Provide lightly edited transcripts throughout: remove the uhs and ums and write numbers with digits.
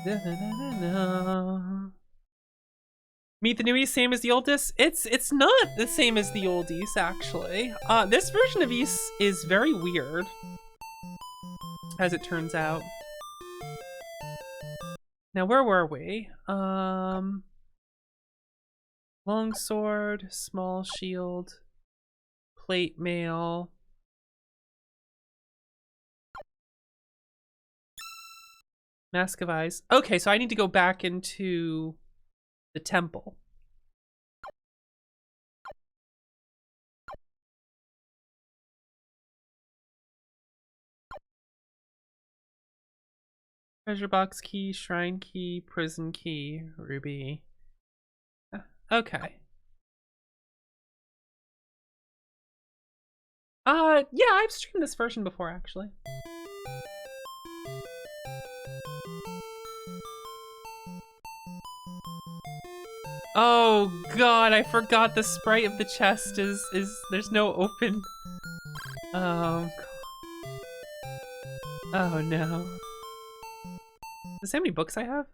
Da-na-na-na-na. Meet the Newies, same as the oldest? It's not the same as the oldies, actually. This version of Ys is very weird, as it turns out. Now, where were we? Longsword, small shield, plate mail. Mask of Eyes. Okay, so I need to go back into the temple. Treasure box key, shrine key, prison key, ruby. Okay. Yeah, I've streamed this version before, actually. Oh god, I forgot the sprite of the chest is there's no open. Oh no. Does it say how many books I have?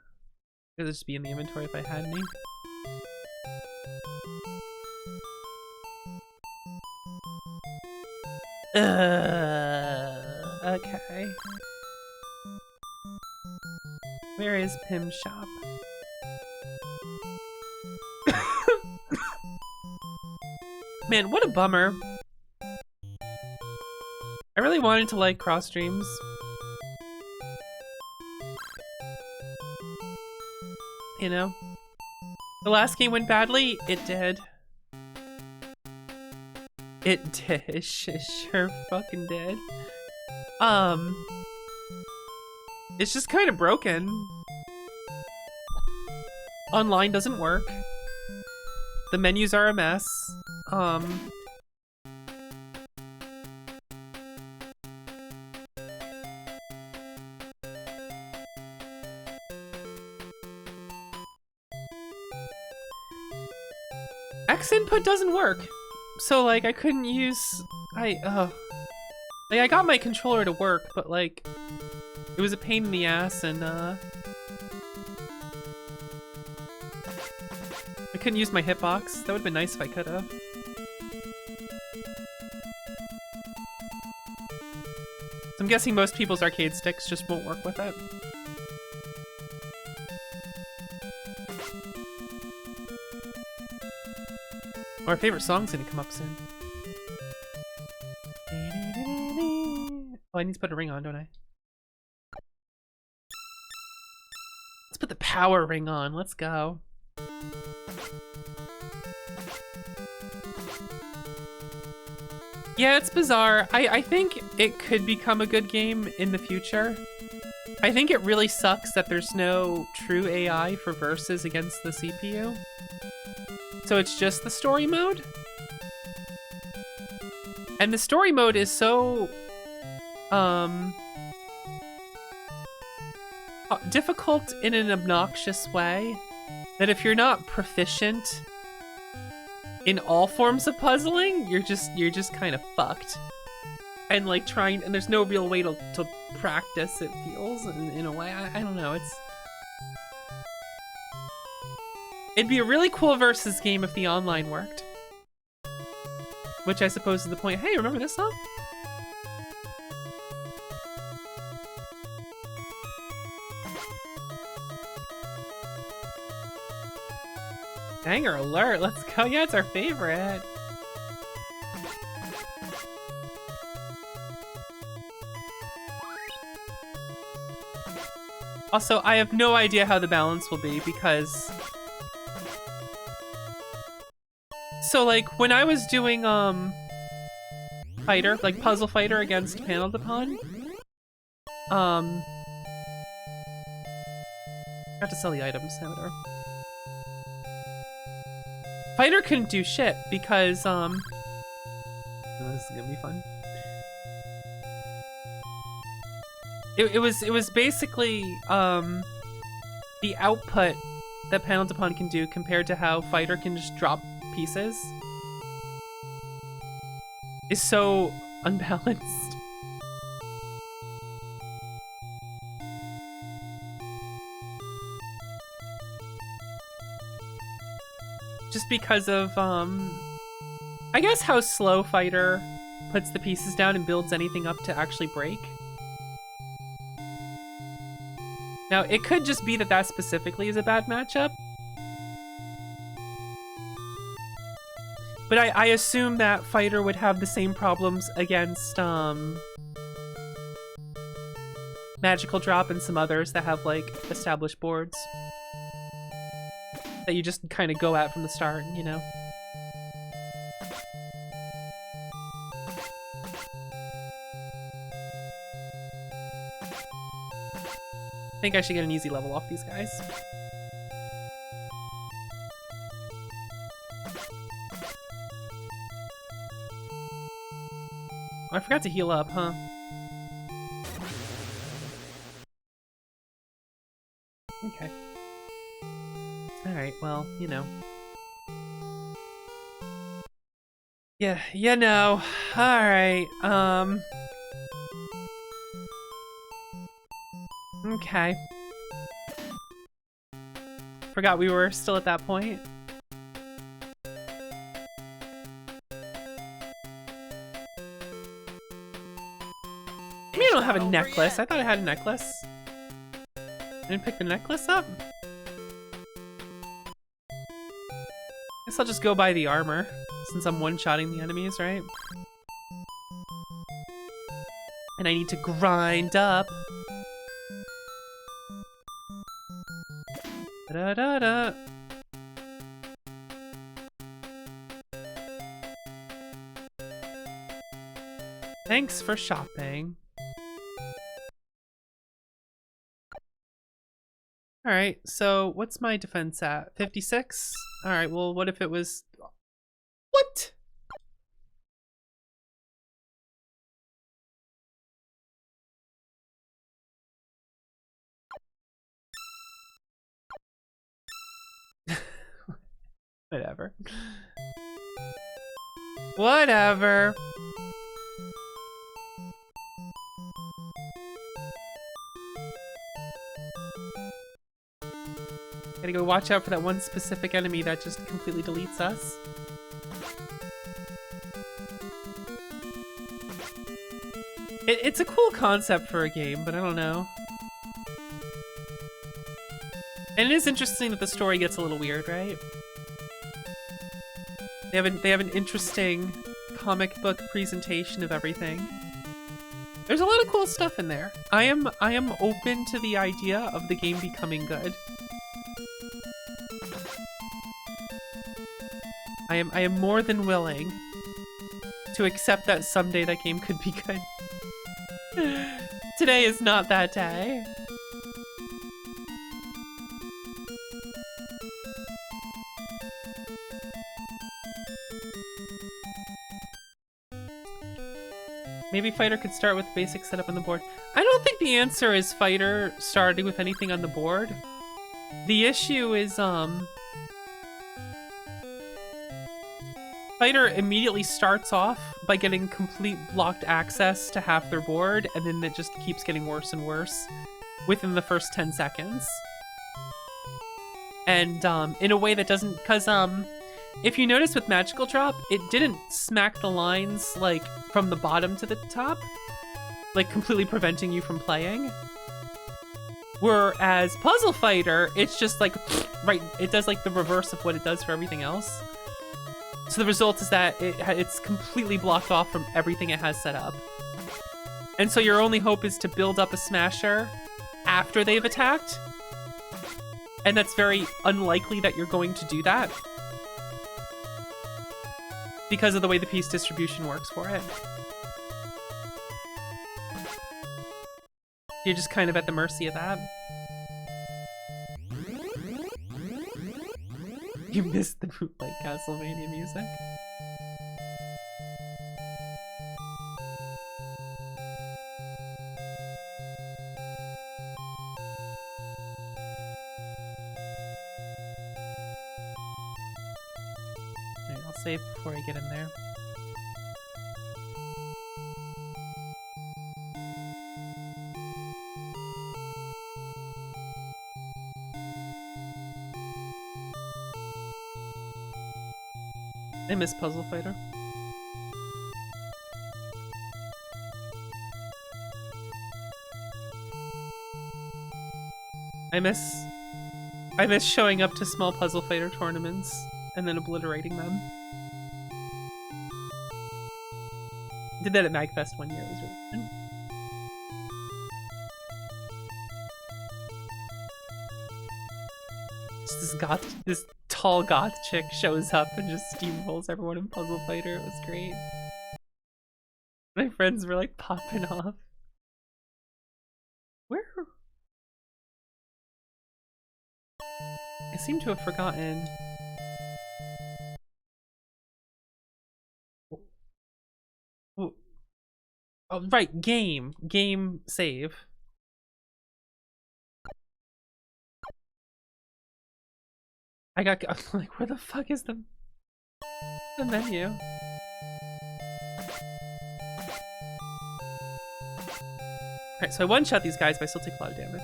It'll just be in the inventory if I had any. Okay. Where is Pim's shop? Man, what a bummer. I really wanted to like cross streams. You know? The last game went badly? It did. It did. It sure fucking did. It's just kind of broken. Online doesn't work. The menus are a mess. X input doesn't work. So like I couldn't use like I got my controller to work, but like it was a pain in the ass and I couldn't use my hitbox. That would have been nice if I could have. So I'm guessing most people's arcade sticks just won't work with it. Our favorite song's gonna come up soon. Oh, I need to put a ring on, don't I? Let's put the power ring on. Let's go. Yeah, it's bizarre. I think it could become a good game in the future. I think it really sucks that there's no true AI for versus against the CPU. So it's just the story mode? And the story mode is so difficult in an obnoxious way that if you're not proficient in all forms of puzzling, you're just kind of fucked. And like and there's no real way to practice, it feels, in a way. I don't know, it'd be a really cool versus game if the online worked. Which I suppose is the point. Hey, remember this song? Banger alert, let's go. Yeah, it's our favorite. Also, I have no idea how the balance will be because... So, like, when I was doing, Fighter, like Puzzle Fighter against Panel Depon, I have to sell the items, now whatever. Fighter couldn't do shit because, oh, this is gonna be fun. It was basically, the output that Panel Depon can do compared to how Fighter can just drop pieces is so unbalanced. just because of, I guess how slow Fighter puts the pieces down and builds anything up to actually break. Now, it could just be that that specifically is a bad matchup. But I assume that Fighter would have the same problems against Magical Drop and some others that have like established boards that you just kind of go at from the start, you know? I think I should get an easy level off these guys. Oh, I forgot to heal up, huh? Okay. Alright, well, you know. Yeah, you know. Alright, okay. Forgot we were still at that point. Maybe I don't have a necklace. I thought I had a necklace. I didn't pick the necklace up? Guess I'll just go by the armor, since I'm one-shotting the enemies, right? And I need to grind up. Da-da-da. Thanks for shopping. Alright, so what's my defense at? 56? Alright, well, what if it was... What? Whatever. Whatever. Gotta go watch out for that one specific enemy that just completely deletes us. It's a cool concept for a game, but I don't know. And it is interesting that the story gets a little weird, right? They have an interesting comic book presentation of everything. There's a lot of cool stuff in there. I am open to the idea of the game becoming good. I am more than willing to accept that someday that game could be good. Today is not that day. Maybe Fighter could start with basic setup on the board. I don't think the answer is Fighter starting with anything on the board. The issue is, Fighter immediately starts off by getting complete blocked access to half their board, and then it just keeps getting worse and worse within the first 10 seconds. And, in a way that doesn't... Because, if you notice with Magical Drop, it didn't smack the lines, like, from the bottom to the top, like, completely preventing you from playing. Whereas Puzzle Fighter, it's just, like, right, it does, like, the reverse of what it does for everything else. So the result is that it's completely blocked off from everything it has set up. And so your only hope is to build up a smasher after they've attacked. And that's very unlikely that you're going to do that, because of the way the piece distribution works for it. You're just kind of at the mercy of that. You missed the bootleg Castlevania music. Alright, I'll save before I get in there. I miss Puzzle Fighter. I miss showing up to small Puzzle Fighter tournaments and then obliterating them. Did that at MagFest one year. It was really fun. This tall goth chick shows up and just steamrolls everyone in Puzzle Fighter. It was great. My friends were like popping off. Where? I seem to have forgotten. Oh, right, game save. I'm like, where the fuck is the menu? Alright, so I one-shot these guys, but I still take a lot of damage.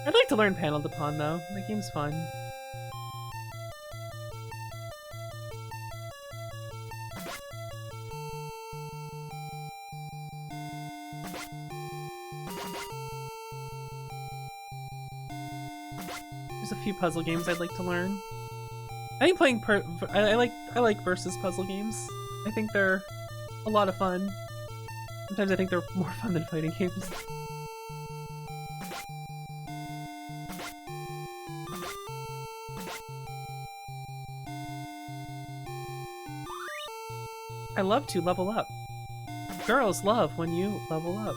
I'd like to learn Panel to Pawn, though. That game's fun. There's a few puzzle games I'd like to learn. I think playing I like versus puzzle games. I think they're a lot of fun. Sometimes I think they're more fun than fighting games. I love to level up. Girls love when you level up.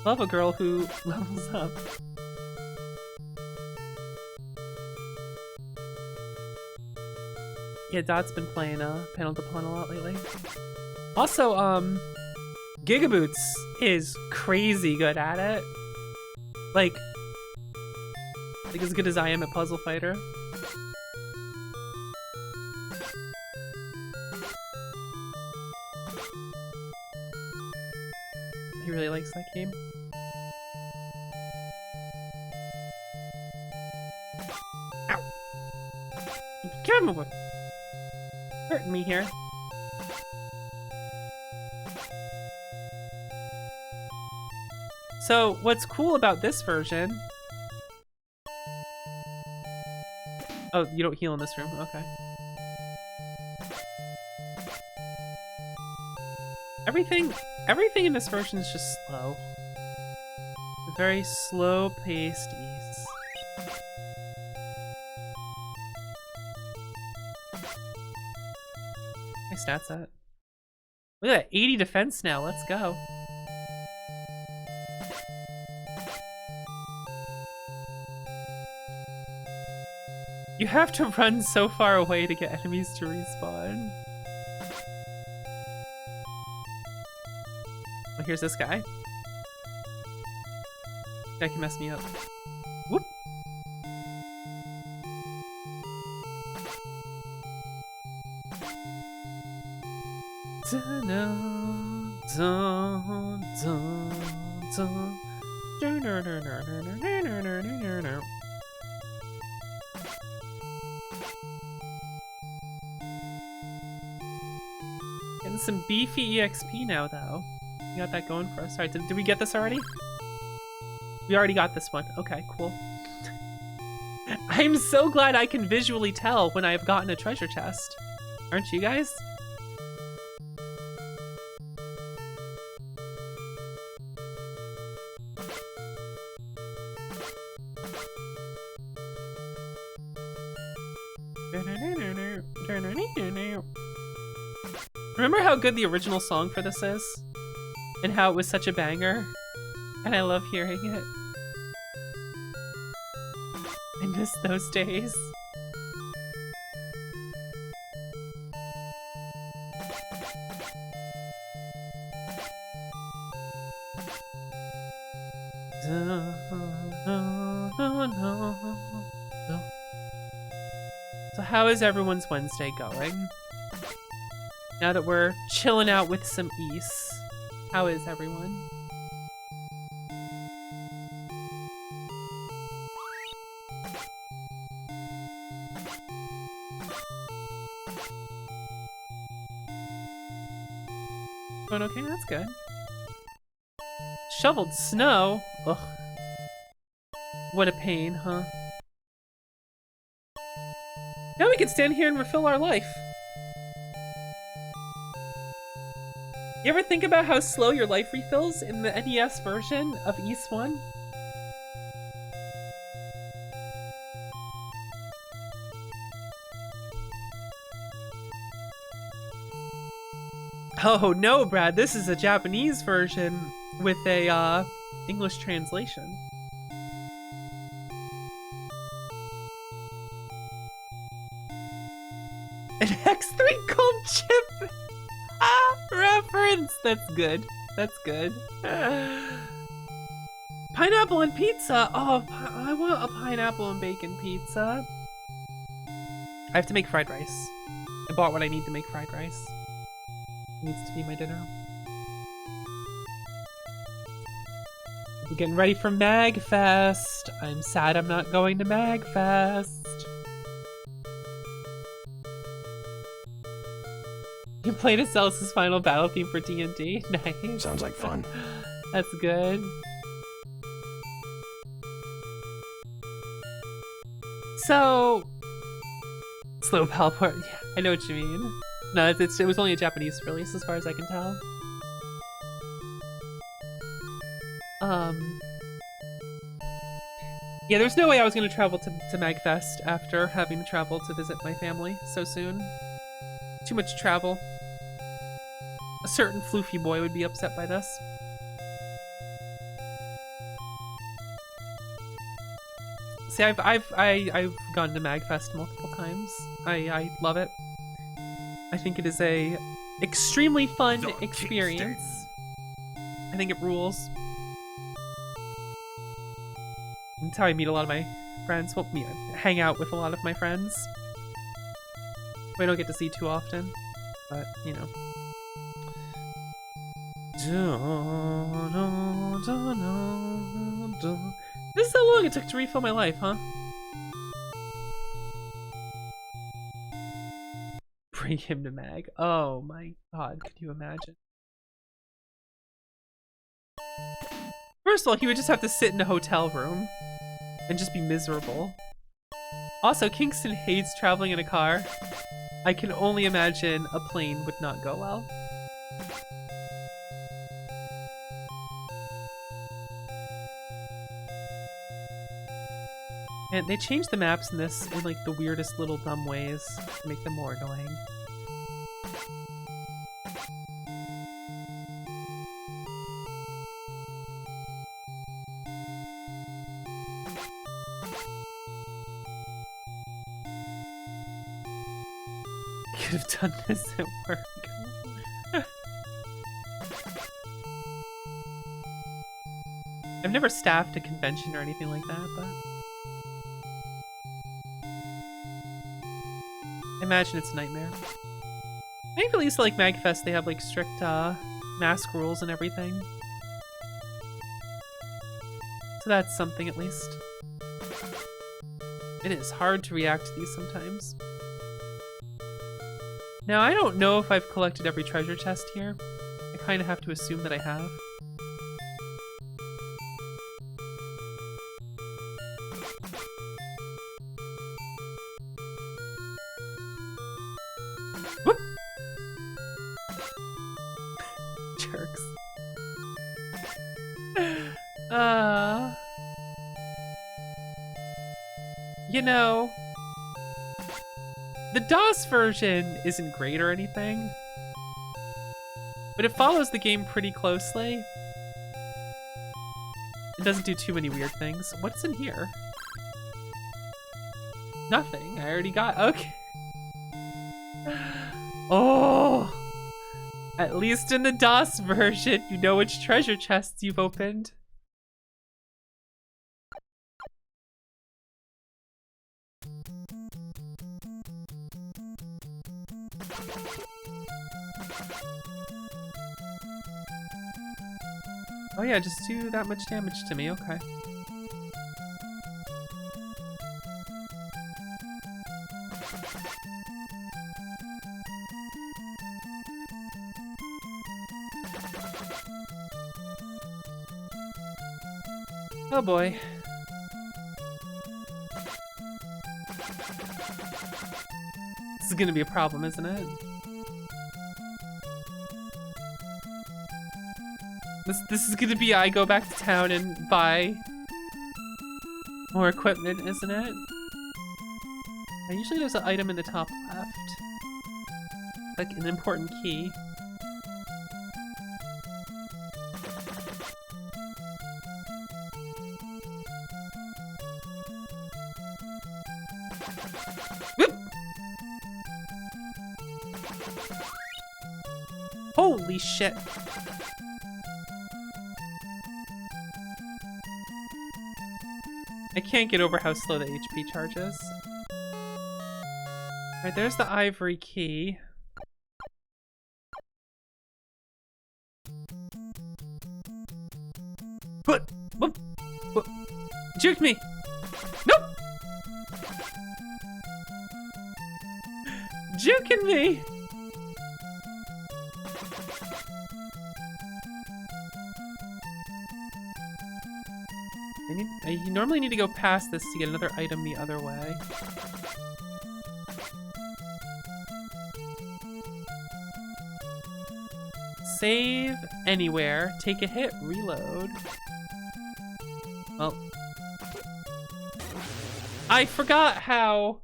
Love a girl who levels up. Yeah, Dot's been playing Panel to Pawn a lot lately. Also, Gigaboots is crazy good at it. Like as good as I am at Puzzle Fighter. He really likes that game. Ow! Come on! Hurting me here. So, what's cool about this version... Oh, you don't heal in this room? Okay. Everything in this version is just slow. A very slow-paced ease. My stats at? Look at that, 80 defense now, let's go. You have to run so far away to get enemies to respawn. Oh, here's this guy. Guy can mess me up. Whoop! Getting some beefy EXP now, though. We got that going for us. Sorry, did we get this already? We already got this one. Okay, cool. I'm so glad I can visually tell when I've gotten a treasure chest. Aren't you guys? Remember how good the original song for this is? And how it was such a banger? And I love hearing it. I miss those days. So how is everyone's Wednesday going? Now that we're chilling out with some East, how is everyone? going okay? That's good. Shoveled snow? Ugh. What a pain, huh? Now we can stand here and refill our life. You ever think about how slow your life refills in the NES version of Ys 1? Oh no, Brad, this is a Japanese version with a English translation. An X3 Gold Chip reference. That's good. That's good. Pineapple and pizza. Oh, I want a pineapple and bacon pizza. I have to make fried rice. I bought what I need to make fried rice. It needs to be my dinner. We're getting ready for MagFest. I'm sad I'm not going to MagFest. You played Acelus's final battle theme for D&D? Nice. Sounds like fun. That's good. So... Slow Palport. Yeah, I know what you mean. No, it was only a Japanese release as far as I can tell. Yeah, there's no way I was going to travel to MagFest after having to travel to visit my family so soon. Too much travel. A certain floofy boy would be upset by this. See, I've gone to MagFest multiple times. I love it. I think it is a extremely fun experience. I think it rules. That's how I meet a lot of my friends. Well, hang out with a lot of my friends. I don't get to see too often, but you know. This is how long it took to refill my life, huh? Bring him to Mag. Oh my god, could you imagine? First of all, he would just have to sit in a hotel room and just be miserable. Also, Kingston hates traveling in a car. I can only imagine a plane would not go well. And they changed the maps in this in like the weirdest little dumb ways to make them more annoying. Could have done this at work. I've never staffed a convention or anything like that, but I imagine it's a nightmare. Maybe at least like MagFest, they have like strict mask rules and everything. So that's something at least. It is hard to react to these sometimes. Now, I don't know if I've collected every treasure chest here. I kind of have to assume that I have. Whoop! Jerks. You know, the DOS version isn't great or anything, but it follows the game pretty closely. It doesn't do too many weird things. What's in here? Nothing. I already got... Okay. Oh! At least in the DOS version, you know which treasure chests you've opened. Oh yeah, just do that much damage to me, okay. Oh boy. This is gonna be a problem, isn't it? This is gonna be I go back to town and buy more equipment, isn't it? Usually there's an item in the top left. Like an important key. Whoop! Holy shit! I can't get over how slow the HP charges. Alright, there's the ivory key. What? Juked me! Nope! Juking me! You normally need to go past this to get another item the other way. Save anywhere, take a hit, reload. Well, I forgot how,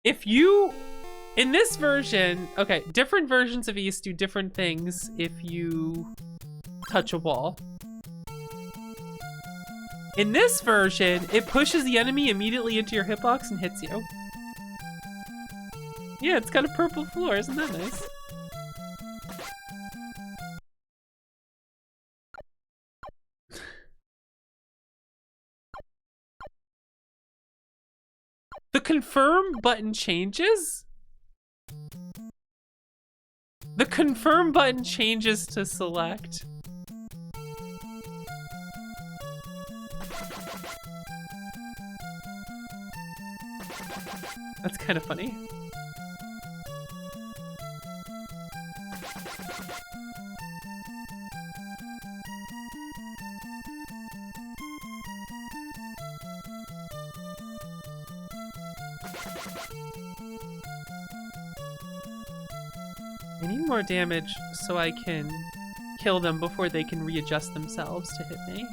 if you, in this version, okay, different versions of East do different things if you touch a wall. In this version, it pushes the enemy immediately into your hitbox and hits you. Yeah, it's got a purple floor, isn't that nice? The confirm button changes? The confirm button changes to select. That's kind of funny. I need more damage so I can kill them before they can readjust themselves to hit me.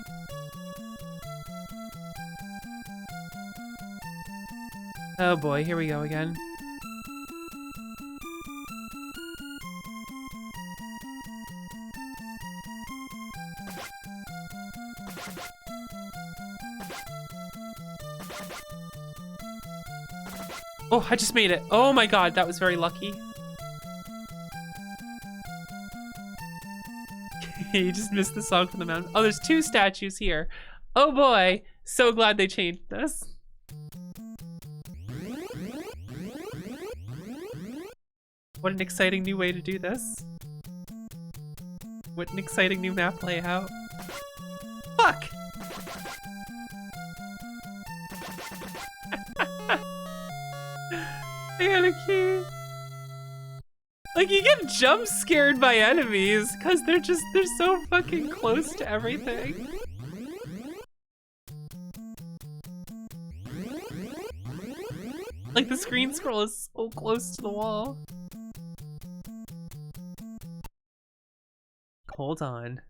Oh boy, here we go again. Oh, I just made it. Oh my god, that was very lucky. You just missed the song from the mountain. Oh, there's two statues here. Oh boy, so glad they changed this. What an exciting new way to do this. What an exciting new map layout. Fuck! I got a key. Like, you get jump scared by enemies because they're so fucking close to everything. Like, the screen scroll is so close to the wall. Hold on.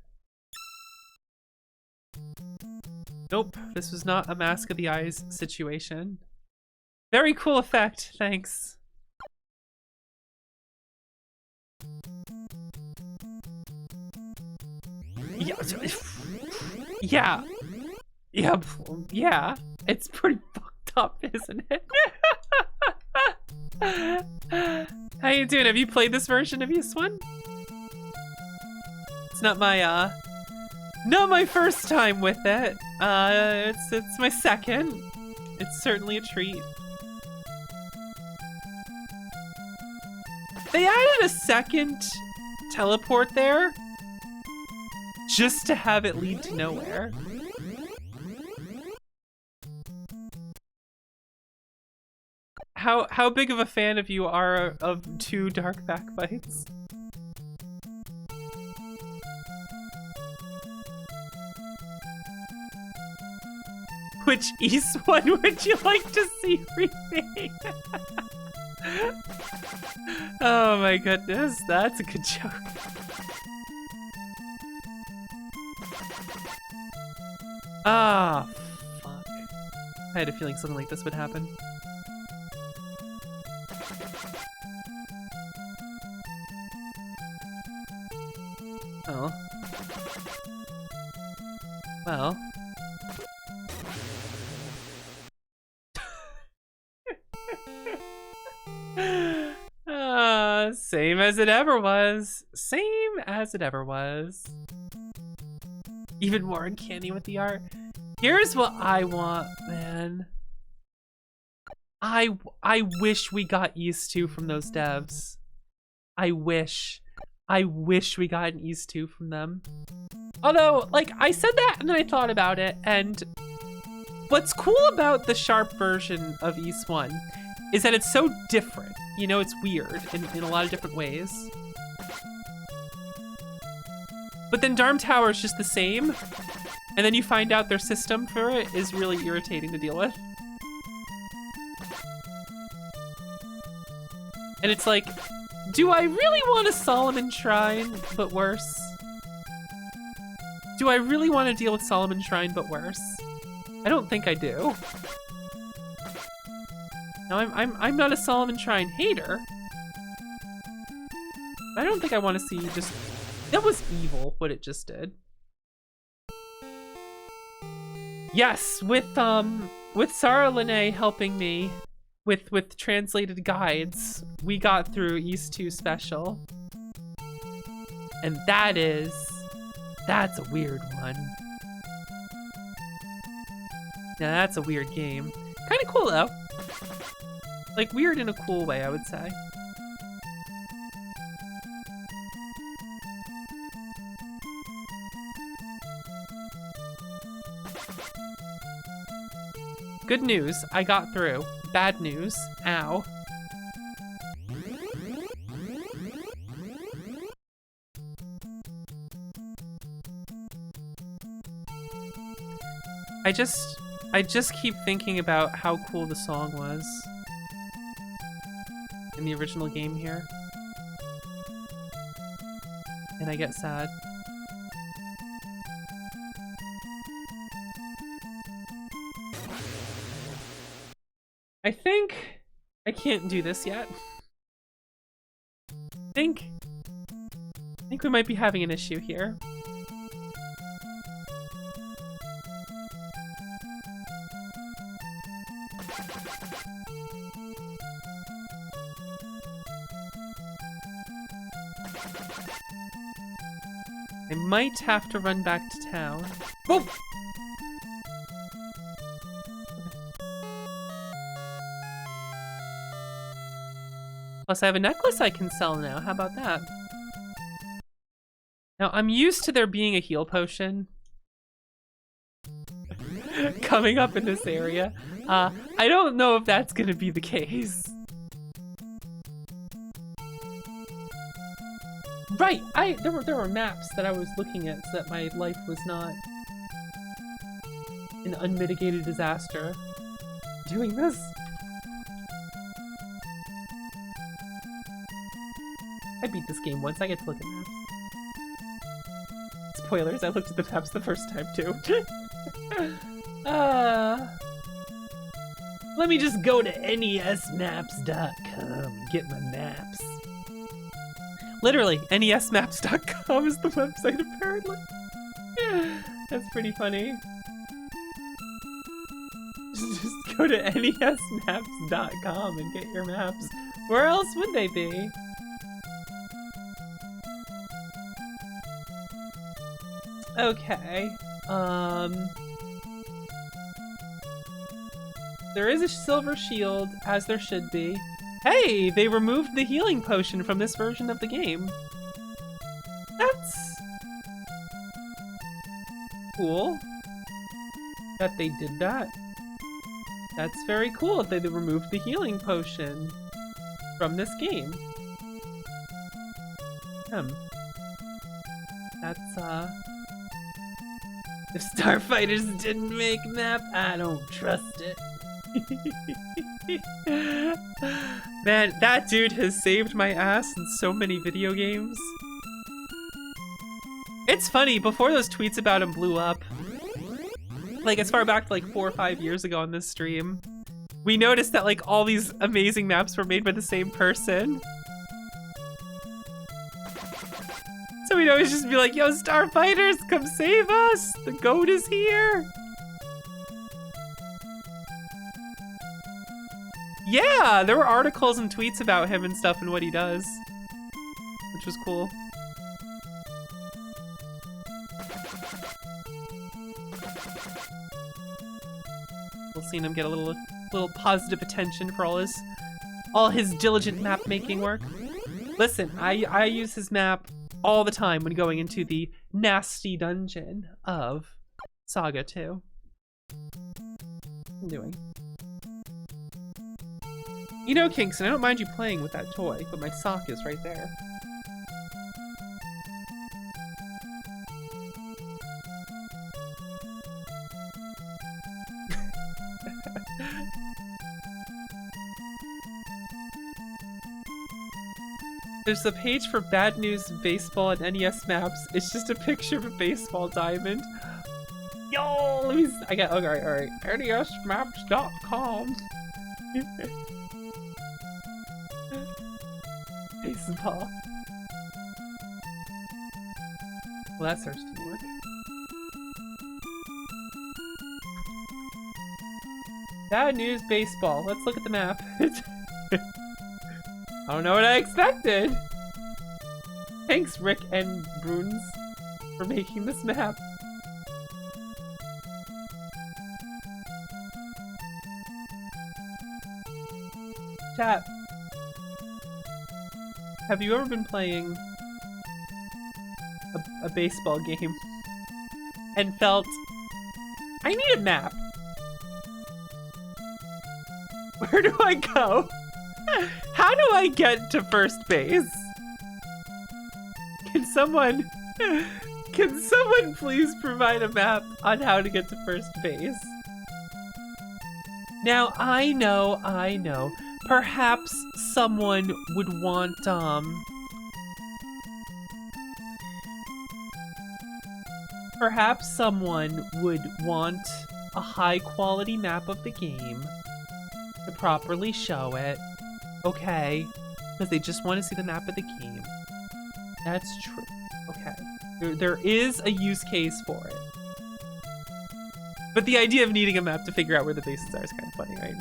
Nope, this was not a Mask of the Eyes situation. Very cool effect, thanks. Yeah. Yeah. It's pretty fucked up, isn't it? How you doing? Have you played this version of Ys 1? It's not my first time with it. It's my second. It's certainly a treat. They added a second teleport there just to have it lead to nowhere. How big of a fan of you are of 2 dark backbites? Which East one would you like to see remade? Oh my goodness, that's a good joke. Ah, fuck. I had a feeling something like this would happen. Oh. Well. Same as it ever was. Same as it ever was. Even more uncanny with the art. Here's what I want, man. I wish we got Ys 2 from those devs. I wish we got an Ys 2 from them. Although, like, I said that and then I thought about it, and what's cool about the Sharp version of Ys 1 is that it's so different. You know, it's weird in a lot of different ways. But then Darm Tower is just the same, and then you find out their system for it is really irritating to deal with. And it's like, do I really want a Solomon Shrine, but worse? Do I really want to deal with Solomon Shrine, but worse? I don't think I do. Now, I'm not a Solomon Shrine hater. I don't think I want to see just... That was evil, what it just did. Yes, with Sarah Lene helping me with translated guides, we got through Ys 2 Special. And that's a weird one. Now that's a weird game. Kind of cool though. Like weird in a cool way, I would say. Good news, I got through. Bad news, ow. I just keep thinking about how cool the song was in the original game here. And I get sad. I think I can't do this yet. I think we might be having an issue here. I might have to run back to town. Whoa! Plus I have a necklace I can sell now. How about that? Now I'm used to there being a heal potion coming up in this area. I don't know if that's gonna be the case. Right, there were maps that I was looking at so that my life was not an unmitigated disaster doing this. I beat this game once, I get to look at maps. Spoilers, I looked at the maps the first time too. Let me just go to nesmaps.com and get my maps. Literally, nesmaps.com is the website apparently. That's pretty funny. Just go to nesmaps.com and get your maps. Where else would they be? Okay, there is a silver shield, as there should be. Hey, they removed the healing potion from this version of the game. That's cool that they did that. That's very cool that they removed the healing potion from this game. If Starfighters didn't make map, I don't trust it. Man, that dude has saved my ass in so many video games. It's funny, before those tweets about him blew up, like as far back like 4 or 5 years ago on this stream, we noticed that like all these amazing maps were made by the same person. So we'd always just be like, yo, Starfighters, come save us! The goat is here! Yeah, there were articles and tweets about him and stuff and what he does, which was cool. We'll see him get a little positive attention for all his diligent map making work. Listen, I use his map all the time when going into the nasty dungeon of Saga 2. I'm doing. You know, Kingston, I don't mind you playing with that toy, but my sock is right there. There's a page for Bad News Baseball and NES maps. It's just a picture of a baseball diamond. Yo, let me. I got. Okay, all right. NESmaps.com. Baseball. Well, that search didn't work. Bad News Baseball. Let's look at the map. I don't know what I expected. Thanks, Rick and Bruns, for making this map. Chat. Have you ever been playing a baseball game and felt, I need a map? Where do I go? How do I get to first base? Can someone please provide a map on how to get to first base? Now, I know. Perhaps someone would want, perhaps someone would want a high-quality map of the game to properly show it. Okay, because they just want to see the map of the game. That's true. Okay, there is a use case for it. But the idea of needing a map to figure out where the bases are is kind of funny, right?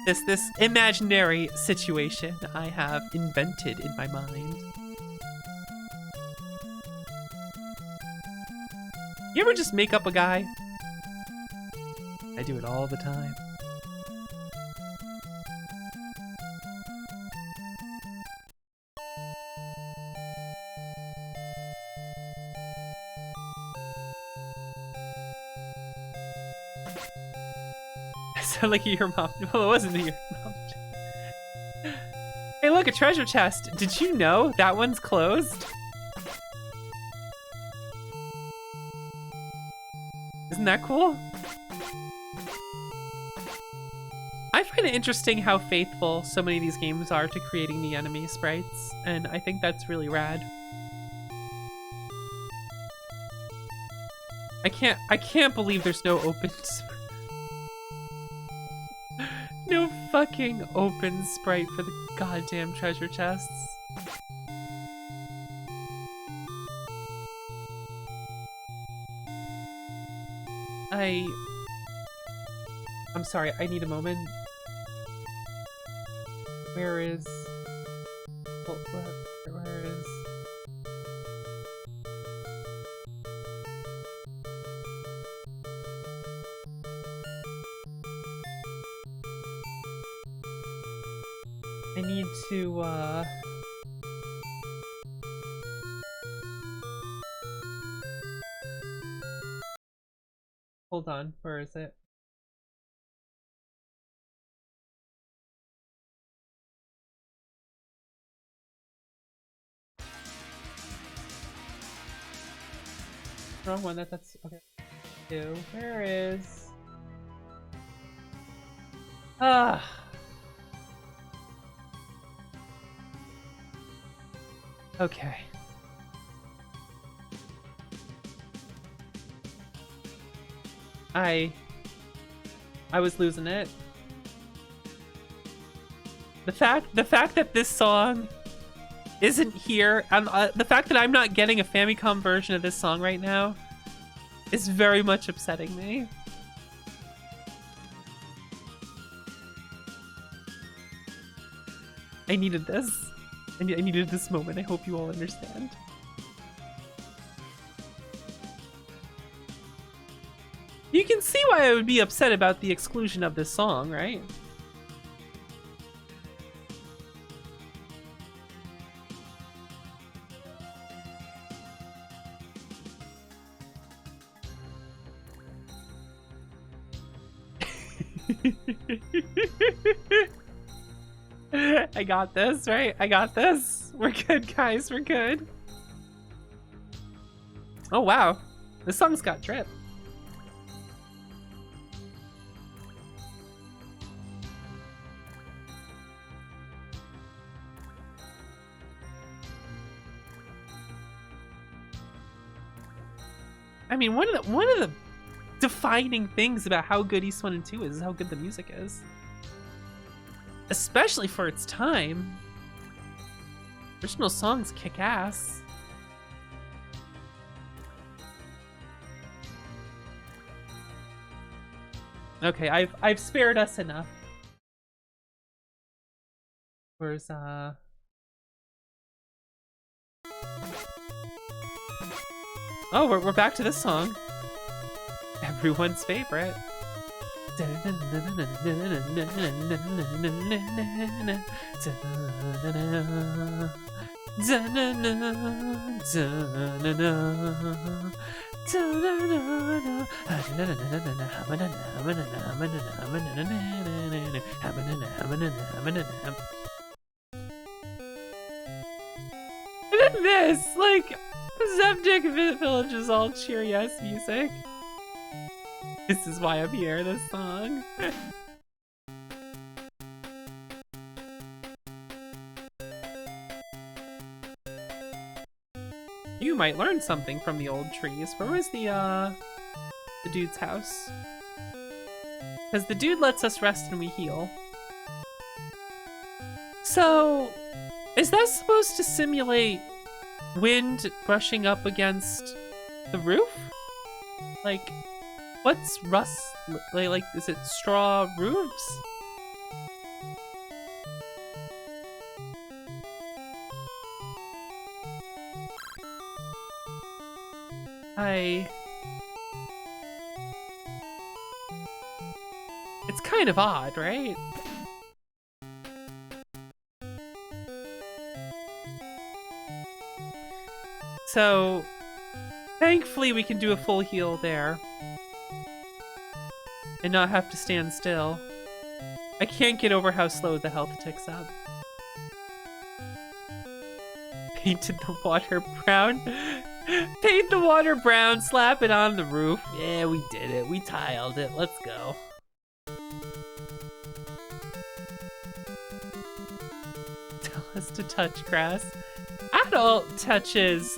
This imaginary situation I have invented in my mind. You ever just make up a guy? I do it all the time. Sound like your mom. Well, it wasn't your mom. Hey, look, a treasure chest. Did you know that one's closed? Isn't that cool? I find it interesting how faithful so many of these games are to creating the enemy sprites, and I think that's really rad. I can't believe there's no open no fucking open sprite for the goddamn treasure chests. I'm sorry, I need a moment. Where is... Where is... I need to, hold on, where is it? Wrong one. That's okay. Two. Where is? Okay. I was losing it. The fact that this song isn't here, the fact that I'm not getting a Famicom version of this song right now is very much upsetting me. I needed this. I needed this moment. I hope you all understand. You can see why I would be upset about the exclusion of this song, right? I got this, right? I got this. We're good, guys. We're good. Oh, wow. This song's got drip. I mean, one of the defining things about how good East 1 and 2 is how good the music is. Especially for its time. Original songs kick ass. Okay, I've spared us enough. Where's Oh, we're back to this song. Everyone's favorite. This, like, Zeptic Village is all cheery ass music. This is why I'm here, this song. You might learn something from the old trees. Where was the dude's house? Because the dude lets us rest and we heal. So, is that supposed to simulate wind brushing up against the roof? Like, what's rust? Like, is it straw roofs? It's kind of odd, right? So, thankfully we can do a full heal there. And not have to stand still. I can't get over how slow the health ticks up. Painted the water brown. Paint the water brown, slap it on the roof. Yeah, we did it. We tiled it. Let's go. Tell us to touch grass. Adult touches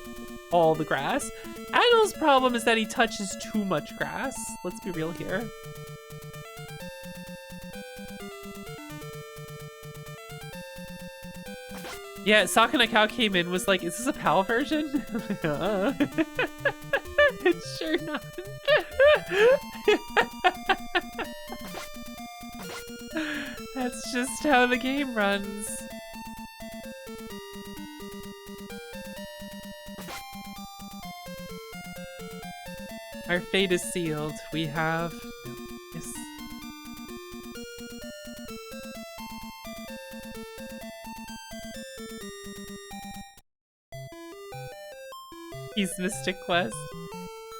all the grass. Adult's problem is that he touches too much grass. Let's be real here. Yeah, Sakana Cow came in, was like, is this a PAL version? It's sure not. That's just how the game runs. Our fate is sealed. We have... Yes. He's Mystic Quest.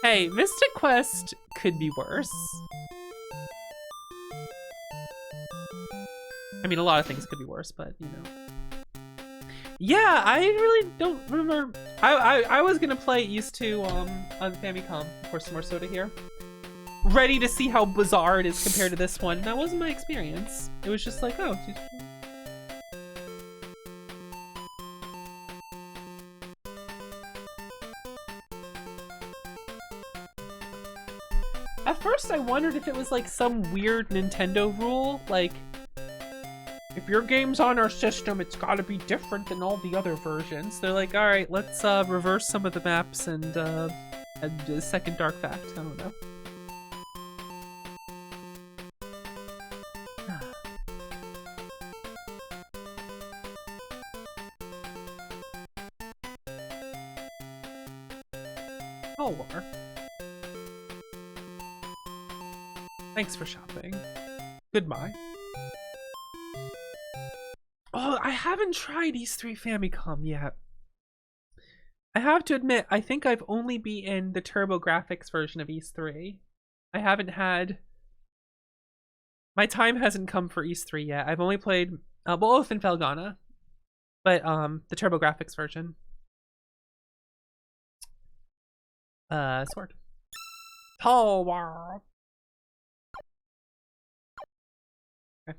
Hey, Mystic Quest could be worse. I mean, a lot of things could be worse, but, you know. Yeah, I really don't remember. I was gonna play East 2 on Famicom. Of course, some more soda here. Ready to see how bizarre it is compared to this one. That wasn't my experience. It was just like, oh. At first, I wondered if it was like some weird Nintendo rule, like, if your game's on our system, it's gotta be different than all the other versions. They're like, all right, let's reverse some of the maps and a second dark fact. I don't know. Oh, war. Thanks for shopping. Goodbye. Oh, I haven't tried East 3 Famicom yet. I have to admit, I think I've only beaten the TurboGrafx version of East 3. I haven't had... My time hasn't come for East 3 yet. I've only played both in Felghana, but the TurboGrafx version. Sword. Tall War. Okay.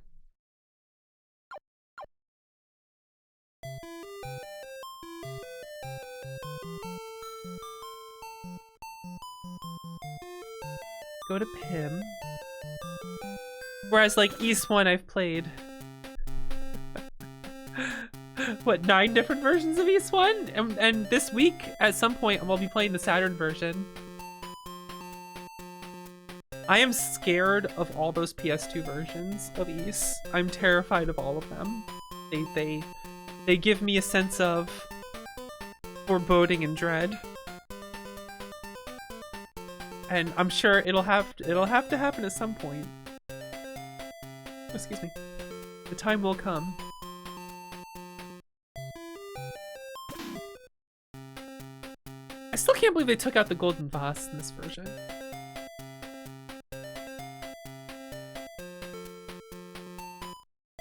Go to Pim. Whereas like East 1 I've played what, 9 different versions of East 1? And this week at some point I'll be playing the Saturn version. I am scared of all those PS2 versions of East. I'm terrified of all of them. They give me a sense of foreboding and dread. And I'm sure it'll have to happen at some point. Excuse me. The time will come. I still can't believe they took out the golden boss in this version.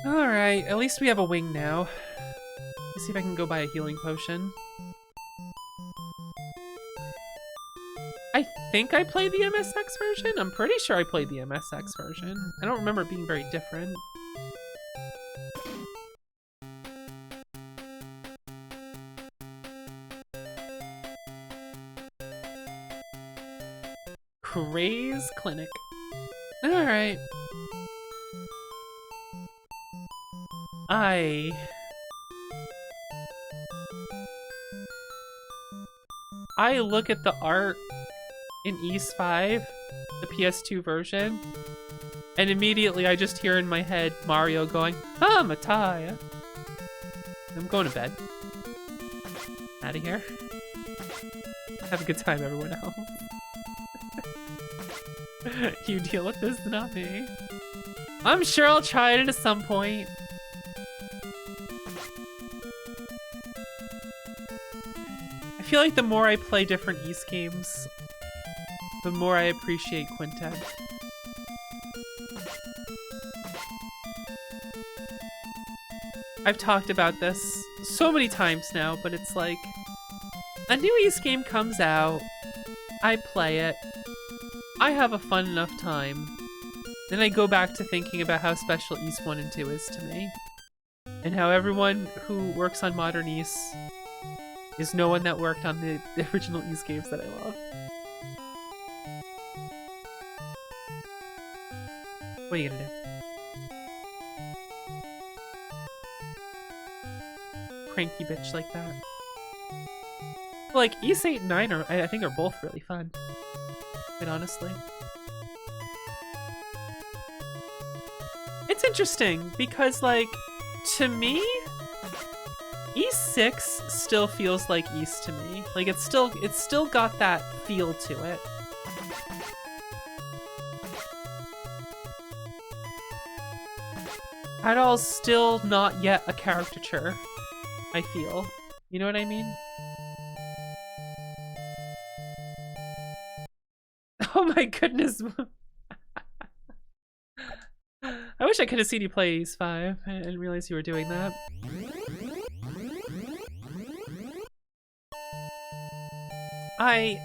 Alright, at least we have a wing now. Let's see if I can go buy a healing potion. I think I played the MSX version? I'm pretty sure I played the MSX version. I don't remember it being very different. Craze Clinic. Alright. I look at the art in East 5, the PS2 version, and immediately I just hear in my head Mario going, "Ah, Mataya." I'm going to bed. Out of here. Have a good time, everyone else. You deal with this, not me. I'm sure I'll try it at some point. I feel like the more I play different East games, the more I appreciate Quintet. I've talked about this so many times now, but it's like, a new East game comes out, I play it, I have a fun enough time, then I go back to thinking about how special East 1 and 2 is to me, and how everyone who works on Modern East is no one that worked on the original East games that I love. What are you gonna do? Cranky bitch like that. Like, East 8 and 9 I think are both really fun. Quite honestly. It's interesting because, like, to me, East 6 still feels like East to me. Like, it's still got that feel to it. Adol's still not yet a caricature, I feel. You know what I mean? Oh my goodness. I wish I could have seen you play East 5. I didn't realize you were doing that.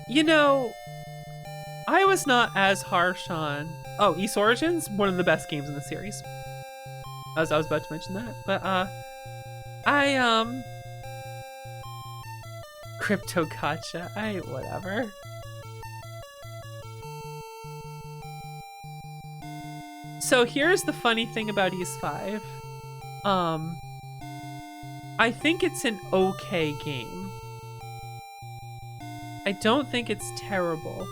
You know, I was not as harsh on... Oh, Ys Origins, one of the best games in the series. I was about to mention that, but, Crypto Gotcha, whatever. So here's the funny thing about Ys 5. I think it's an okay game. I don't think it's terrible.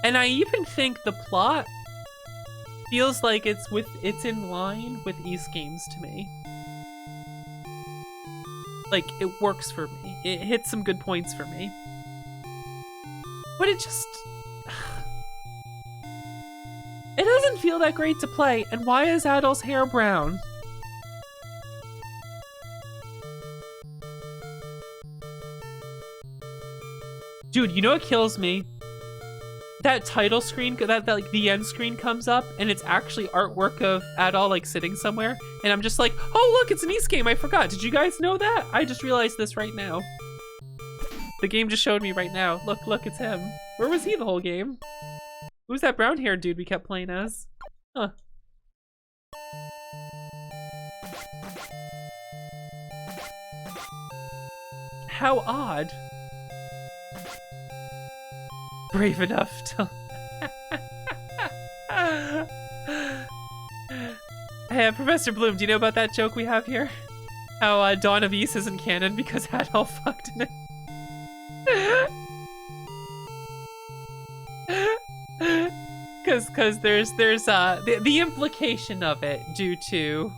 And I even think the plot feels like it's in line with Ys games to me. Like, it works for me. It hits some good points for me. But it just... It doesn't feel that great to play, and why is Adol's hair brown? Dude, you know what kills me? That title screen, that like the end screen comes up, and it's actually artwork of Adol like sitting somewhere, and I'm just like, oh look, it's an Ys game, I forgot. Did you guys know that? I just realized this right now. The game just showed me right now. Look, it's him. Where was he the whole game? Who's that brown haired dude we kept playing as? Huh. How odd. Brave enough to... Hey, Professor Bloom, do you know about that joke we have here? How Dawn of Ys isn't canon because Adol fucked in it. Cause there's the implication of it due to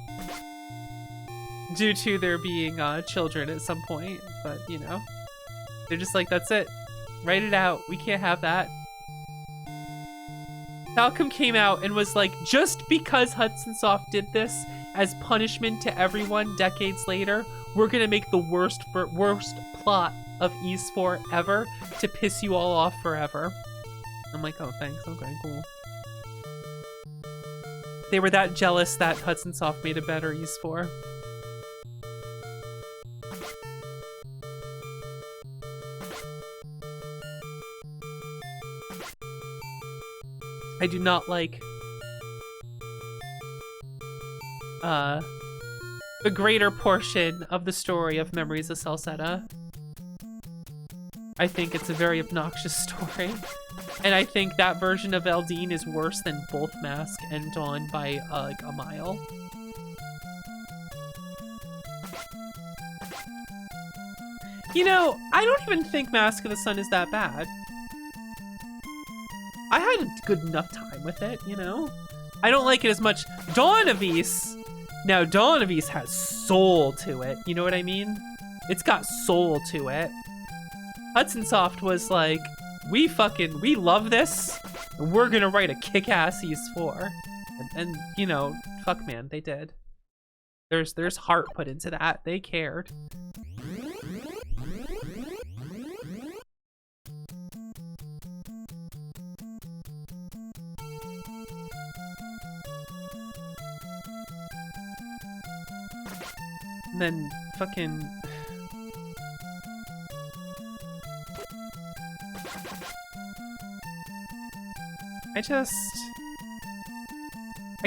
there being children at some point, but you know, they're just like, that's it, write it out, we can't have that. Falcom came out and was like, just because Hudson Soft did this as punishment to everyone decades later, we're gonna make the worst plot of Ys 4 ever to piss you all off forever. I'm like, oh, thanks, okay, cool. They were that jealous that Hudson Soft made a better Ys 4. I do not like the greater portion of the story of Memories of Celceta. I think it's a very obnoxious story. And I think that version of Eldine is worse than both Mask and Dawn by like a mile. You know, I don't even think Mask of the Sun is that bad. I had a good enough time with it, you know? I don't like it as much. Dawn of Ys, now Dawn of Ys has soul to it, you know what I mean? It's got soul to it. Hudson Soft was like, we love this, and we're gonna write a kick-ass Ys 4. And you know, fuck man, they did. There's heart put into that, they cared. And then fucking... I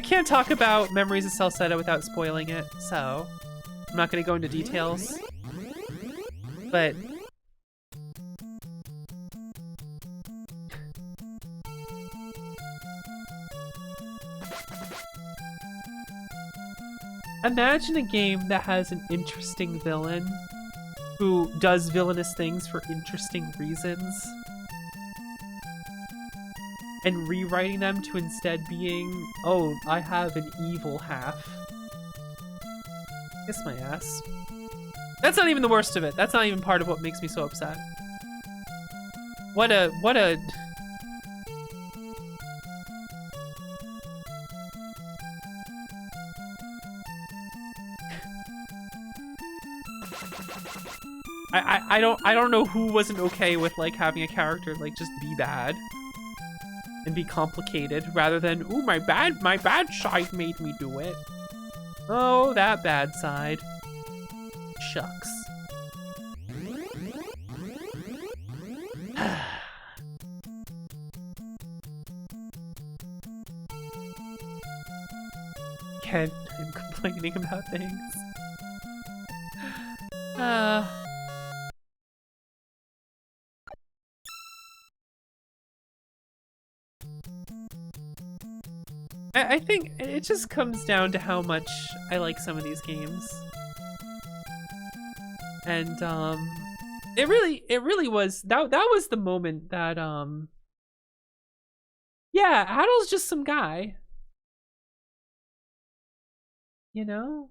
can't talk about Memories of Celceta without spoiling it, so I'm not gonna go into details. But imagine a game that has an interesting villain who does villainous things for interesting reasons, and rewriting them to instead being, oh, I have an evil half. Kiss my ass. That's not even the worst of it. That's not even part of what makes me so upset. What a... I don't know who wasn't okay with like having a character like just be bad and be complicated rather than, ooh, my bad side made me do it. Oh, that bad side. Shucks. Again, I'm complaining about things. I think it just comes down to how much I like some of these games. And it really was that was the moment that yeah, Adol's just some guy. You know?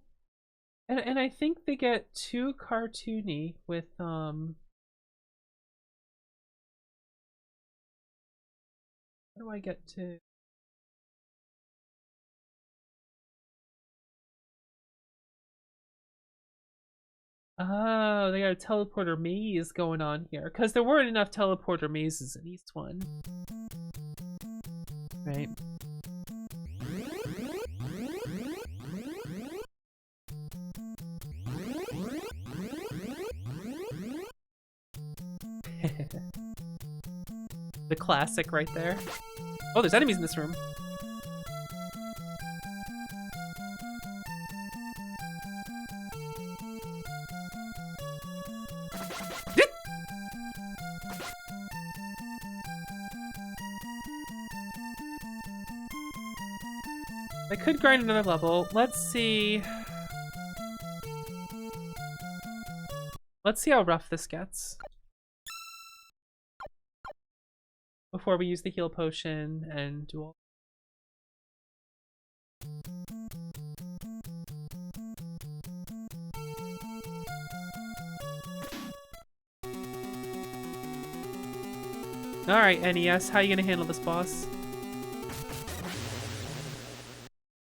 And I think they get too cartoony with how do I get to Oh, they got a teleporter maze going on here. Because there weren't enough teleporter mazes in East 1. Right. The classic right there. Oh, there's enemies in this room. I could grind another level. Let's see. Let's see how rough this gets. Before we use the heal potion and do all. Alright, NES, how are you gonna handle this boss?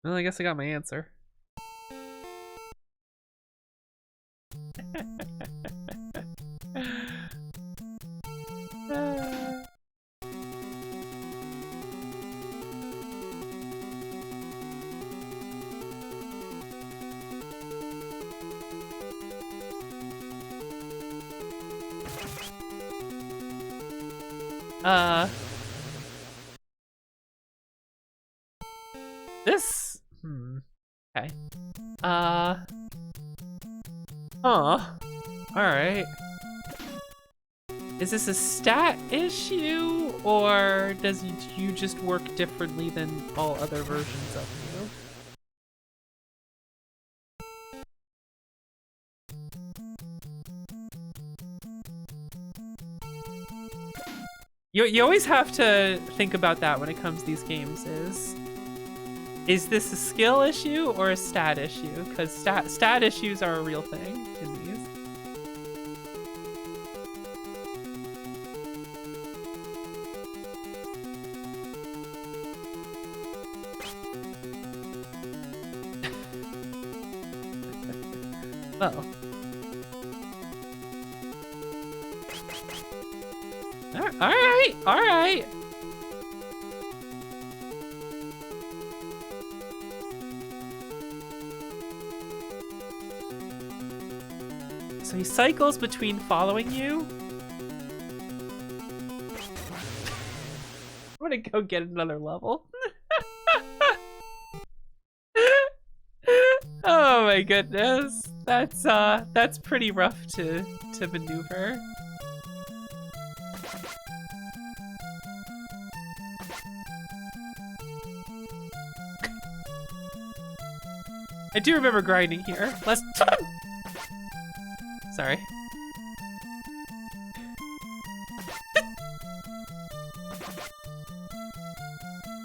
Well, I guess I got my answer. This okay. Alright. Is this a stat issue, or does you just work differently than all other versions of you? You always have to think about that when it comes to these games. Is this a skill issue or a stat issue? Because stat issues are a real thing in these. Oh. All right. So he cycles between following you. I'm gonna go get another level. Oh my goodness. That's pretty rough to maneuver. I do remember grinding here. Sorry.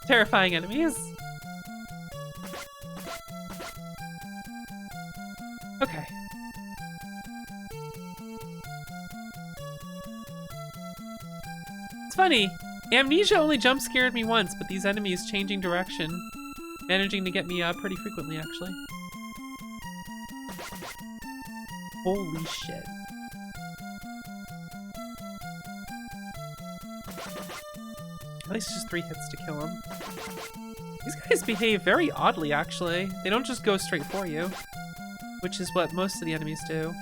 Terrifying enemies. Okay. It's funny. Amnesia only jump scared me once, but these enemies changing direction, managing to get me pretty frequently, actually. Holy shit. At least just 3 hits to kill him. These guys behave very oddly, actually. They don't just go straight for you, which is what most of the enemies do.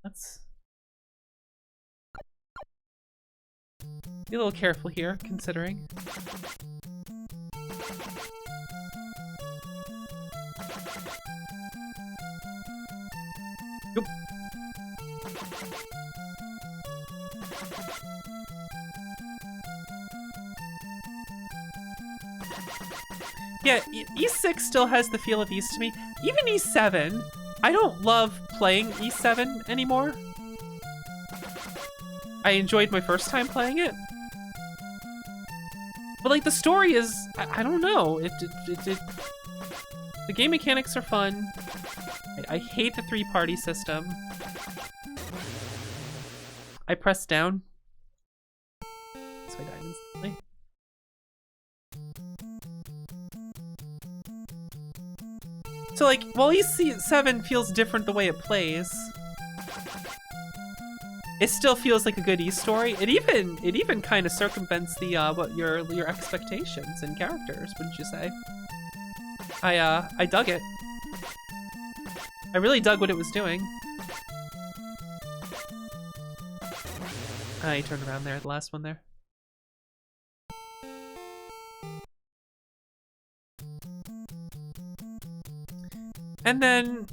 Let's be a little careful here, considering. Oop. Yeah, E6 still has the feel of East to me. Even E7, I don't love playing E7 anymore. I enjoyed my first time playing it. But like the story is, I don't know. The game mechanics are fun. I hate the 3-party system. I pressed down. So I died instantly. So like, while E7 feels different the way it plays, it still feels like a good E-story. It even kind of circumvents the what your expectations and characters, wouldn't you say? I dug it. I really dug what it was doing. I turned around there, the last one there. And then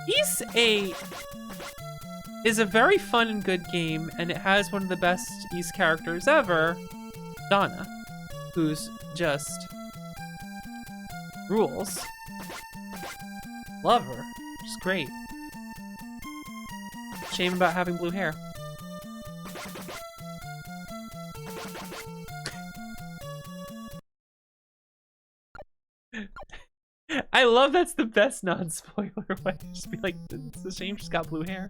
Ys 8 is a very fun and good game, and it has one of the best Ys characters ever, Donna, who's just rules. Love her. She's great. Shame about having blue hair. I love that's the best non-spoiler way. Just be like, it's a shame she's got blue hair.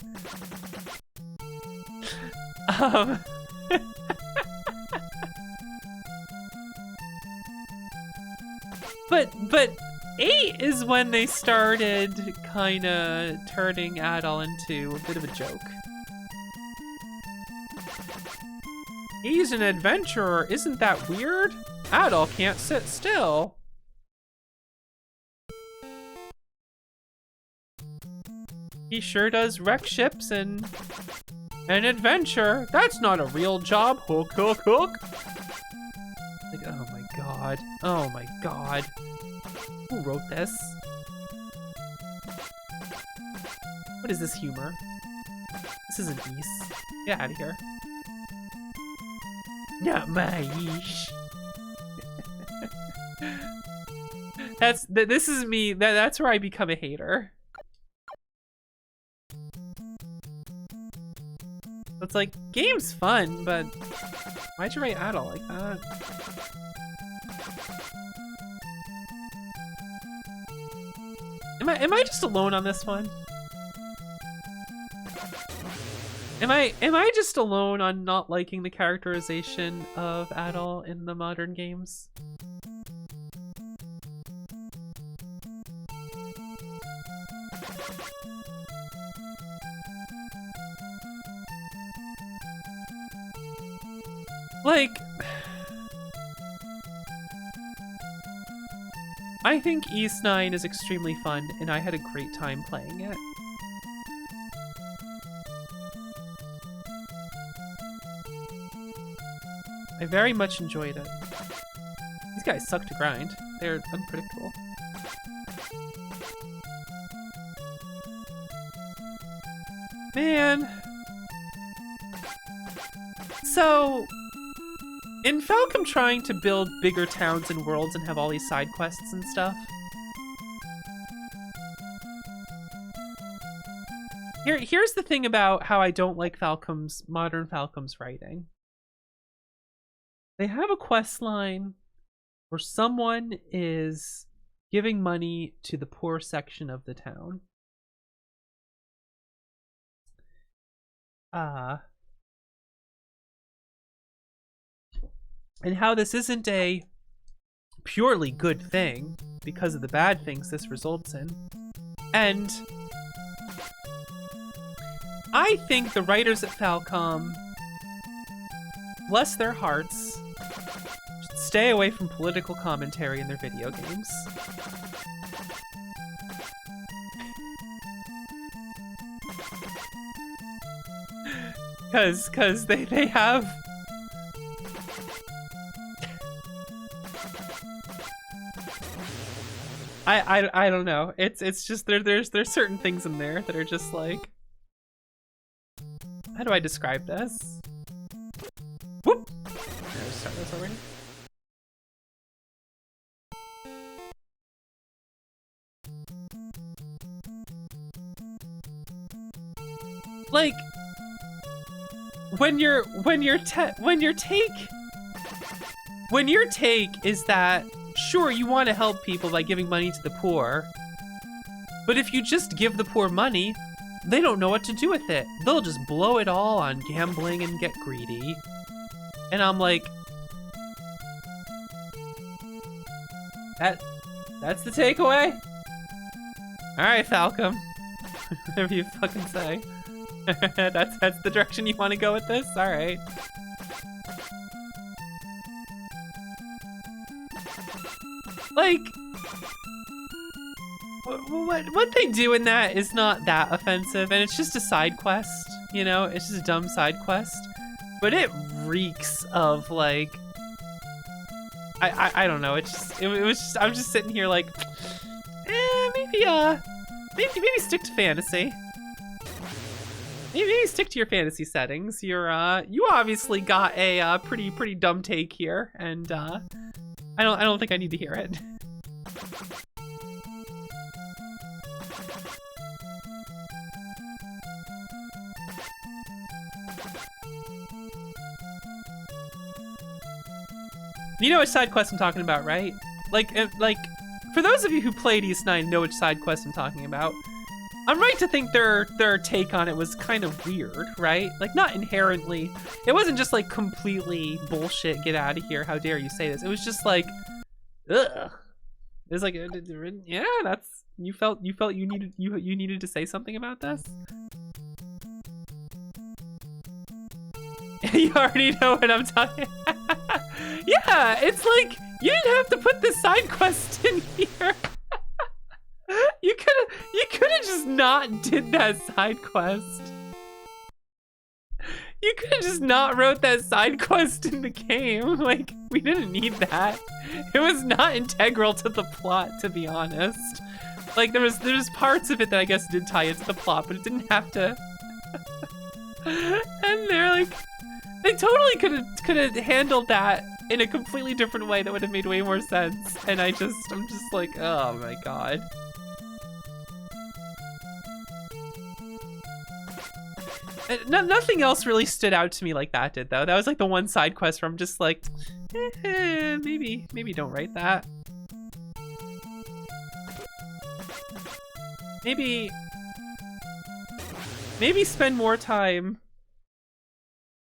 But 8 is when they started kind of turning Adol into a bit of a joke. He's an adventurer, isn't that weird? Adol can't sit still. He sure does wreck ships and an adventure. That's not a real job. Hook, hook, hook. Like, oh my god. Oh my god. Who wrote this? What is this humor? This isn't Ys. Get out of here. Not my Ys. This is me. That's where I become a hater. It's like, game's fun, but why'd you write Adol like that? Am I just alone on this one? Am I just alone on not liking the characterization of Adol in the modern games? Like, I think Ys 9 is extremely fun, and I had a great time playing it. I very much enjoyed it. These guys suck to grind. They're unpredictable. Man. So, in Famicom trying to build bigger towns and worlds and have all these side quests and stuff, here's the thing about how I don't like modern Famicom's writing. They have a quest line where someone is giving money to the poor section of the town. And how this isn't a purely good thing because of the bad things this results in. And I think the writers at Famicom, bless their hearts, should stay away from political commentary in their video games. Cause they have I don't know. It's just there's certain things in there that are just like, how do I describe this? Whoop! Let's start this already. Like when your take is that sure you want to help people by giving money to the poor, but if you just give the poor money, they don't know what to do with it. They'll just blow it all on gambling and get greedy. And I'm like, that's the takeaway? Alright, Falcom. Whatever you fucking say. that's the direction you want to go with this? Alright. Like, what they do in that is not that offensive, and it's just a side quest, you know? It's just a dumb side quest. But it reeks of, like, I don't know, it was just, I'm just sitting here like, maybe stick to fantasy. Maybe stick to your fantasy settings. You obviously got a pretty dumb take here, and I don't think I need to hear it. You know which side quest I'm talking about, right? Like, for those of you who played East 9 know which side quest I'm talking about. I'm right to think their take on it was kind of weird, right? Like, not inherently. It wasn't just like completely bullshit, get out of here, how dare you say this. It was just like, ugh. It was like, yeah, that's, you felt you needed to say something about this? You already know what I'm talking. Yeah, it's like, you didn't have to put this side quest in here. You could have just not did that side quest. You could have just not wrote that side quest in the game. Like, we didn't need that. It was not integral to the plot, to be honest. Like, there's parts of it that I guess did tie into the plot, but it didn't have to. And they're like, they totally could have handled that in a completely different way that would have made way more sense. And I'm just like, oh my god. Nothing else really stood out to me like that did, though. That was like the one side quest where I'm just like, maybe don't write that. Maybe spend more time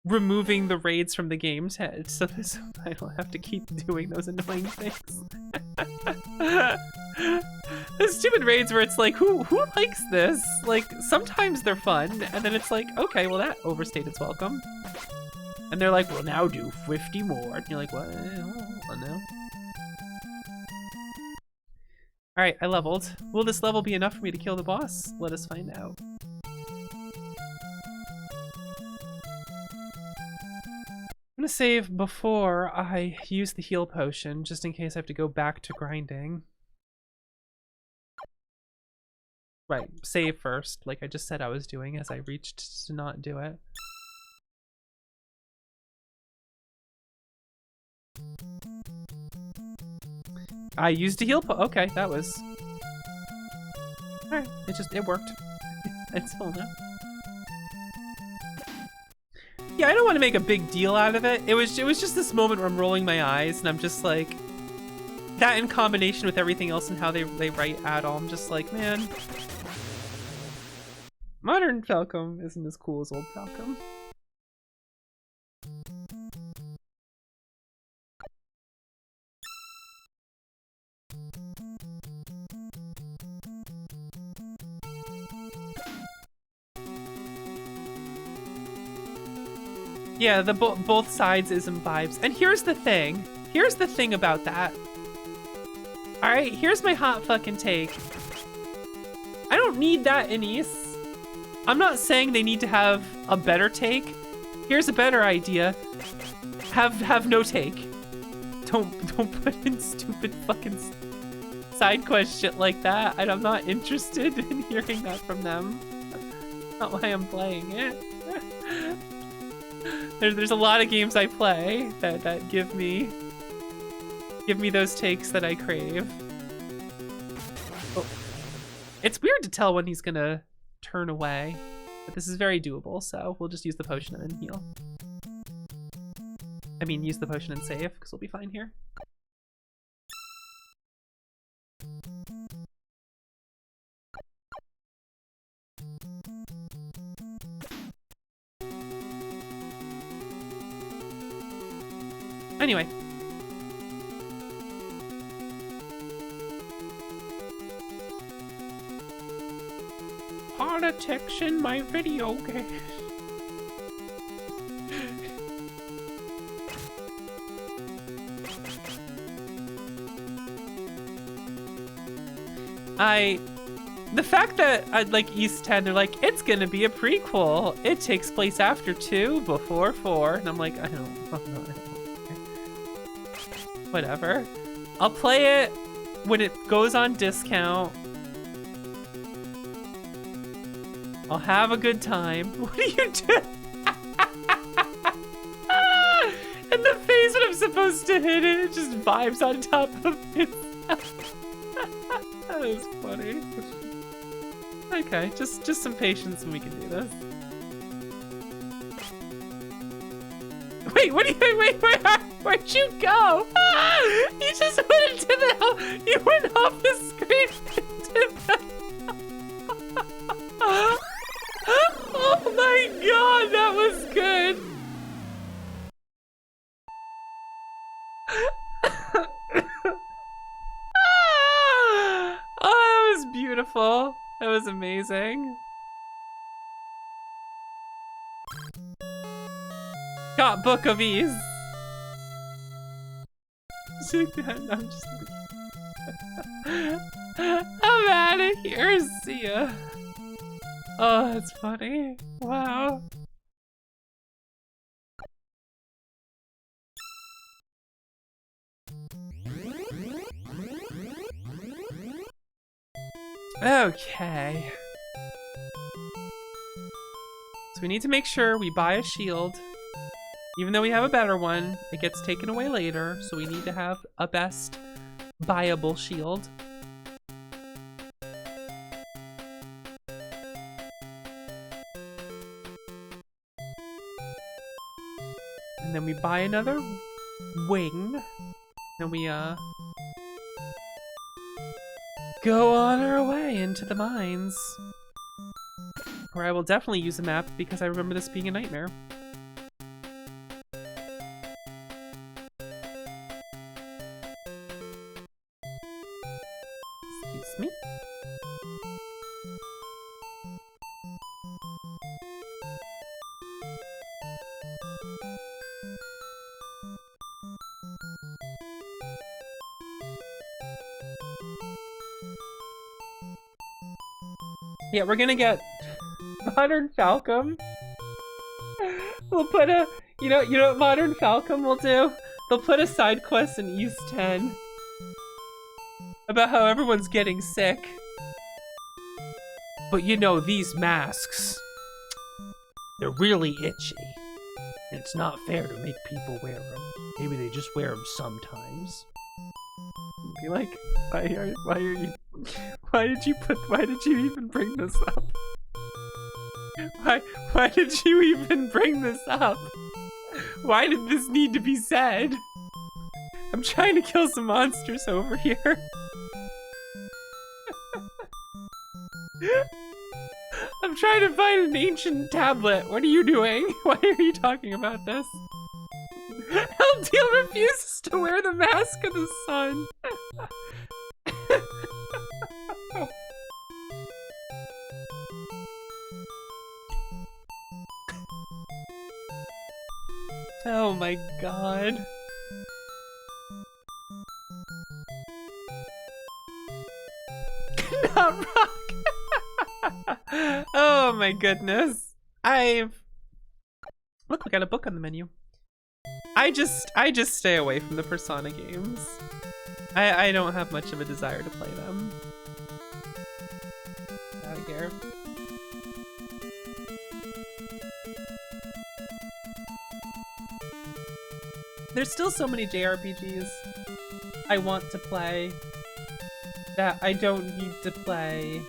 removing the raids from the game's head so I don't have to keep doing those annoying things. The stupid raids where it's like, who likes this? Like, sometimes they're fun, and then it's like, okay, well that overstayed its welcome. And they're like, well, now do 50 more. And you're like, what? Hold on now. Alright, I leveled. Will this level be enough for me to kill the boss? Let us find out. I'm gonna save before I use the heal potion, just in case I have to go back to grinding. Right, save first, like I just said I was doing as I reached to not do it. I used a heal okay, that was... Alright, it worked. It's full now. Yeah, I don't want to make a big deal out of it. It was just this moment where I'm rolling my eyes and I'm just like, that in combination with everything else and how they write Adol, I'm just like, man, modern Falcom isn't as cool as old Falcom. Yeah, the both sides ism vibes. And here's the thing. Here's the thing about that. Alright, here's my hot fucking take. I don't need that in Ys. I'm not saying they need to have a better take. Here's a better idea. Have no take. Don't put in stupid fucking... side quest shit like that, and I'm not interested in hearing that from them. That's not why I'm playing it. There's a lot of games I play that give me those takes that I crave. Oh. It's weird to tell when he's gonna turn away, but this is very doable, so we'll just use the potion and then heal. I mean, use the potion and save, because we'll be fine here. Anyway. Politics in my video game. The fact that I'd like East 10, they're like, it's gonna be a prequel. It takes place after 2, before 4. And I'm like, I don't know. Whatever. I'll play it when it goes on discount. I'll have a good time. What are you doing? And the face when I'm supposed to hit it, it just vibes on top of it. That is funny. Okay, just some patience and we can do this. Wait, what do you, wait, where'd you go? Ah, you just went into the hell, you went off the screen into the... Oh my god, that was good. Oh, that was beautiful. That was amazing. Got Book of Ease. I'm just I'm out of here. See ya. Oh, that's funny. Wow. Okay. So we need to make sure we buy a shield. Even though we have a better one, it gets taken away later, so we need to have a best buyable shield. And then we buy another wing. Then we go on our way into the mines. Where I will definitely use a map because I remember this being a nightmare. Excuse me. Yeah, we're gonna get Modern Falcom. We'll put a, you know what Modern Falcom will do? They'll put a side quest in East 10 about how everyone's getting sick. But you know, these masks, they're really itchy. And it's not fair to make people wear them. Maybe they just wear them sometimes. Be like, why did you even bring this up? Why did you even bring this up? Why did this need to be said? I'm trying to kill some monsters over here. I'm trying to find an ancient tablet. What are you doing? Why are you talking about this? Eldiel refuses to wear the mask of the sun. Oh my god. Not rock. Oh my goodness. Look, we got a book on the menu. I just stay away from the Persona games. I don't have much of a desire to play them. Out of here. There's still so many JRPGs I want to play that I don't need to play.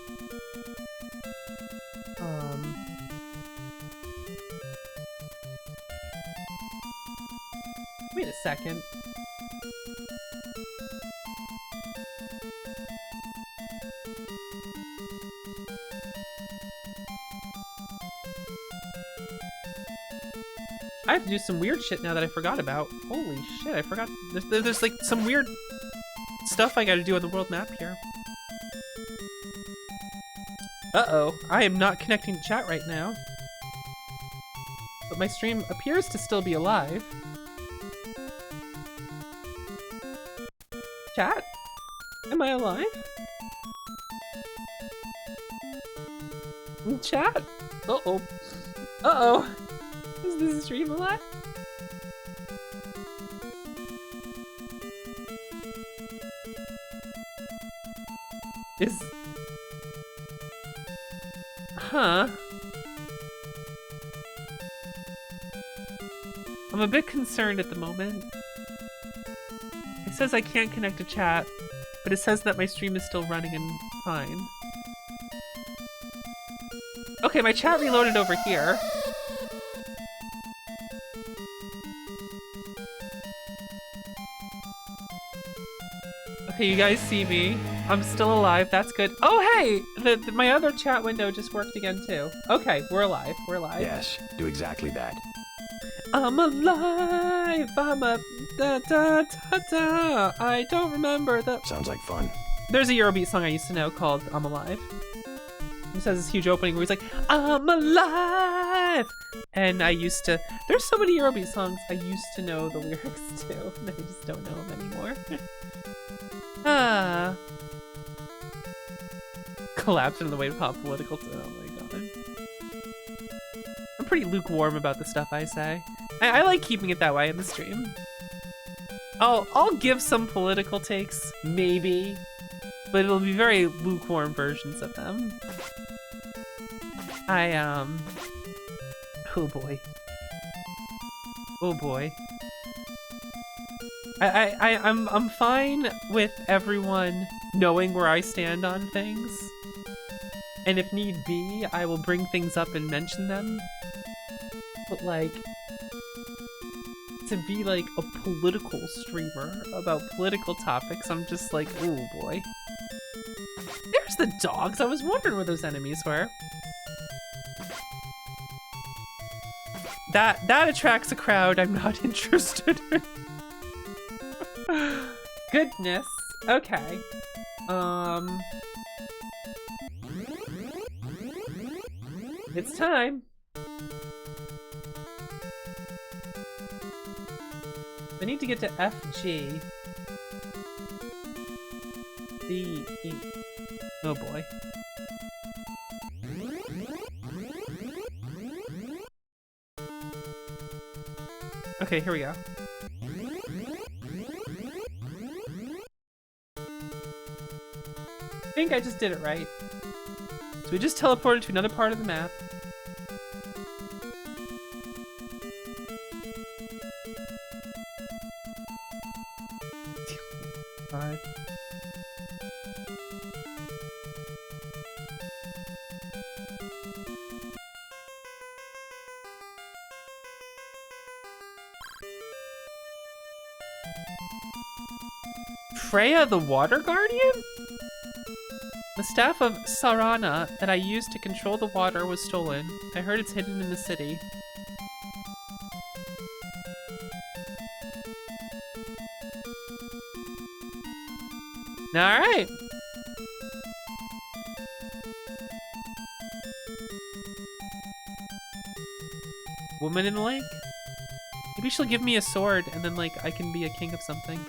Wait a second. I have to do some weird shit now that I forgot about. Holy shit, I forgot. There's like some weird stuff I gotta do on the world map here. Uh-oh, I am not connecting to chat right now. But my stream appears to still be alive. Chat? Am I alive? Chat? Uh-oh. Uh-oh. Is this stream alive? Huh. I'm a bit concerned at the moment. It says I can't connect to chat, but it says that my stream is still running and fine. Okay, my chat reloaded over here. Okay, you guys see me. I'm still alive. That's good. Oh, hey! My other chat window just worked again, too. Okay, we're alive. We're alive. Yes, do exactly that. I'm alive! I'm a da-da-da-da! I don't remember the... Sounds like fun. There's a Eurobeat song I used to know called I'm Alive. It has this huge opening where he's like, I'm alive! And I used to... There's so many Eurobeat songs I used to know the lyrics to, and I just don't know them anymore. Ah. Collapsed into the way to pop political. Oh my god. I'm pretty lukewarm about the stuff I say. I like keeping it that way in the stream. I'll give some political takes, maybe, but it'll be very lukewarm versions of them. Oh boy. Oh boy. I'm fine with everyone knowing where I stand on things. And if need be, I will bring things up and mention them. But like, to be like a political streamer about political topics, I'm just like, oh boy. There's the dogs. I was wondering where those enemies were. That attracts a crowd I'm not interested in. Goodness. Okay. It's time. I need to get to FG. E. Oh boy. Okay, here we go. I think I just did it right. So we just teleported to another part of the map. God. Freya the Water Guardian? The staff of Sarana that I used to control the water was stolen. I heard it's hidden in the city. Alright. Woman in the lake? Maybe she'll give me a sword and then like I can be a king of something.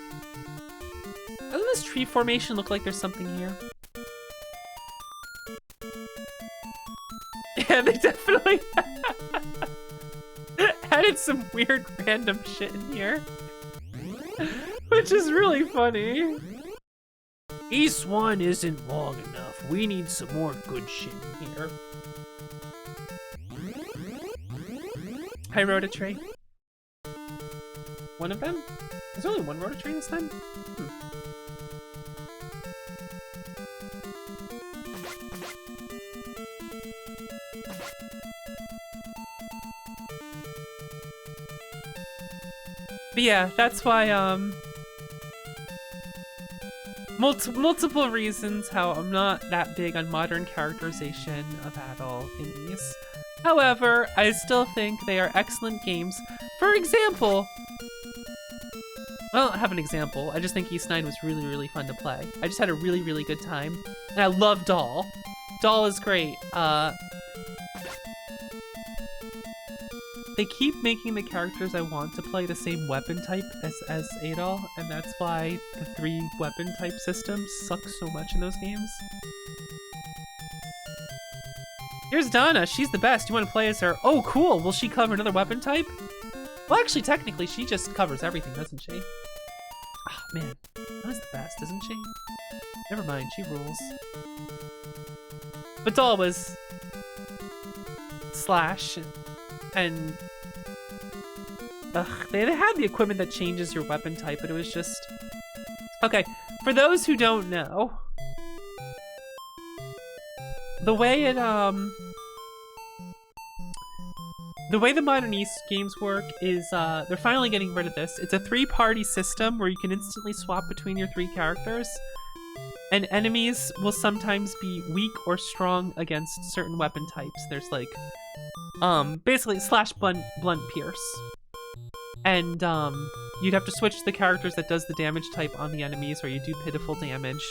Doesn't this tree formation look like there's something here? Yeah, they definitely added some weird random shit in here. Which is really funny. East 1 isn't long enough. We need some more good shit here. Hi, Rotatree. One of them? There's only one Rotatree this time? But yeah, that's why, multiple reasons how I'm not that big on modern characterization of Adol in these. However, I still think they are excellent games. For example, I don't have an example. I just think East 9 was really, really fun to play. I just had a really, really good time. And I love Doll. Doll is great. They keep making the characters I want to play the same weapon type as Adol, and that's why the 3 weapon type system sucks so much in those games. Here's Donna, she's the best. You want to play as her? Oh, cool. Will she cover another weapon type? Well, actually, technically, she just covers everything, doesn't she? Oh, man. Donna's the best, isn't she? Never mind, she rules. But Doll was Slash, and they had the equipment that changes your weapon type, but it was just... Okay, for those who don't know, the way the Modern East games work is they're finally getting rid of this. It's a 3-party system where you can instantly swap between your 3 characters, and enemies will sometimes be weak or strong against certain weapon types. There's like basically slash blunt pierce, and you'd have to switch to the characters that does the damage type on the enemies, or you do pitiful damage,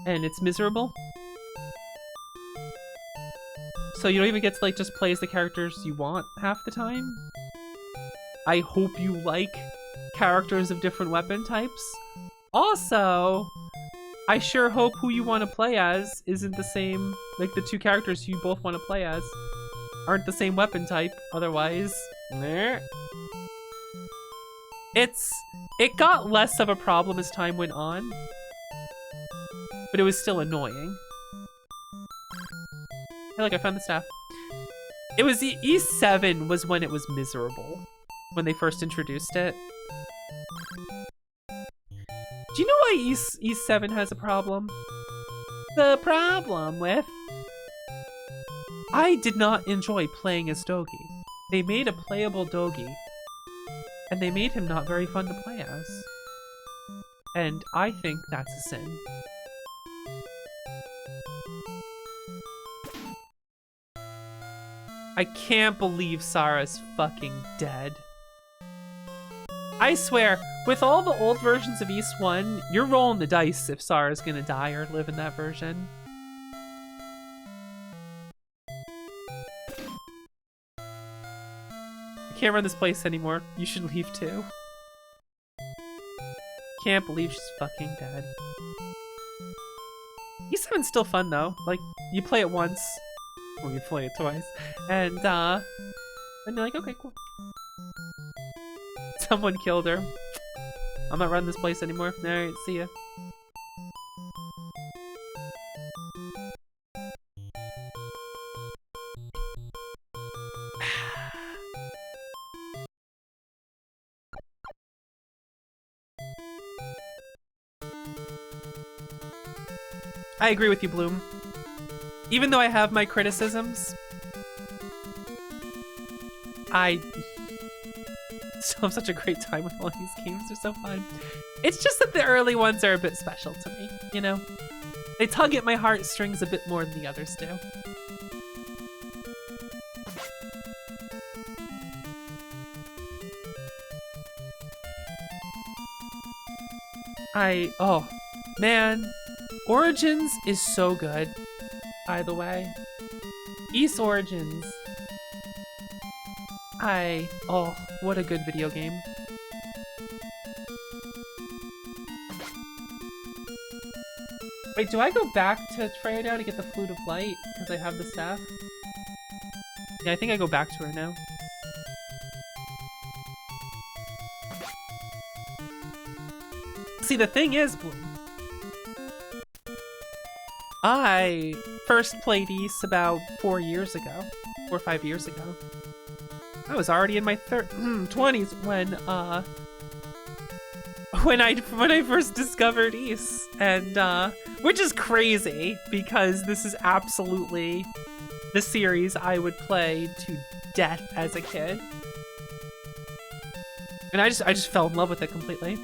and it's miserable. So you don't even get to like just play as the characters you want half the time. I hope you like characters of different weapon types. Also, I sure hope who you want to play as isn't the same, like the 2 characters you both want to play as aren't the same weapon type, otherwise, meh. It got less of a problem as time went on, but it was still annoying. Hey, look, I found the staff. It was the E7 was when it was miserable, when they first introduced it. Do you know why E7 has a problem? The problem with... I did not enjoy playing as Dogi. They made a playable Dogi, and they made him not very fun to play as. And I think that's a sin. I can't believe Sarah's fucking dead. I swear, with all the old versions of East 1, you're rolling the dice if Sarah's gonna die or live in that version. I can't run this place anymore. You should leave too. Can't believe she's fucking dead. E7's still fun though. Like, you play it once, or you play it twice, and you're like, okay, cool. Someone killed her. I'm not running this place anymore. Alright, see ya. I agree with you, Bloom. Even though I have my criticisms, I still have such a great time with all these games. They're so fun. It's just that the early ones are a bit special to me, you know? They tug at my heartstrings a bit more than the others do. Oh, man. Origins is so good, by the way. East Origins. Oh, what a good video game. Wait, do I go back to Freya to get the Flute of Light? Because I have the staff? Yeah, I think I go back to her now. see, the thing is, Bloom, I first played Ys about 4 years ago, 4 or 5 years ago. I was already in my 20s when I first discovered Ys, and which is crazy because this is absolutely the series I would play to death as a kid, and I just fell in love with it completely.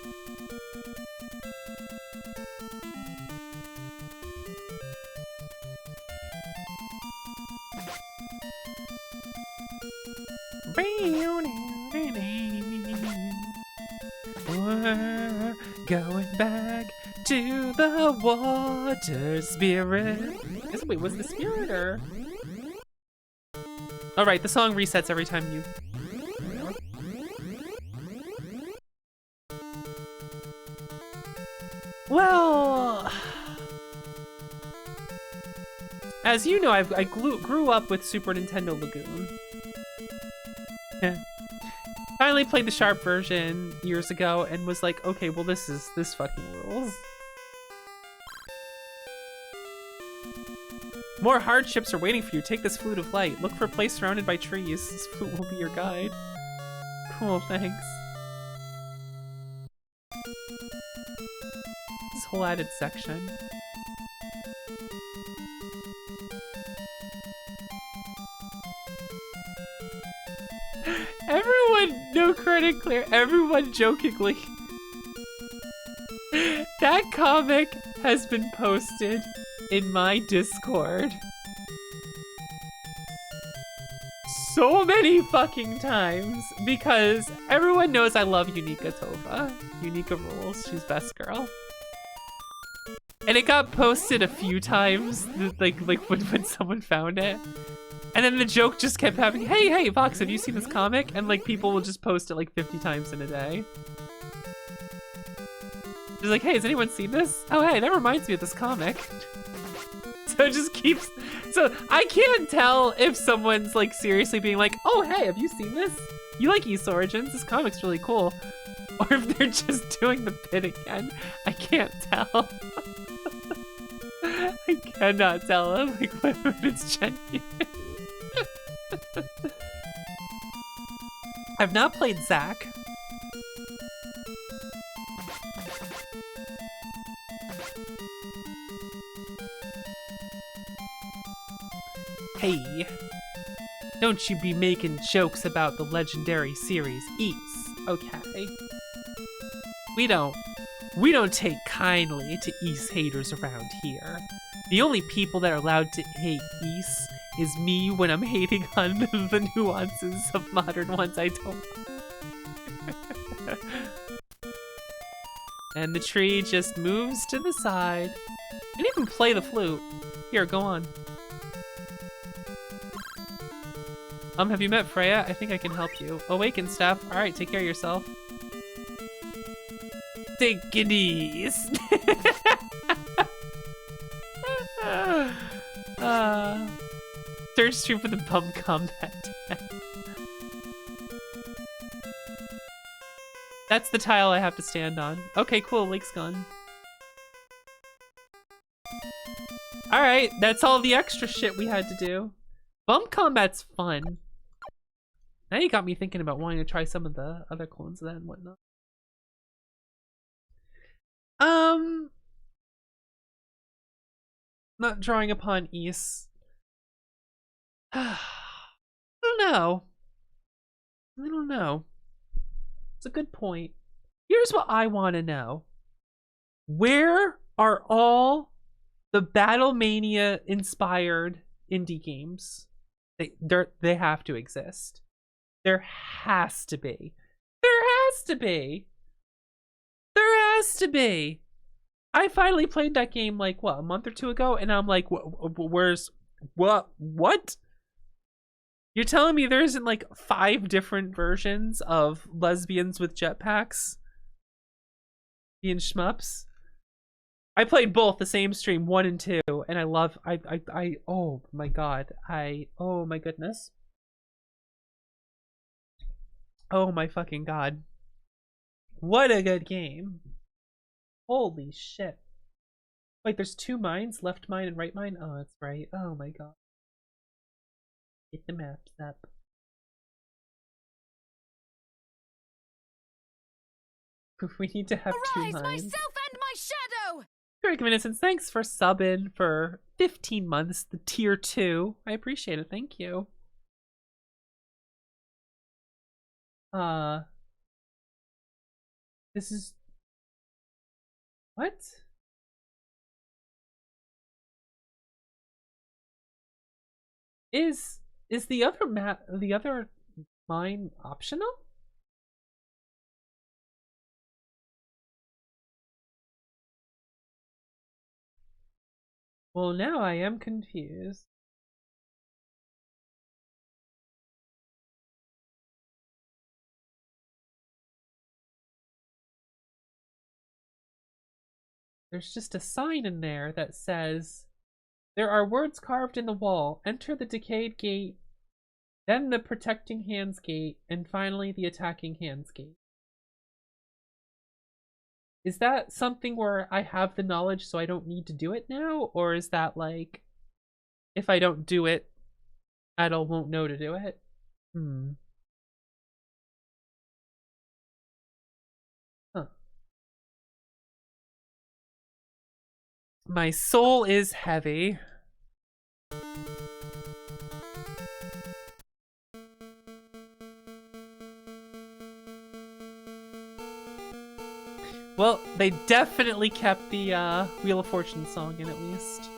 We're going back to the water spirit. Wait, was the spirit or? All right, the song resets every time you. Well, as you know, I grew up with Super Nintendo Lagoon. Finally played the Sharp version years ago and was like, okay, well this fucking rules. More hardships are waiting for you. Take this flute of light. Look for a place surrounded by trees. This flute will be your guide. Cool, thanks. This whole added section. Everyone, no credit clear, everyone jokingly. That comic has been posted in my Discord so many fucking times because everyone knows I love Unica Tova. Unica rules, she's best girl. And it got posted a few times, like when someone found it. And then the joke just kept happening. Hey, Vox, have you seen this comic? And like people will just post it like 50 times in a day. Just like, hey, has anyone seen this? Oh, hey, that reminds me of this comic. So it just keeps, so I can't tell if someone's like seriously being like, oh, hey, have you seen this? You like Ys Origins? This comic's really cool. Or if they're just doing the bit again. I can't tell. I cannot tell like whether it's genuine. I've not played Zack. Hey, don't you be making jokes about the legendary series Ys, okay? We don't take kindly to Ys haters around here. The only people that are allowed to hate Ys is me when I'm hating on the nuances of modern ones I don't. And the tree just moves to the side. And you can play the flute. Here, go on. Have you met Freya? I think I can help you. Awaken, Steph. Alright, take care of yourself. Take it easy. Search stream for the bum combat. That's the tile I have to stand on. Okay, cool, Lake's gone. Alright, that's all the extra shit we had to do. Bum combat's fun. Now you got me thinking about wanting to try some of the other clones of that and whatnot. Not drawing upon Ys. I don't know. I don't know. It's a good point. Here's what I want to know. Where are all the Battlemania inspired indie games? They have to exist. There has to be. There has to be. There has to be. I finally played that game like what, a month or two ago, and I'm like, where's what? You're telling me there isn't like 5 different versions of lesbians with jetpacks being shmups? I played both the same stream, 1 and 2, and I love. Oh my god. Oh my goodness. Oh my fucking god. What a good game. Holy shit. Wait, there's two mines, left mine and right mine? Oh, that's right. Oh my god. Get the maps up. We need to have two mines. Myself and my shadow! Very Innocence, thanks for subbing for 15 months, the tier 2. I appreciate it, thank you. This is... What? Is the other mine optional? Well, now I am confused. There's just a sign in there that says, there are words carved in the wall. Enter the decayed gate, then the protecting hands gate, and finally the attacking hands gate. Is that something where I have the knowledge so I don't need to do it now? Or is that like, if I don't do it, Adel won't know to do it? Huh. My soul is heavy. Well, they definitely kept the Wheel of Fortune song in at least.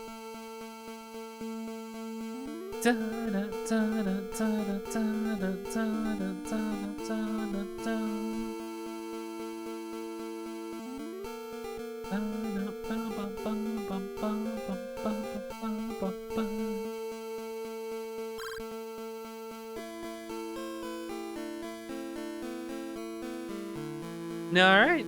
Alright.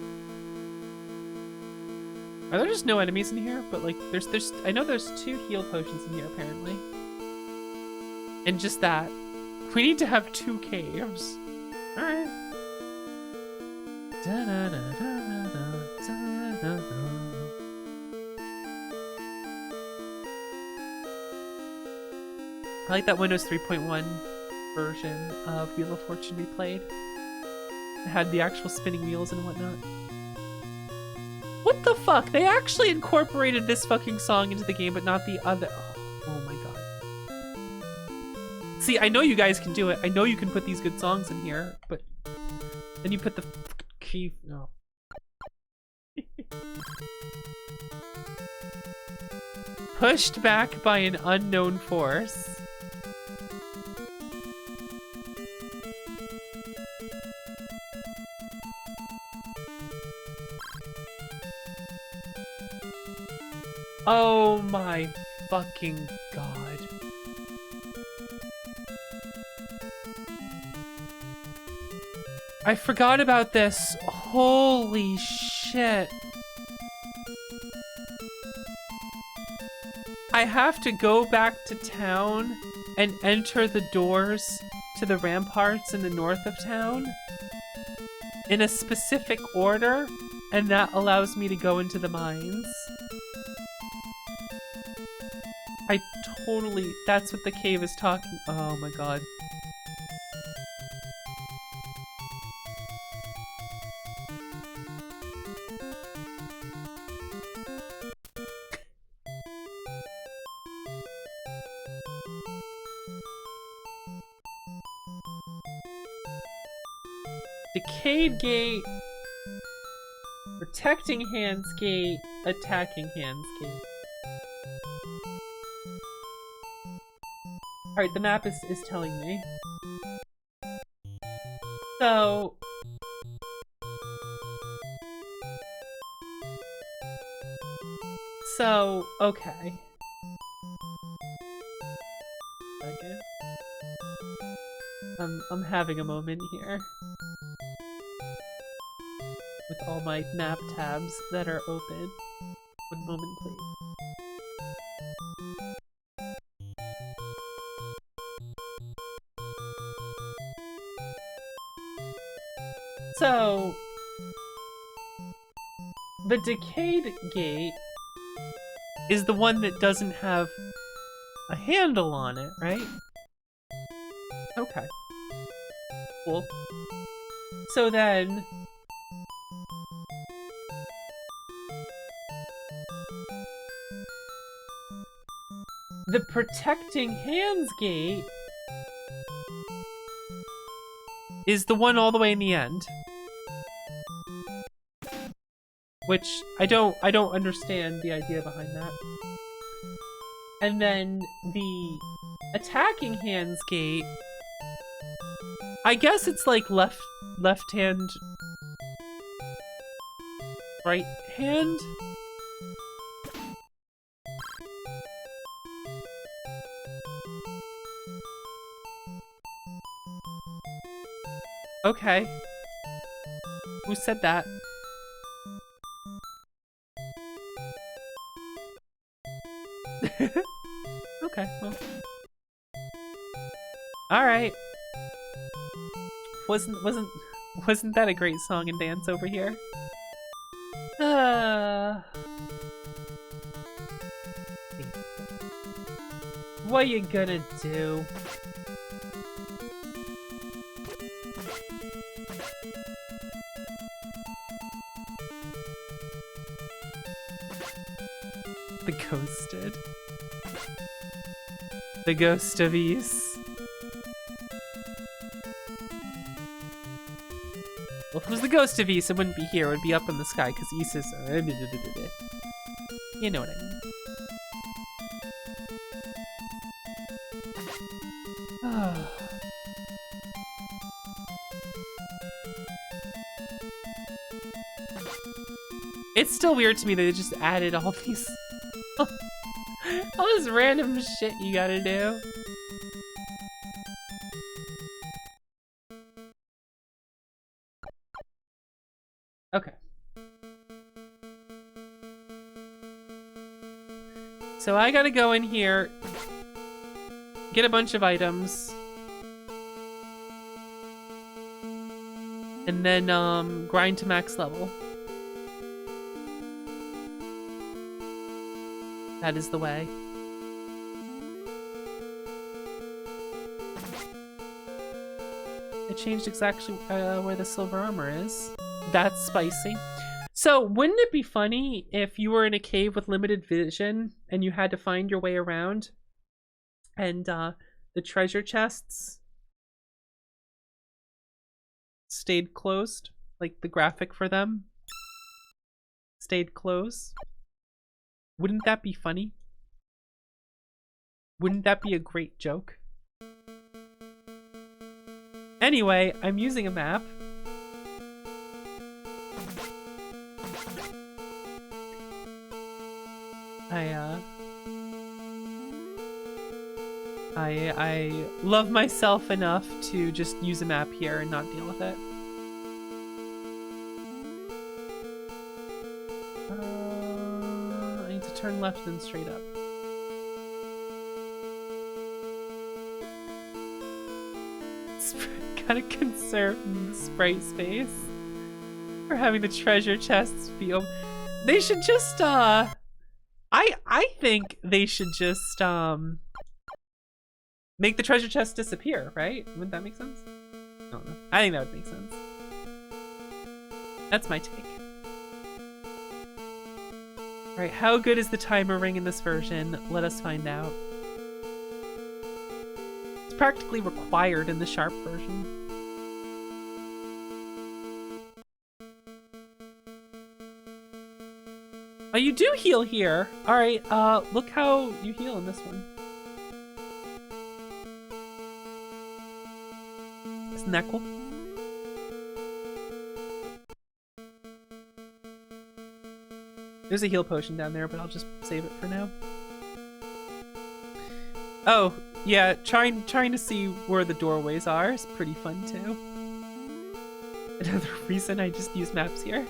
Are there just no enemies in here? But like, there's I know there's 2 heal potions in here apparently. And just that. We need to have 2 caves. Alright. I like that Windows 3.1 version of Wheel of Fortune we played. It had the actual spinning wheels and whatnot. What the fuck? They actually incorporated this fucking song into the game, but not the other. Oh my god. See, I know you guys can do it. I know you can put these good songs in here, but then you put the key. No. Pushed back by an unknown force. Oh my fucking god. I forgot about this. Holy shit. I have to go back to town and enter the doors to the ramparts in the north of town in a specific order, and that allows me to go into the mines. I totally, that's what the cave is talking. Oh my god. Decayed gate, protecting hands gate, attacking hands gate. Alright, the map is telling me. So... okay. Okay. I'm having a moment here. With all my map tabs that are open. One moment, please. So, the decayed gate is the one that doesn't have a handle on it, right? Okay. Cool. So then... the protecting hands gate is the one all the way in the end. Which I don't understand the idea behind that. And then the attacking hands gate, I guess it's like left hand, right hand? Okay. Who said that? Okay, well. Alright. Wasn't that a great song and dance over here? What you gonna do? The ghosted. The ghost of Ys. Well, if it was the ghost of Ys, it wouldn't be here. It would be up in the sky, because Ys is... you know what I mean. It's still weird to me that they just added all these... all this random shit you gotta do. Okay. So I gotta go in here, get a bunch of items, and then grind to max level. That is the way. It changed exactly where the silver armor is. That's spicy. So, wouldn't it be funny if you were in a cave with limited vision and you had to find your way around and the treasure chests stayed closed? Like the graphic for them stayed closed? Wouldn't that be funny? Wouldn't that be a great joke? Anyway, I'm using a map. I love myself enough to just use a map here and not deal with it. I need to turn left and straight up. Gotta conserve the sprite space for having the treasure chests be open. They should just I think they should just make the treasure chest disappear, right? Wouldn't that make sense? I don't know. I think that would make sense. That's my take. Alright, how good is the timer ring in this version? Let us find out. It's practically required in the Sharp version. Oh, you do heal here. Alright, look how you heal in this one. Isn't that cool? There's a heal potion down there, but I'll just save it for now. Oh, yeah, trying to see where the doorways are is pretty fun too. Another reason I just use maps here.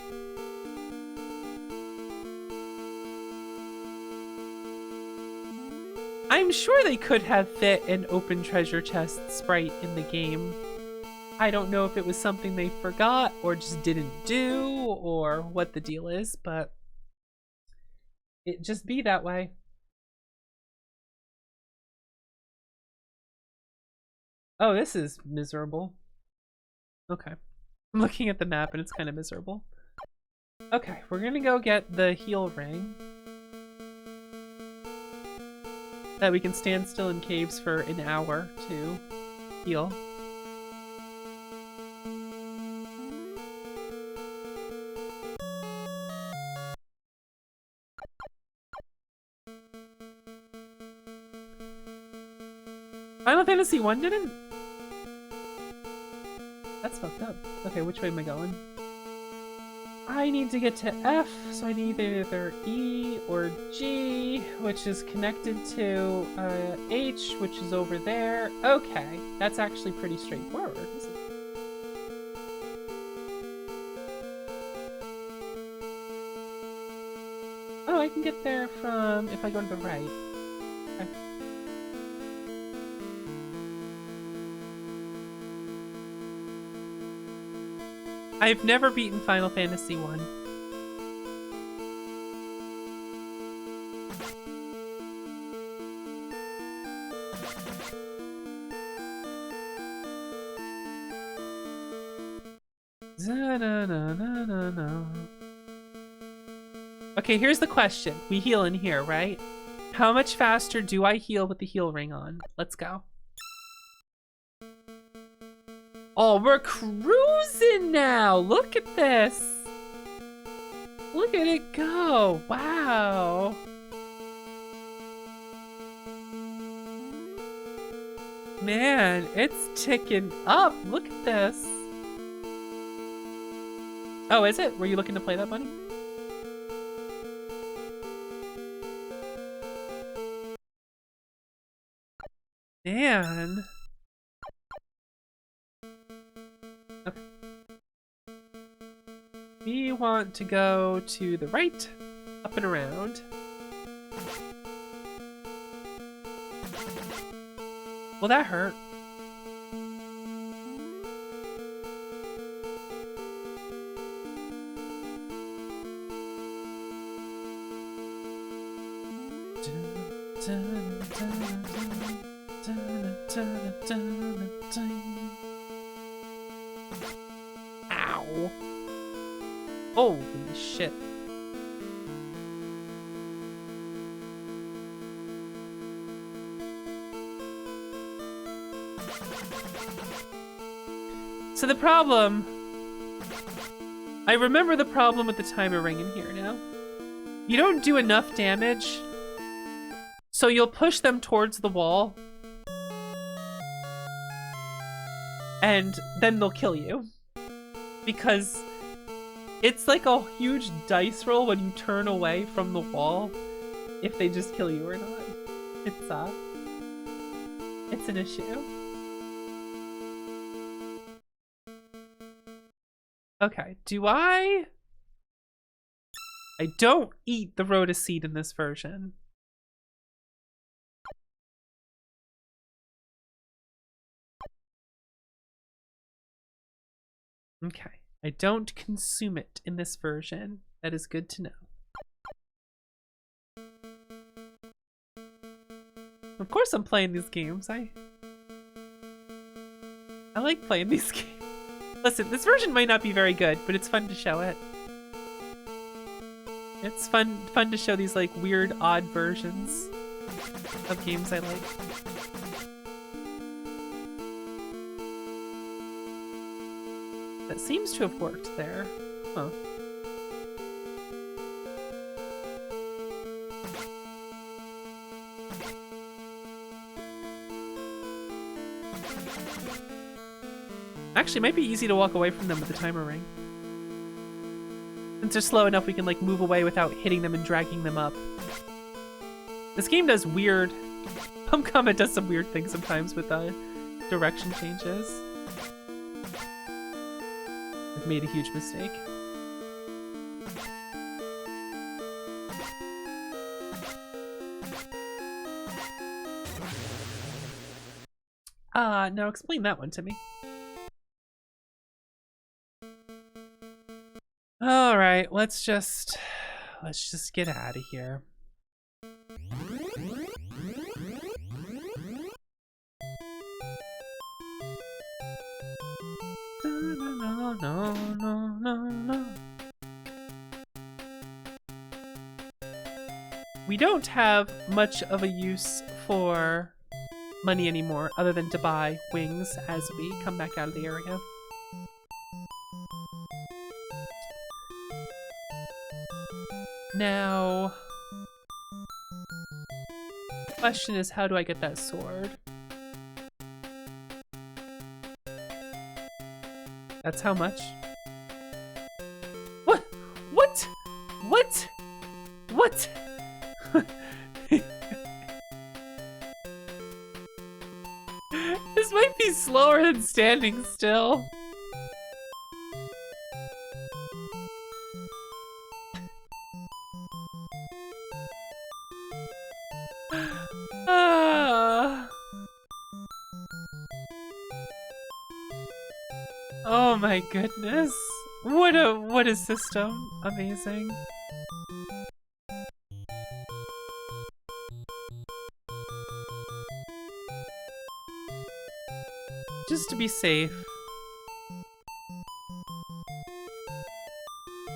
I'm sure they could have fit an open treasure chest sprite in the game. I don't know if it was something they forgot or just didn't do or what the deal is, but it just be that way. Oh, this is miserable. Okay. I'm looking at the map and it's kind of miserable. Okay, we're gonna go get the heal ring. That we can stand still in caves for an hour to heal. Final Fantasy 1 didn't? That's fucked up. Okay, which way am I going? I need to get to F, so I need either E or G, which is connected to H, which is over there. Okay, that's actually pretty straightforward, isn't it? Oh, I can get there from if I go to the right. Okay. I've never beaten Final Fantasy 1. Okay, here's the question. We heal in here, right? How much faster do I heal with the heal ring on? Let's go. Oh, we're cruising now! Look at this! Look at it go! Wow! Man, it's ticking up! Look at this! Oh, is it? Were you looking to play that, bunny? Man. Okay. We want to go to the right, up and around. Well, that hurt. Ow. Holy shit. So the problem... I remember the problem with the timer ring in here now. You don't do enough damage, so you'll push them towards the wall, and then they'll kill you. Because it's like a huge dice roll when you turn away from the wall, if they just kill you or not. It's an issue. Okay, I don't eat the Rhoda seed in this version. Okay, I don't consume it in this version. That is good to know. Of course I'm playing these games. I like playing these games. Listen, this version might not be very good, but it's fun to show it. It's fun to show these like weird, odd versions of games I like. That seems to have worked there. Huh. Actually, it might be easy to walk away from them with the timer ring. Since they're slow enough, we can like move away without hitting them and dragging them up. This game does weird... Famicom does some weird things sometimes with direction changes. I've made a huge mistake. Now explain that one to me. All right, let's just get out of here. No. We don't have much of a use for money anymore other than to buy wings as we come back out of the area. Now, the question is, how do I get that sword? That's how much? What? What? What? What? This might be slower than standing still. Oh my goodness. What a system. Amazing. Just to be safe,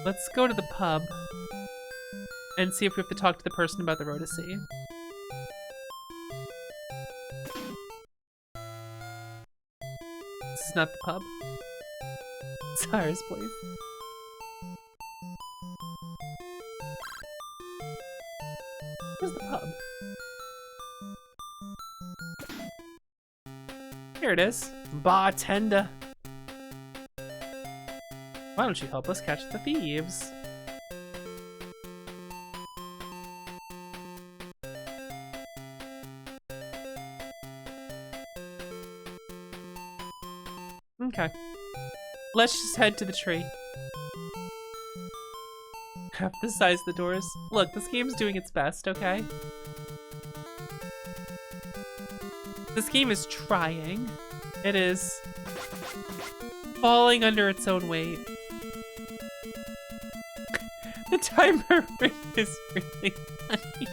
let's go to the pub and see if we have to talk to the person about the Rhodacy. This is not the pub. It's ours, please. Where's the pub? Here it is. Bartender. Why don't you help us catch the thieves? Okay. Let's just head to the tree. Half the size of the doors. Look, this game's doing its best, okay? This game is trying. It is falling under its own weight. The timer ring is really funny.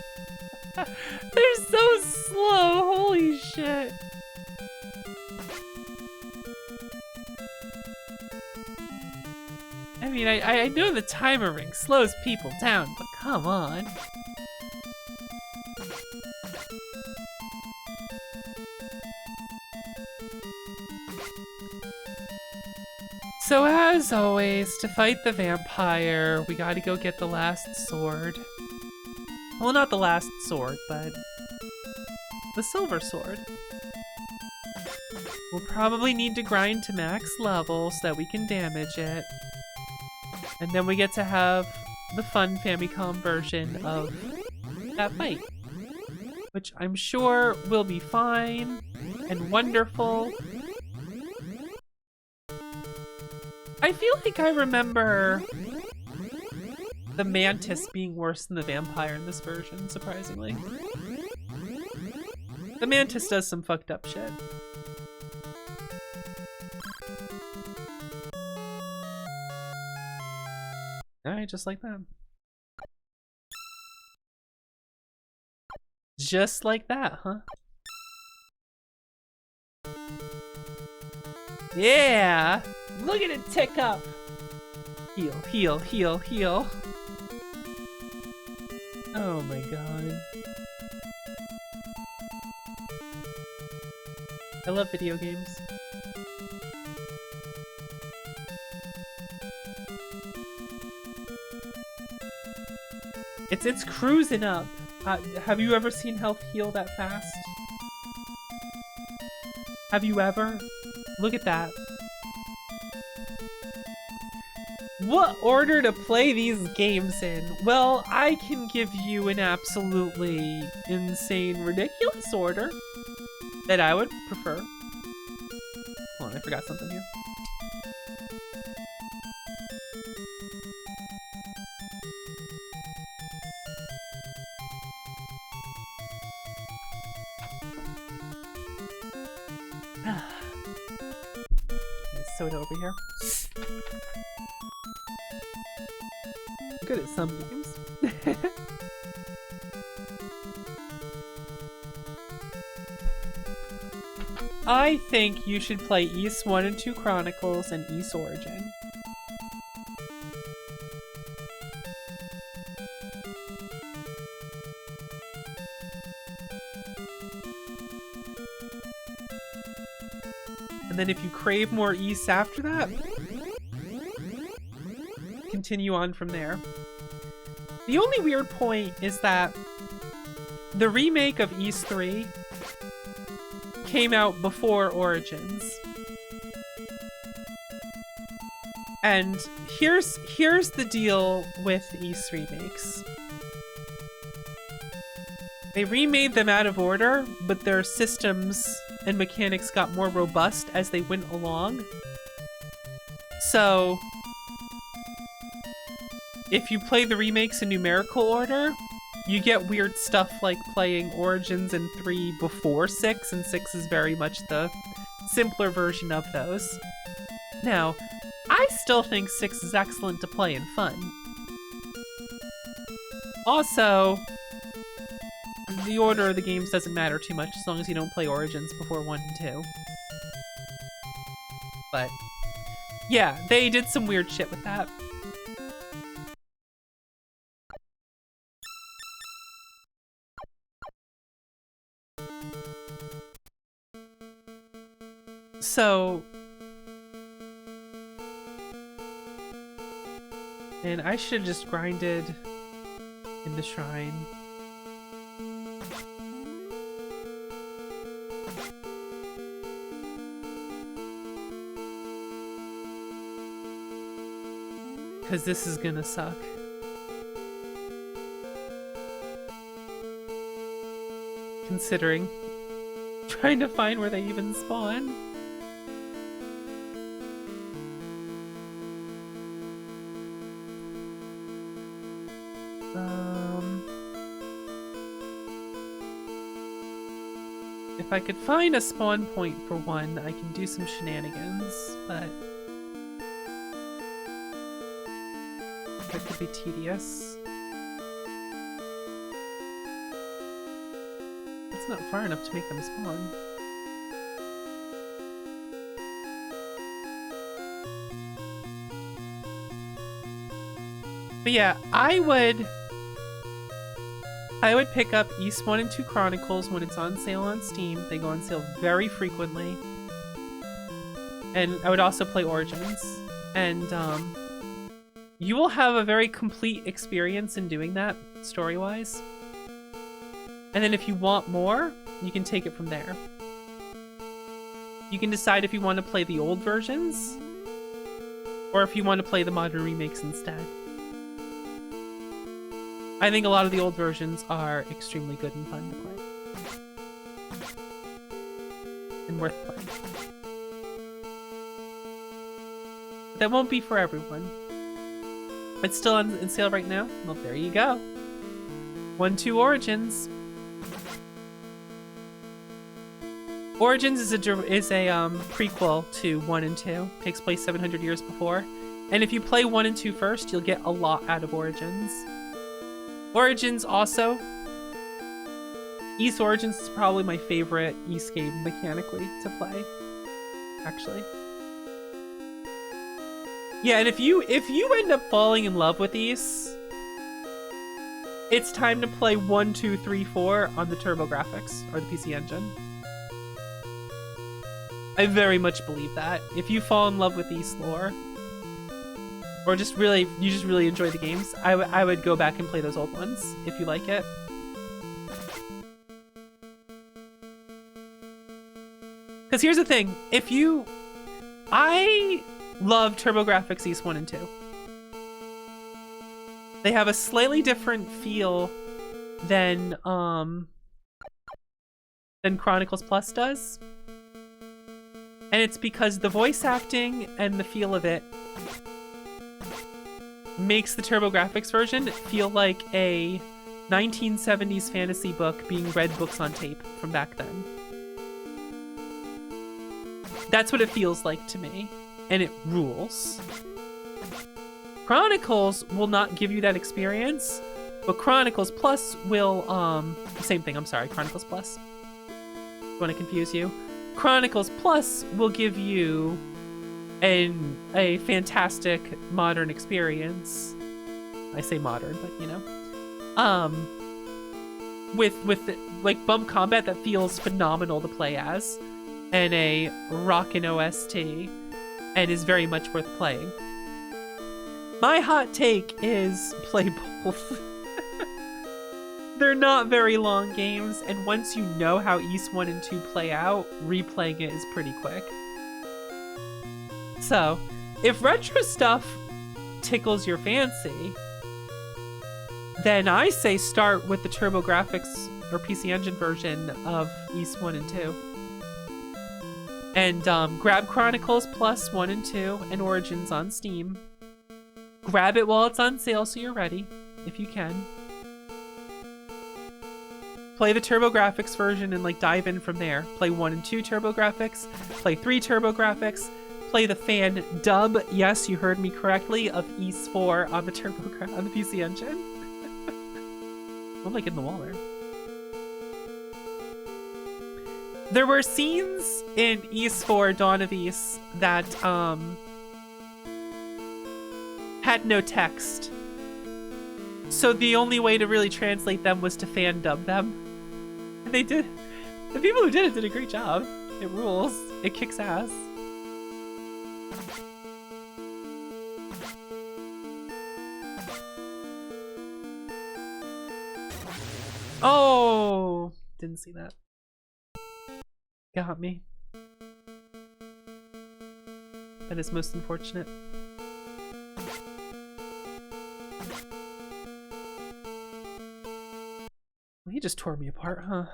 They're so slow, holy shit. I mean, I know the timer ring slows people down, but come on. So as always, to fight the vampire, we gotta go get the last sword. Well, not the last sword, but the silver sword. We'll probably need to grind to max level so that we can damage it. And then we get to have the fun Famicom version of that fight, which I'm sure will be fine and wonderful. I feel like I remember the mantis being worse than the vampire in this version, surprisingly. The mantis does some fucked up shit. Alright, just like that. Just like that, huh? Yeah! Look at it tick up! Heal, heal, heal, heal. Oh my god. I love video games. It's cruising up. Have you ever seen health heal that fast? Have you ever? Look at that. What order to play these games in? Well, I can give you an absolutely insane, ridiculous order that I would prefer. Hold on, I forgot something here. Soda over here. I'm good at some games. I think you should play Ys 1 and 2 Chronicles and Ys Origin. And then if you crave more Ys after that, continue on from there. The only weird point is that the remake of Ys 3 came out before Origins. And here's the deal with Ys remakes. They remade them out of order, but their systems and mechanics got more robust as they went along. So if you play the remakes in numerical order, you get weird stuff like playing Origins and 3 before 6, and 6 is very much the simpler version of those. Now, I still think 6 is excellent to play and fun. Also, the order of the games doesn't matter too much as long as you don't play Origins before 1 and 2. But, yeah, they did some weird shit with that. So, and I should have just grinded in the shrine. Because this is gonna suck. Considering trying to find where they even spawn. If I could find a spawn point for one, I can do some shenanigans, but that could be tedious. It's not far enough to make them spawn. But yeah, I would pick up Ys 1 and 2 Chronicles when it's on sale on Steam. They go on sale very frequently. And I would also play Origins. And you will have a very complete experience in doing that, story-wise. And then if you want more, you can take it from there. You can decide if you want to play the old versions, or if you want to play the modern remakes instead. I think a lot of the old versions are extremely good and fun to play. And worth playing. But that won't be for everyone. It's still on sale right now? Well, there you go. 1-2 Origins. Origins is a prequel to 1 and 2. Takes place 700 years before. And if you play 1 and 2 first, you'll get a lot out of Origins. Origins also. Ys Origins is probably my favorite Ys game mechanically to play, actually. Yeah, and if you end up falling in love with Ys, it's time to play 1, 2, 3, 4 on the TurboGrafx or the PC Engine. I very much believe that. If you fall in love with Ys lore, or you just really enjoy the games, I would go back and play those old ones if you like it. Because here's the thing, I love TurboGrafx Ys 1 and 2. They have a slightly different feel than Chronicles Plus does. And it's because the voice acting and the feel of it makes the TurboGrafx version feel like a 1970s fantasy book being read books on tape from back then. That's what it feels like to me, and it rules. Chronicles will not give you that experience, but Chronicles Plus will, same thing, I'm sorry, Chronicles Plus. Don't want to confuse you. Chronicles Plus will give you a fantastic modern experience. I say modern, but you know. With like bump combat that feels phenomenal to play as, and a rockin' OST, and is very much worth playing. My hot take is play both. They're not very long games, and once you know how Ys 1 and 2 play out, replaying it is pretty quick. So, if retro stuff tickles your fancy, then I say start with the TurboGrafx or PC Engine version of Ys 1 and 2. And grab Chronicles Plus 1 and 2 and Origins on Steam. Grab it while it's on sale so you're ready, if you can. Play the TurboGrafx version and like dive in from there. Play 1 and 2 TurboGrafx, play 3 TurboGrafx, play the fan dub, yes, you heard me correctly, of Ys 4 on the on the PC Engine. I'm like in the wall there. There were scenes in Ys 4 Dawn of Ys that had no text. So the only way to really translate them was to fan dub them. And they did. The people who did it did a great job. It rules. It kicks ass. Oh, didn't see that. Got me. That is most unfortunate. He just tore me apart, huh?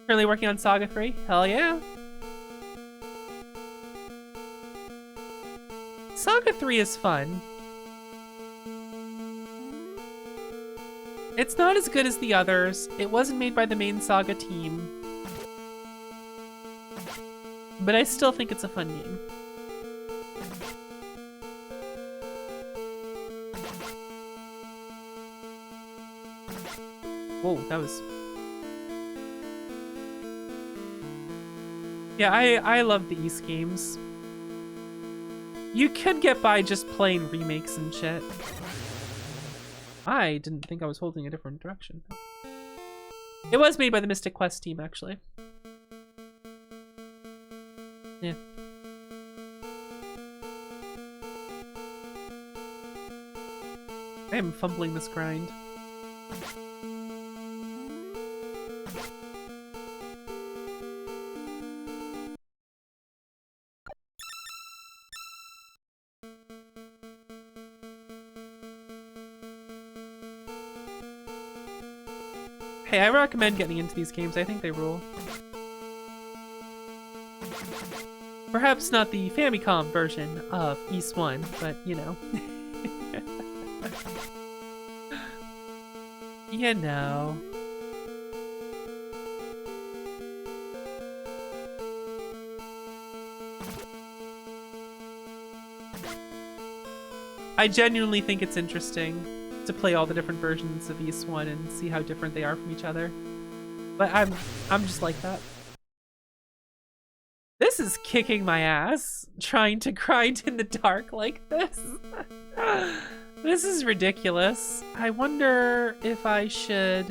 Currently working on Saga 3? Hell yeah! Saga 3 is fun. It's not as good as the others. It wasn't made by the main Saga team. But I still think it's a fun game. Whoa, that was... Yeah, I love the Ys games. You could get by just playing remakes and shit. I didn't think I was holding a different direction. It was made by the Mystic Quest team, actually. Yeah. I am fumbling this grind. Hey, I recommend getting into these games. I think they rule. Perhaps not the Famicom version of Ys 1, but you know. You know. I genuinely think it's interesting to play all the different versions of Ys 1 and see how different they are from each other. But I'm just like that. This is kicking my ass, trying to grind in the dark like this. This is ridiculous. I wonder if I should...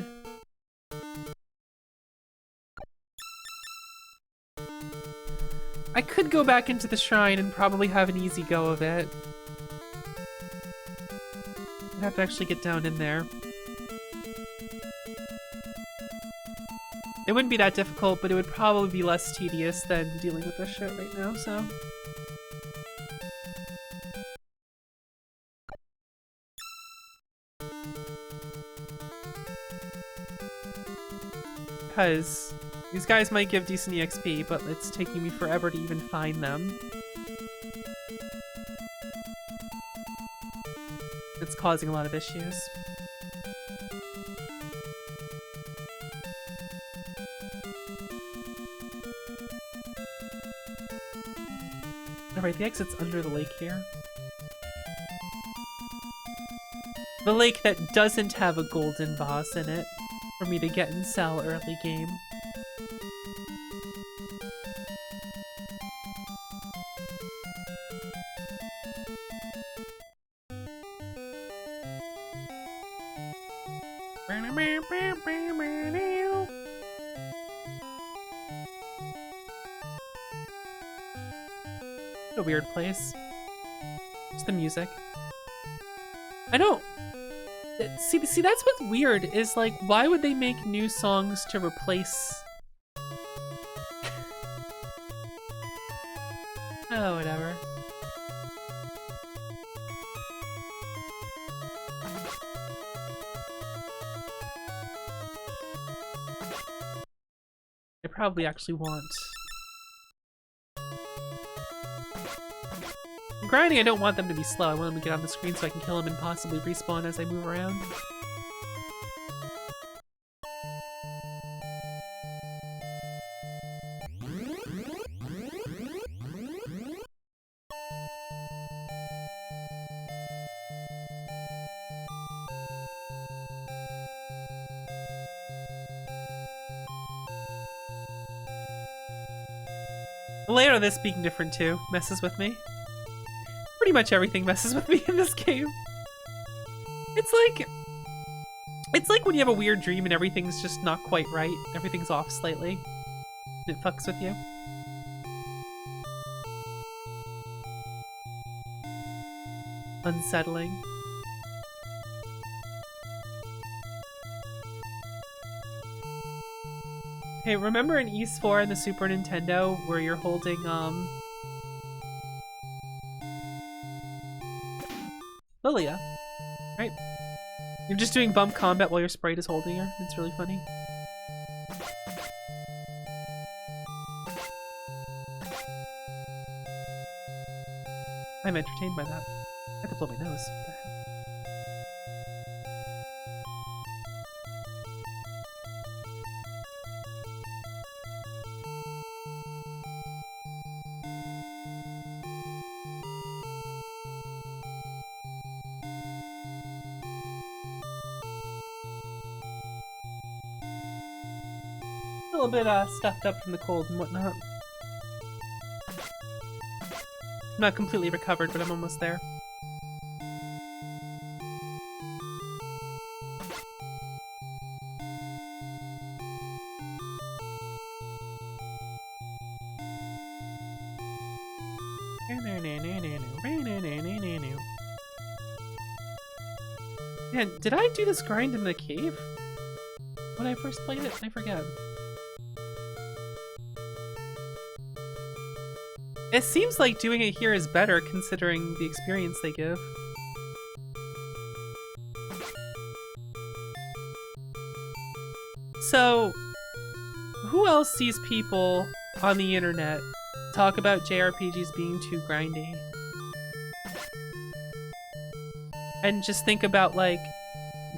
I could go back into the shrine and probably have an easy go of it. I'd have to actually get down in there. It wouldn't be that difficult, but it would probably be less tedious than dealing with this shit right now, so... Because these guys might give decent EXP, but it's taking me forever to even find them. It's causing a lot of issues. Alright, the exit's under the lake here. The lake that doesn't have a golden vase in it for me to get and sell early game. A weird place. Just the music. I don't see that's what's weird is like, why would they make new songs to replace? Oh, whatever. I probably actually want grinding. I don't want them to be slow. I want them to get on the screen so I can kill them and possibly respawn as I move around. The layout of this being different too messes with me. Pretty much everything messes with me in this game. It's like when you have a weird dream and everything's just not quite right. Everything's off slightly. It fucks with you. Unsettling. Hey, remember in Ys 4 in the Super Nintendo where you're holding, Lilia, right? You're just doing bump combat while your sprite is holding her. It's really funny. I'm entertained by that. I have to blow my nose. What the hell? A little bit stuffed up from the cold and whatnot. I'm not completely recovered, but I'm almost there. Man, did I do this grind in the cave when I first played it? I forget. It seems like doing it here is better considering the experience they give. So, who else sees people on the internet talk about JRPGs being too grindy? And just think about, like,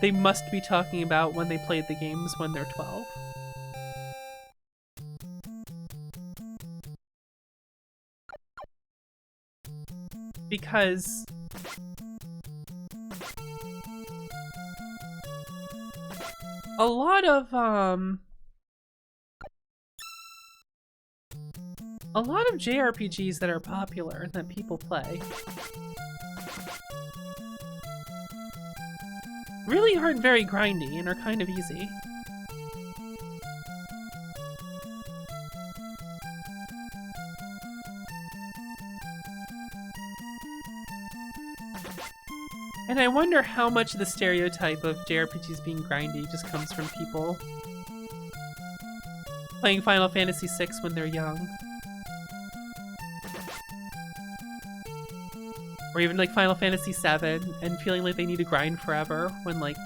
they must be talking about when they played the games when they're 12. Because a lot of JRPGs that are popular that people play really aren't very grindy and are kind of easy. And I wonder how much of the stereotype of JRPGs being grindy just comes from people playing Final Fantasy VI when they're young. Or even like Final Fantasy VII and feeling like they need to grind forever when like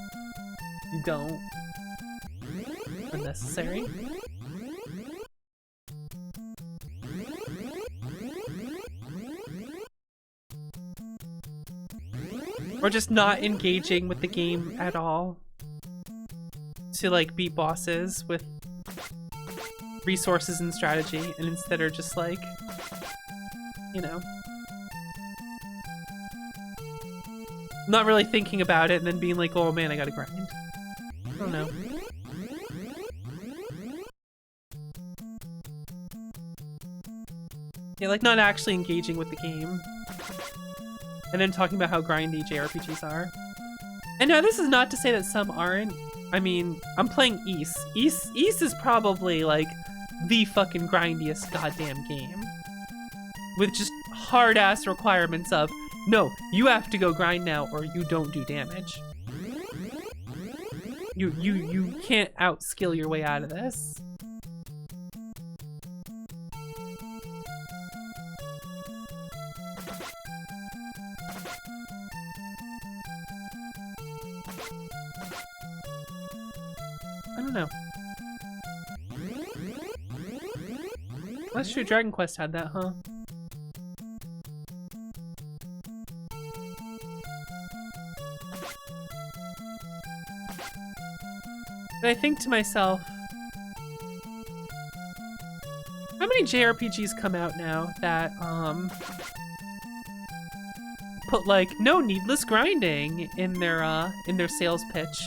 you don't. Unnecessary. Or just not engaging with the game at all to like beat bosses with resources and strategy, and instead are just like you know, not really thinking about it and then being like, oh man, I gotta grind. I don't know. Yeah, like not actually engaging with the game. And then talking about how grindy JRPGs are. And now this is not to say that some aren't. I mean, I'm playing Ys. Ys is probably like the fucking grindiest goddamn game. With just hard ass requirements of, no, you have to go grind now or you don't do damage. You can't outskill your way out of this. I don't know. That's true, Dragon Quest had that, huh? And I think to myself, how many JRPGs come out now that put like no needless grinding in their sales pitch?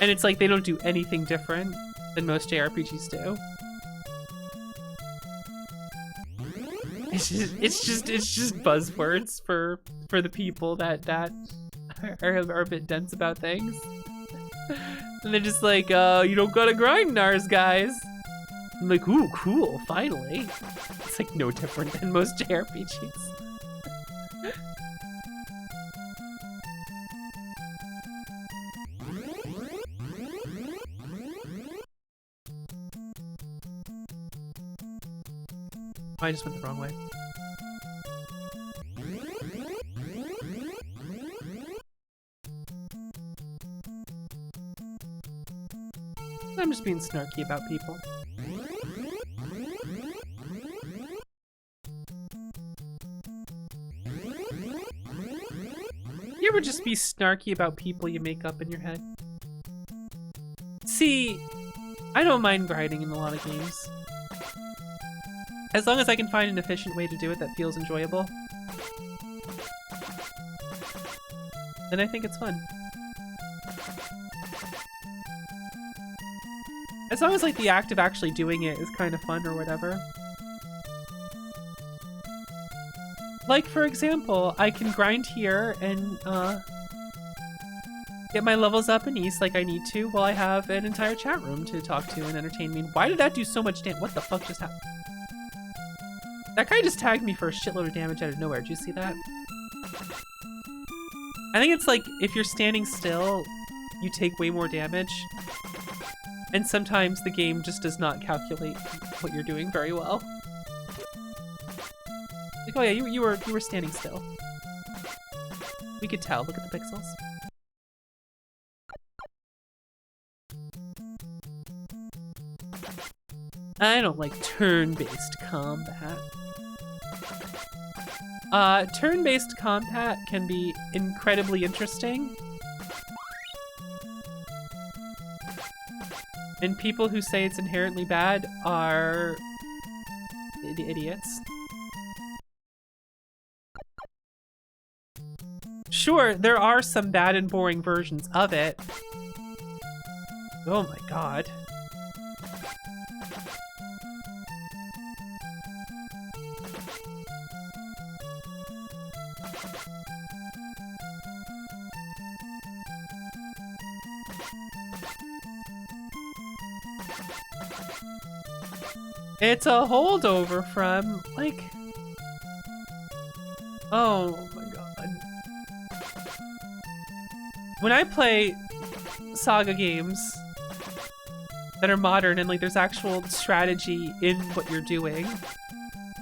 And it's like they don't do anything different than most JRPGs do. It's just buzzwords for the people that are a bit dense about things. And they're just like, you don't gotta grind ours, guys. I'm like, ooh, cool, finally. It's like no different than most JRPGs. I just went the wrong way. I'm just being snarky about people. You ever just be snarky about people you make up in your head? See, I don't mind grinding in a lot of games. As long as I can find an efficient way to do it that feels enjoyable, then I think it's fun. As long as like the act of actually doing it is kind of fun or whatever. Like for example, I can grind here and get my levels up in Ys like I need to while I have an entire chat room to talk to and entertain me. Why did that do so much damage? What the fuck just happened? That guy just tagged me for a shitload of damage out of nowhere. Did you see that? I think it's like if you're standing still, you take way more damage. And sometimes the game just does not calculate what you're doing very well. Like, oh yeah, you were standing still. We could tell. Look at the pixels. I don't like turn-based combat. Turn-based combat can be incredibly interesting. And people who say it's inherently bad are idiots. Sure, there are some bad and boring versions of it. Oh my god. It's a holdover from, like... Oh my god. When I play Saga games that are modern and like there's actual strategy in what you're doing,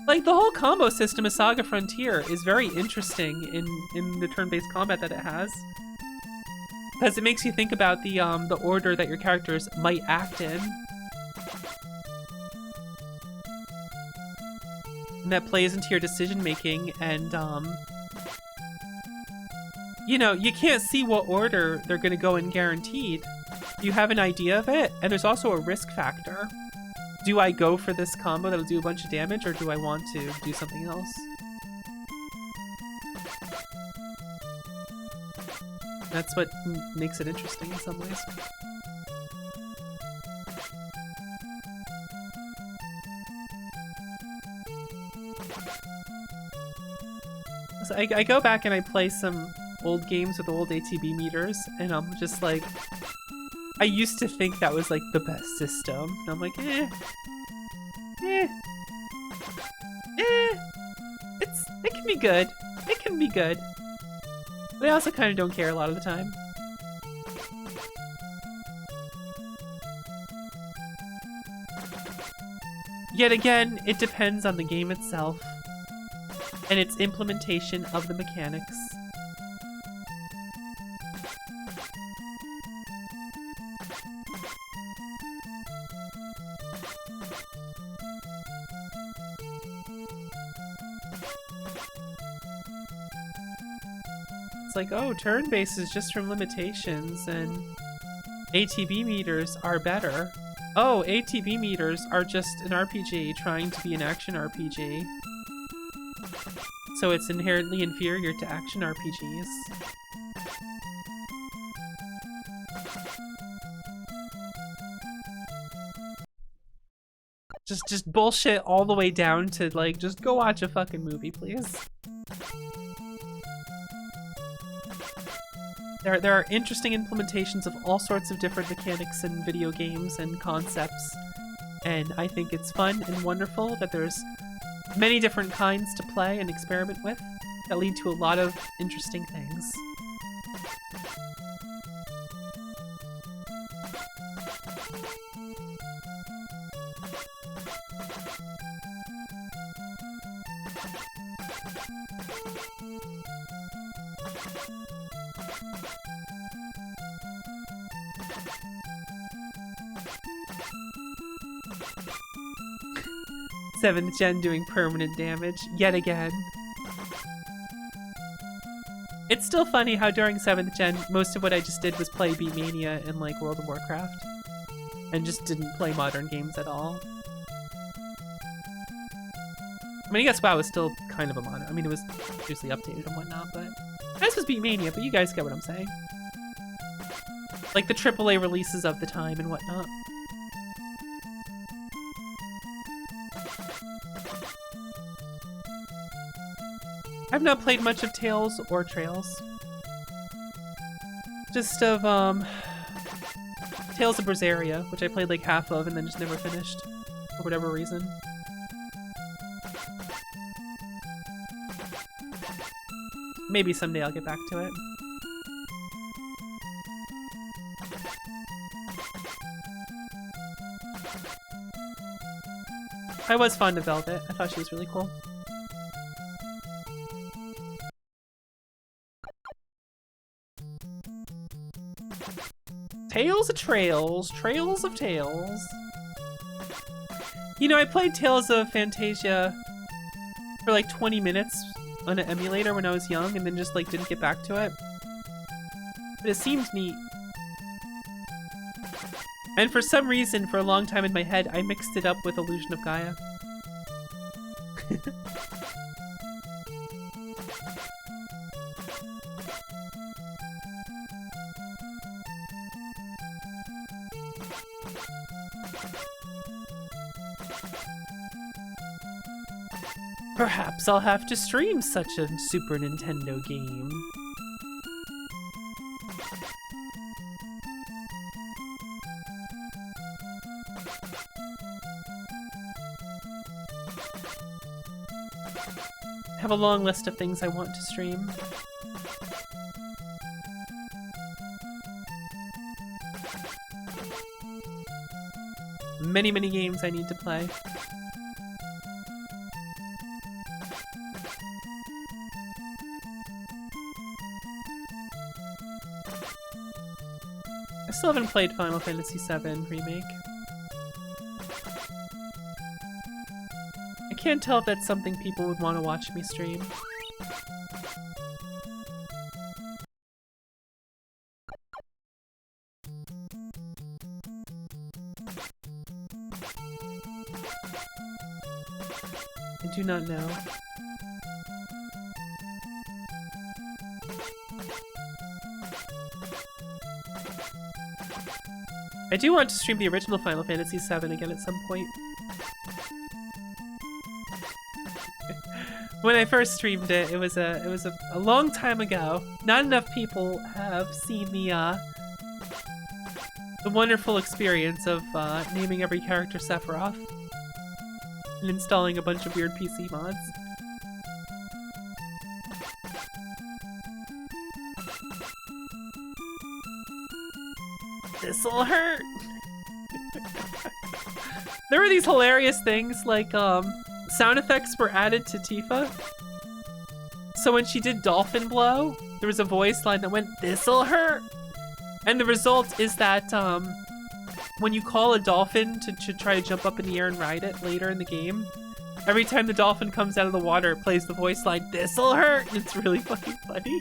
like the whole combo system of Saga Frontier is very interesting in the turn-based combat that it has. Because it makes you think about the order that your characters might act in. And that plays into your decision making and you know, you can't see what order they're gonna go in guaranteed. You have an idea of it, and there's also a risk factor do I go for this combo that'll do a bunch of damage, or do I want to do something else? That's what makes it interesting in some ways. So I go back and I play some old games with old ATB meters, and I'm just like, I used to think that was like the best system, and I'm like, it can be good. It can be good. But I also kind of don't care a lot of the time. Yet again, it depends on the game itself and its implementation of the mechanics. It's like, oh, turn-based is just from limitations, and ATB meters are better. Oh, ATB meters are just an RPG trying to be an action RPG. So it's inherently inferior to action RPGs. Just bullshit all the way down to, like, just go watch a fucking movie, please. There are interesting implementations of all sorts of different mechanics in video games and concepts, and I think it's fun and wonderful that there's many different kinds to play and experiment with that lead to a lot of interesting things. Seventh gen doing permanent damage yet again. It's still funny how during 7th gen, most of what I just did was play Beatmania and like World of Warcraft, and just didn't play modern games at all. I mean, I guess WoW was still kind of a modern. I mean, it was usually updated and whatnot, but this was Beatmania. But you guys get what I'm saying. Like the AAA releases of the time and whatnot. I've not played much of Tales or Trails. Just of, Tales of Berseria, which I played like half of and then just never finished, for whatever reason. Maybe someday I'll get back to it. I was fond of Velvet. I thought she was really cool. Tales of Trails, Trails of Tales. You know, I played Tales of Fantasia for like 20 minutes on an emulator when I was young and then just like didn't get back to it. But it seemed neat. And for some reason, for a long time in my head, I mixed it up with Illusion of Gaia. Perhaps I'll have to stream such a Super Nintendo game. I have a long list of things I want to stream. Many, many games I need to play. I still haven't played Final Fantasy VII Remake. I can't tell if that's something people would want to watch me stream. I do not know. I do want to stream the original Final Fantasy VII again at some point. When I first streamed it, it was a long time ago. Not enough people have seen the wonderful experience of naming every character Sephiroth and installing a bunch of weird PC mods. This'll hurt. There were these hilarious things like sound effects were added to Tifa. So when she did Dolphin Blow, there was a voice line that went, "This'll hurt." And the result is that when you call a dolphin to try to jump up in the air and ride it later in the game, every time the dolphin comes out of the water, it plays the voice line, "This'll hurt." And it's really fucking funny.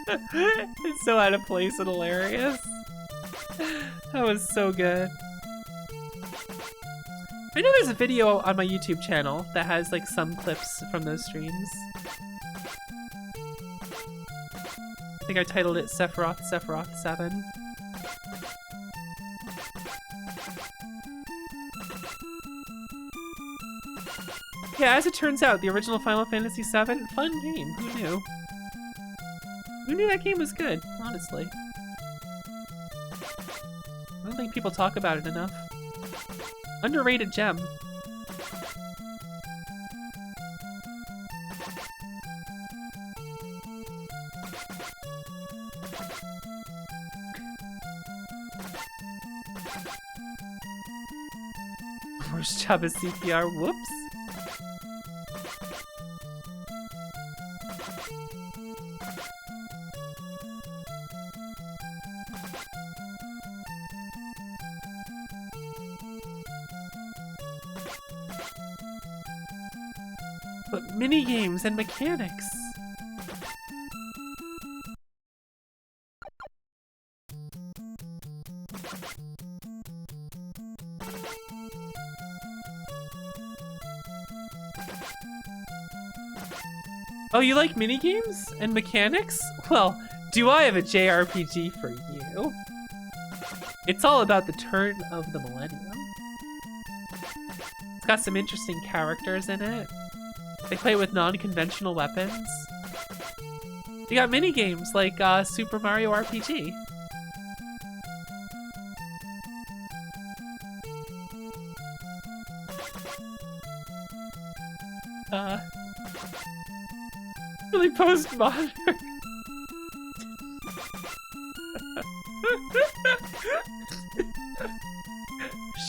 It's so out of place and hilarious. That was so good. I know there's a video on my YouTube channel that has like some clips from those streams. I think I titled it Sephiroth 7. Yeah, as it turns out, the original Final Fantasy VII, fun game. Who knew? Who knew that game was good, honestly? I don't think people talk about it enough. Underrated gem. Worst job as CPR, whoops. But mini-games and mechanics. Oh, you like minigames and mechanics? Well, do I have a JRPG for you? It's all about the turn of the millennium. It's got some interesting characters in it. They play with non-conventional weapons. You got minigames like Super Mario RPG. Really postmodern.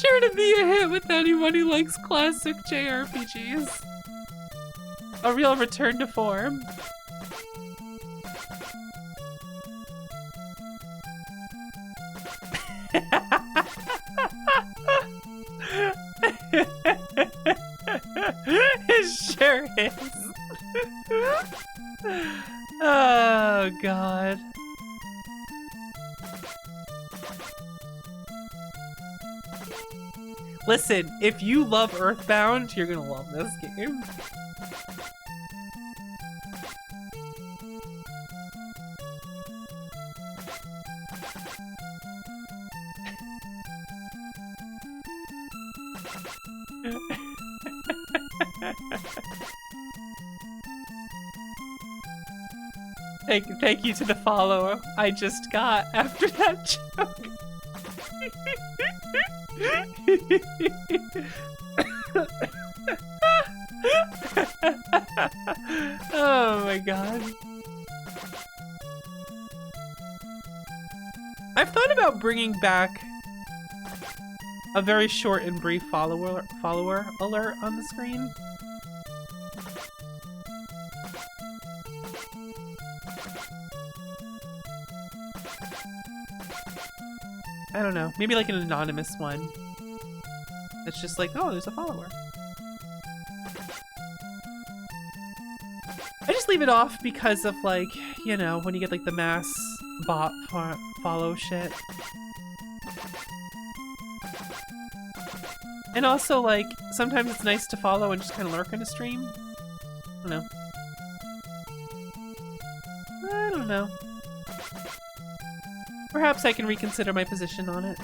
Sure to be a hit with anyone who likes classic JRPGs. A real return to form. It sure is. Oh, God. Listen, if you love Earthbound, you're gonna love this game. Thank you to the follower I just got after that joke. Oh my god. I've thought about bringing back a very short and brief follower alert on the screen. I don't know, maybe like an anonymous one. It's just like, oh, there's a follower. I just leave it off because of like, you know, when you get like the mass bot follow shit. And also, like, sometimes it's nice to follow and just kind of lurk in a stream. I don't know. I don't know. Perhaps I can reconsider my position on it.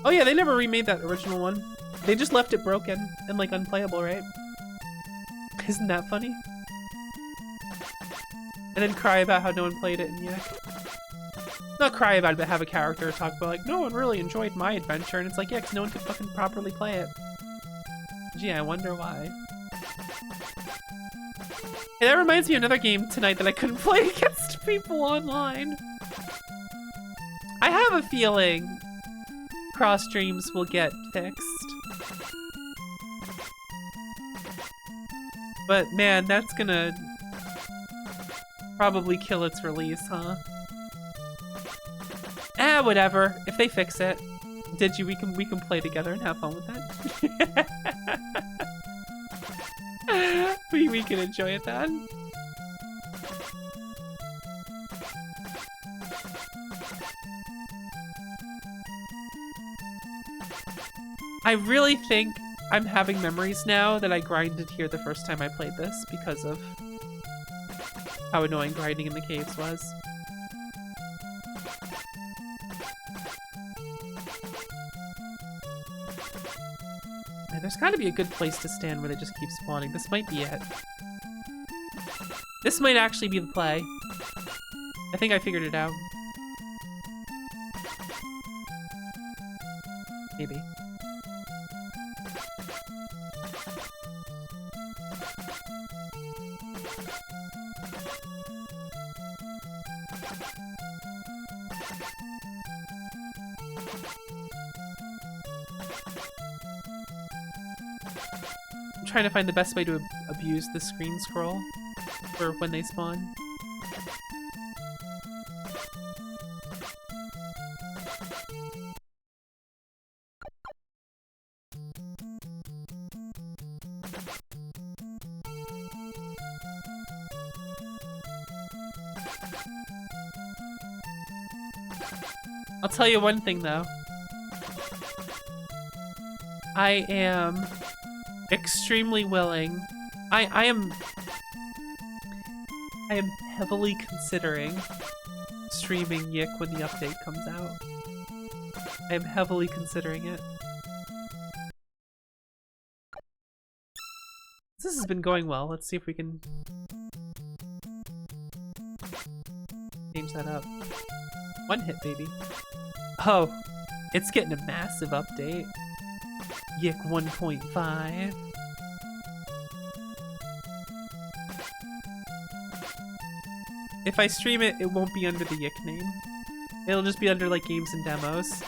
Oh yeah, they never remade that original one. They just left it broken and like unplayable, right? Isn't that funny? And then cry about how no one played it in Yick. Not cry about it, but have a character talk about like, no one really enjoyed my adventure, and it's like, yeah, 'cause no one could fucking properly play it. Gee, I wonder why. Hey, that reminds me of another game tonight that I couldn't play against people online. I have a feeling cross streams will get fixed. But man, that's gonna probably kill its release, huh? Ah, whatever. If they fix it, we can play together and have fun with that. we can enjoy it then. I really think I'm having memories now that I grinded here the first time I played this because of how annoying grinding in the caves was. And there's gotta be a good place to stand where they just keep spawning. This might be it. This might actually be the play. I think I figured it out. Maybe. I'm trying to find the best way to abuse the screen scroll for when they spawn. I'll tell you one thing though. I am extremely willing. I am heavily considering streaming Yick when the update comes out. I am heavily considering it. This has been going well. Let's see if we can change that up. One hit, baby. Oh, it's getting a massive update. Yick 1.5. If I stream it, it won't be under the Yick name. It'll just be under like games and demos.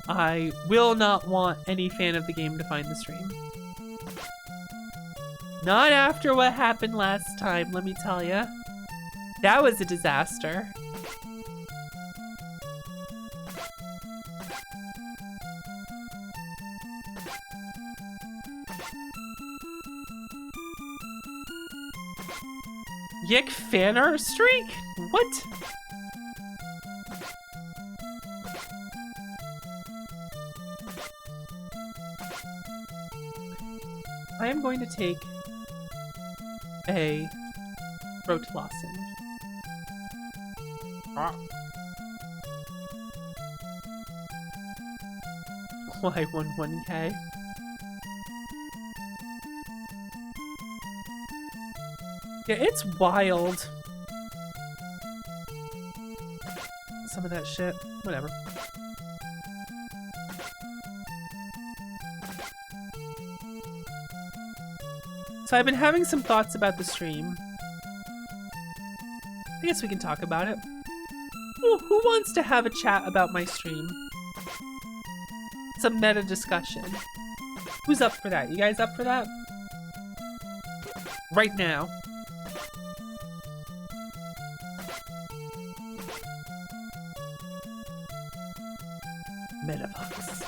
I will not want any fan of the game to find the stream. Not after what happened last time, let me tell ya. That was a disaster. Yick fan art streak? What? I am going to take a throat lozenge. Why 1K? Yeah, it's wild. Some of that shit. Whatever. So I've been having some thoughts about the stream. I guess we can talk about it. Who wants to have a chat about my stream? It's a meta discussion. Who's up for that? You guys up for that? Right now. Metabots.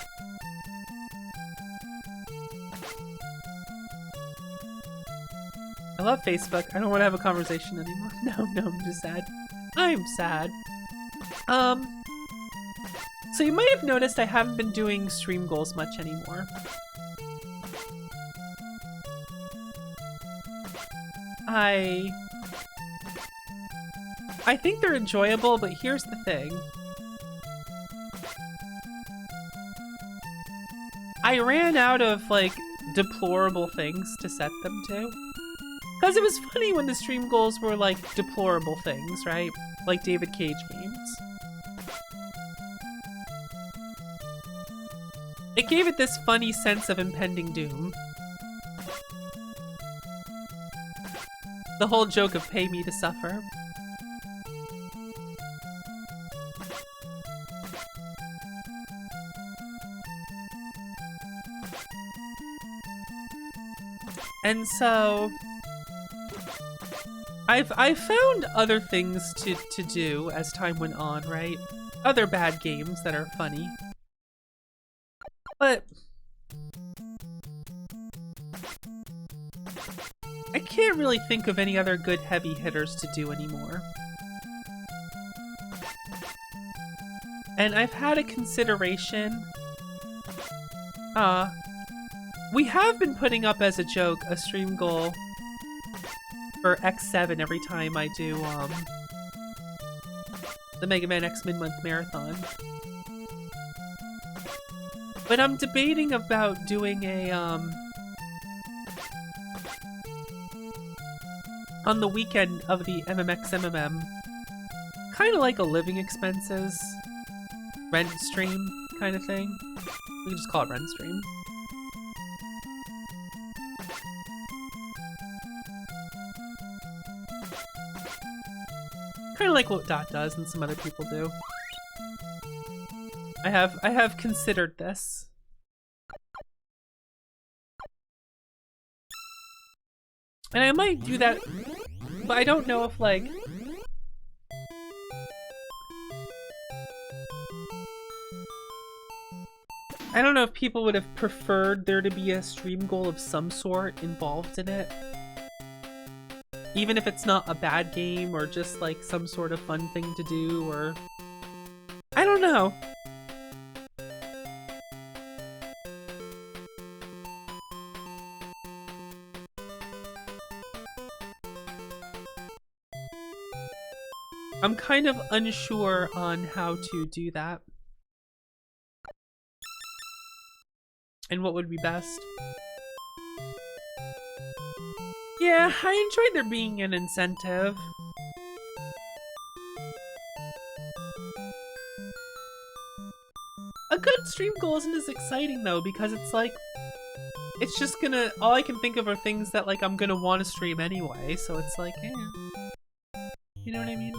I love Facebook. I don't want to have a conversation anymore. No, I'm just sad. I'm sad. So you might have noticed I haven't been doing stream goals much anymore. I think they're enjoyable, but here's the thing. I ran out of, like, deplorable things to set them to. Because it was funny when the stream goals were, like, deplorable things, right? Like David Cage games. It gave it this funny sense of impending doom. The whole joke of pay me to suffer. And so I've found other things to do as time went on, right? Other bad games that are funny. But I can't really think of any other good heavy hitters to do anymore. And I've had a consideration. We have been putting up as a joke a stream goal for X7 every time I do the Mega Man X Mid-Month Marathon. But I'm debating about doing a on the weekend of the MMX kind of like a living expenses rent stream kind of thing. We can just call it rent stream. Kind of like what Dot does and some other people do. I have considered this. And I might do that, but I don't know if, like, I don't know if people would have preferred there to be a stream goal of some sort involved in it. Even if it's not a bad game or just like some sort of fun thing to do, or I don't know. I'm kind of unsure on how to do that. And what would be best. Yeah, I enjoyed there being an incentive. A good stream goal isn't as exciting though, because it's like, it's just gonna, all I can think of are things that like I'm gonna want to stream anyway, so it's like, eh. You know what I mean?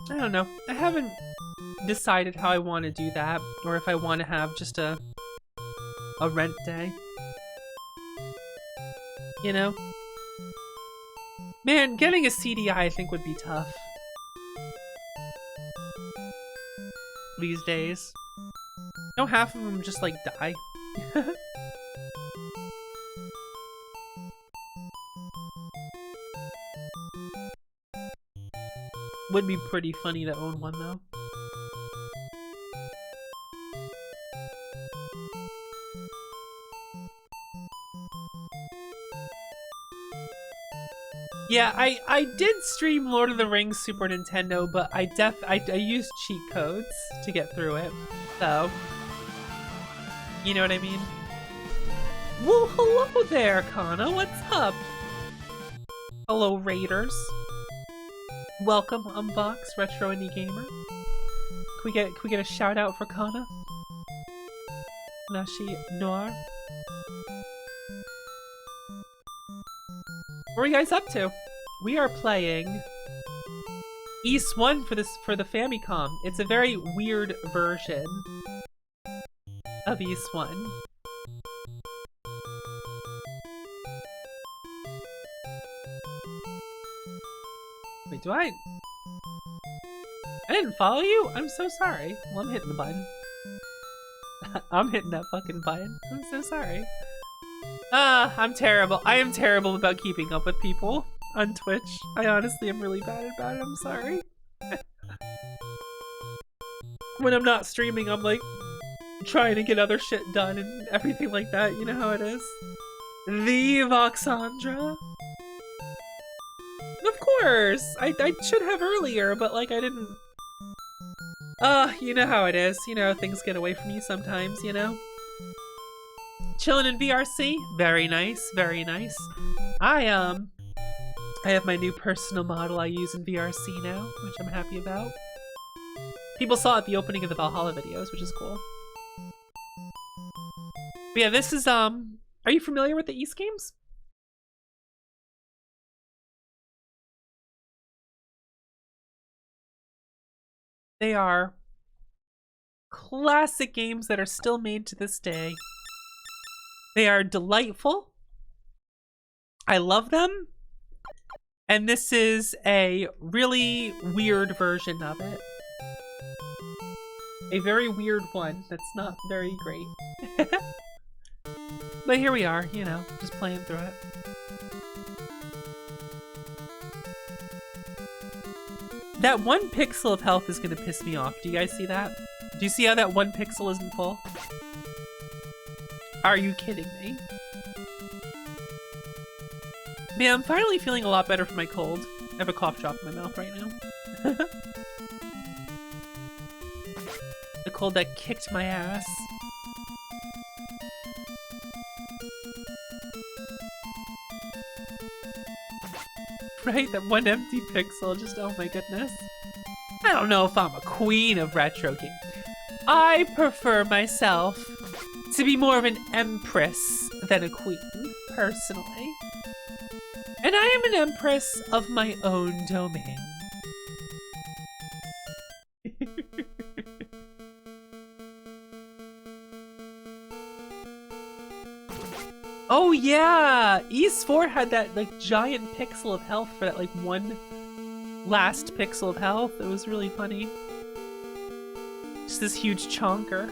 I don't know. I haven't decided how I want to do that, or if I want to have just a rent day. You know? Man, getting a CDI I think would be tough. These days. No, half of them just like die. Would be pretty funny to own one though. Yeah, I did stream Lord of the Rings Super Nintendo, but I used cheat codes to get through it. So, you know what I mean? Well, hello there, Kana. What's up? Hello, Raiders. Welcome, Unbox Retro Indie Gamer. Can we get a shout out for Kana? Nashi Noir. What are you guys up to? we are playing East 1 for the Famicom. It's a very weird version of East 1. Wait, do I didn't follow you? I'm so sorry. Well, I'm hitting the button. I'm hitting that fucking button. I'm so sorry. I'm terrible. I am terrible about keeping up with people on Twitch. I honestly am really bad about it. I'm sorry. When I'm not streaming, I'm like trying to get other shit done and everything like that. You know how it is. The Voxandra. Of course! I should have earlier, but like I didn't. You know how it is. You know, things get away from you sometimes, you know? Chilling in VRC. Very nice, very nice. I have my new personal model I use in VRC now, which I'm happy about. People saw at the opening of the Valhalla videos, which is cool. But yeah, this is, are you familiar with the East games? They are classic games that are still made to this day. They are delightful. I love them. And this is a really weird version of it. A very weird one that's not very great. But here we are, you know, just playing through it. That 1 pixel of health is gonna piss me off. Do you guys see that? Do you see how that 1 pixel isn't full? Are you kidding me? Man, I'm finally feeling a lot better from my cold. I have a cough drop in my mouth right now. The cold that kicked my ass. Right? That 1 empty pixel, just oh my goodness. I don't know if I'm a queen of retro games. I prefer myself to be more of an empress than a queen, personally. And I am an empress of my own domain. Oh yeah! East 4 had that like giant pixel of health for that like 1 last pixel of health. It was really funny. Just this huge chonker.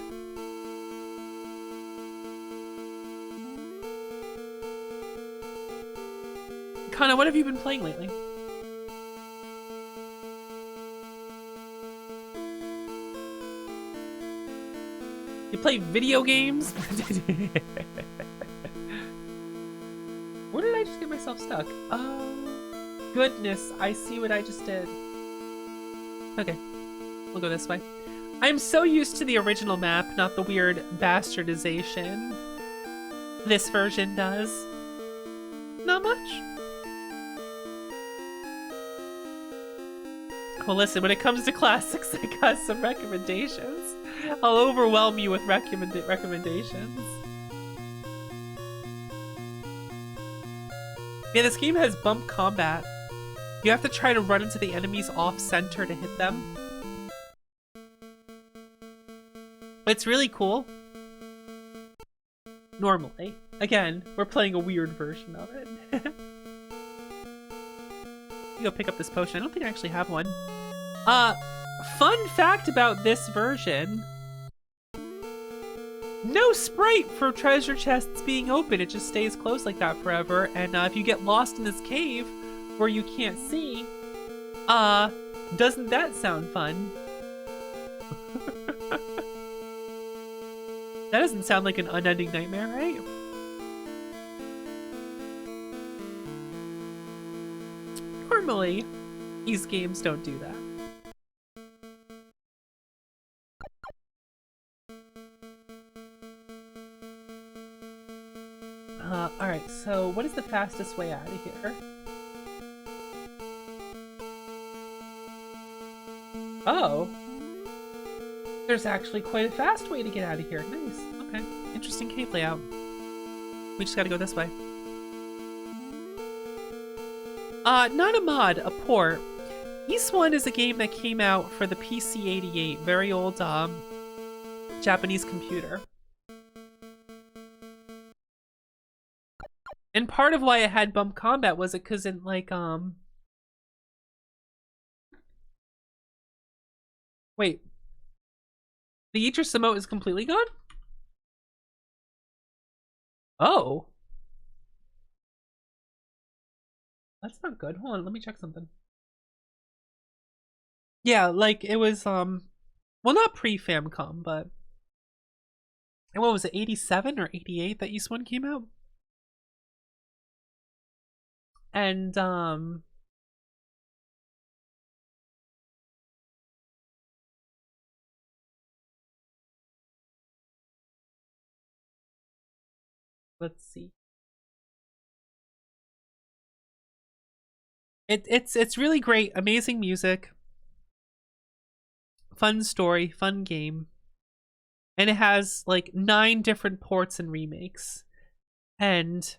Kana, what have you been playing lately? You play video games? Where did I just get myself stuck? Oh, goodness. I see what I just did. Okay, we'll go this way. I'm so used to the original map, not the weird bastardization this version does. Not much. Well, listen, when it comes to classics, I got some recommendations. I'll overwhelm you with recommendations. Yeah, this game has bump combat. You have to try to run into the enemies off-center to hit them. It's really cool. Normally. Again, we're playing a weird version of it. Go pick up this potion. I don't think I actually have one. Fun fact about this version. No sprite for treasure chests being open. It just stays closed like that forever. And if you get lost in this cave where you can't see, doesn't that sound fun? That doesn't sound like an unending nightmare, right? Normally, these games don't do that. Alright, so what is the fastest way out of here? Oh. There's actually quite a fast way to get out of here. Nice. Okay. Interesting cave layout. We just gotta go this way. Not a mod, a port. East 1 is a game that came out for the PC-88, very old Japanese computer. And part of why it had bump combat was it because in like wait. The Idris emote is completely gone? Oh. That's not good. Hold on, let me check something. Yeah, like it was well, not pre-Famicom, but what was it, 87 or 88 that East 1 came out? And let's see. It's really great, amazing music, fun story, fun game. And it has like 9 different ports and remakes. And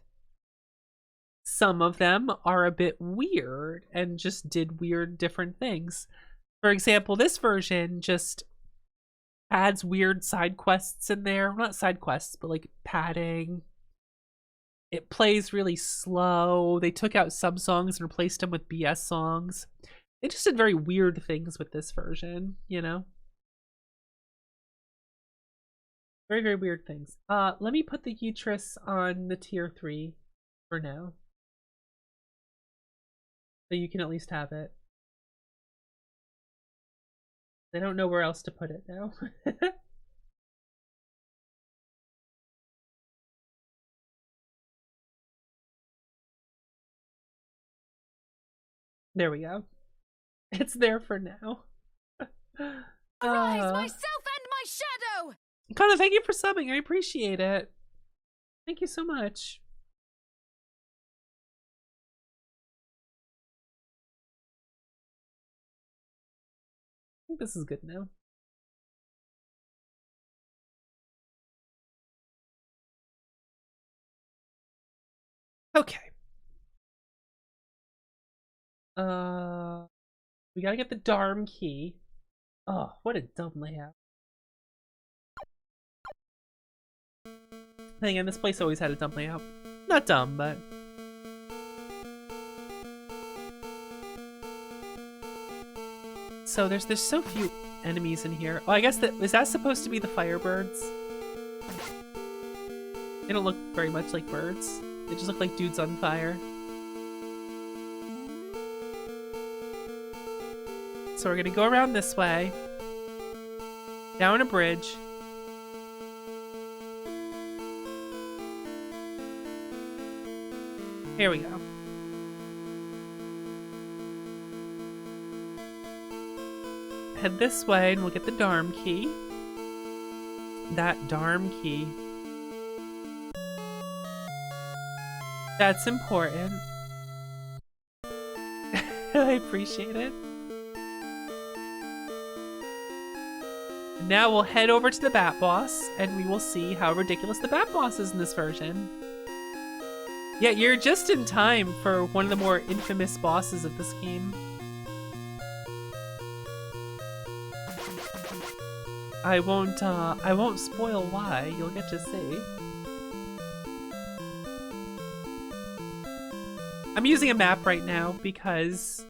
some of them are a bit weird and just did weird different things. For example, this version just adds weird side quests in there. Not side quests, but like padding. It plays really slow. They took out some songs and replaced them with BS songs. They just did very weird things with this version, you know? Very, very weird things. Let me put the Utris on the tier 3 for now. So you can at least have it. I don't know where else to put it now. There we go. It's there for now. Arise, myself and my shadow! Connor, thank you for subbing. I appreciate it. Thank you so much. I think this is good now. Okay. We gotta get the Dharm key. Oh, what a dumb layout. Then again, this place always had a dumb layout. Not dumb, but... So there's so few enemies in here. Oh, I guess is that supposed to be the firebirds? They don't look very much like birds. They just look like dudes on fire. So we're gonna go around this way. Down a bridge. Here we go. Head this way and we'll get the Dharm key. That Dharm key. That's important. I appreciate it. And now we'll head over to the Bat Boss and we will see how ridiculous the Bat Boss is in this version. Yeah, you're just in time for one of the more infamous bosses of this game. I won't spoil why, you'll get to see. I'm using a map right now because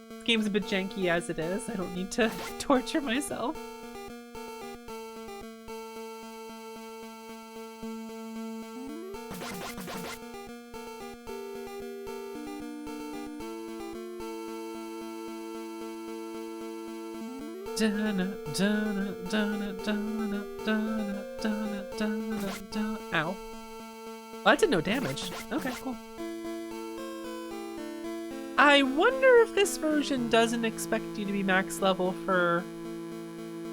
this game's a bit janky as it is. I don't need to torture myself. Ow. Well, that did no damage. Okay, cool. I wonder if this version doesn't expect you to be max level for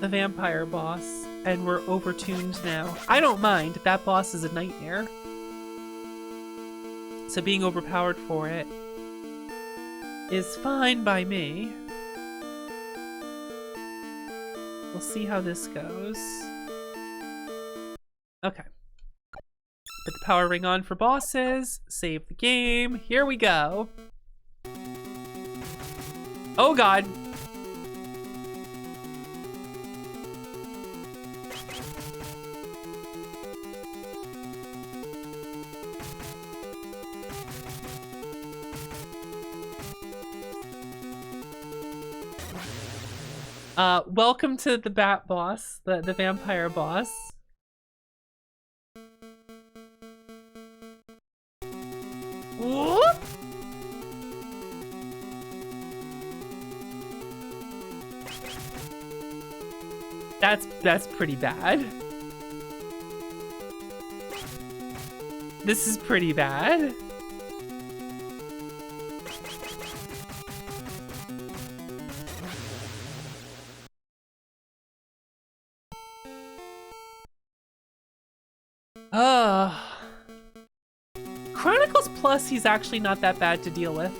the vampire boss, and we're overtuned now. I don't mind. That boss is a nightmare. So being overpowered for it is fine by me. We'll see how this goes. Okay. Put the power ring on for bosses. Save the game. Here we go. Oh god. Welcome to the bat boss, the vampire boss. Whoop! That's pretty bad. This is pretty bad. Chronicles Plus, he's actually not that bad to deal with.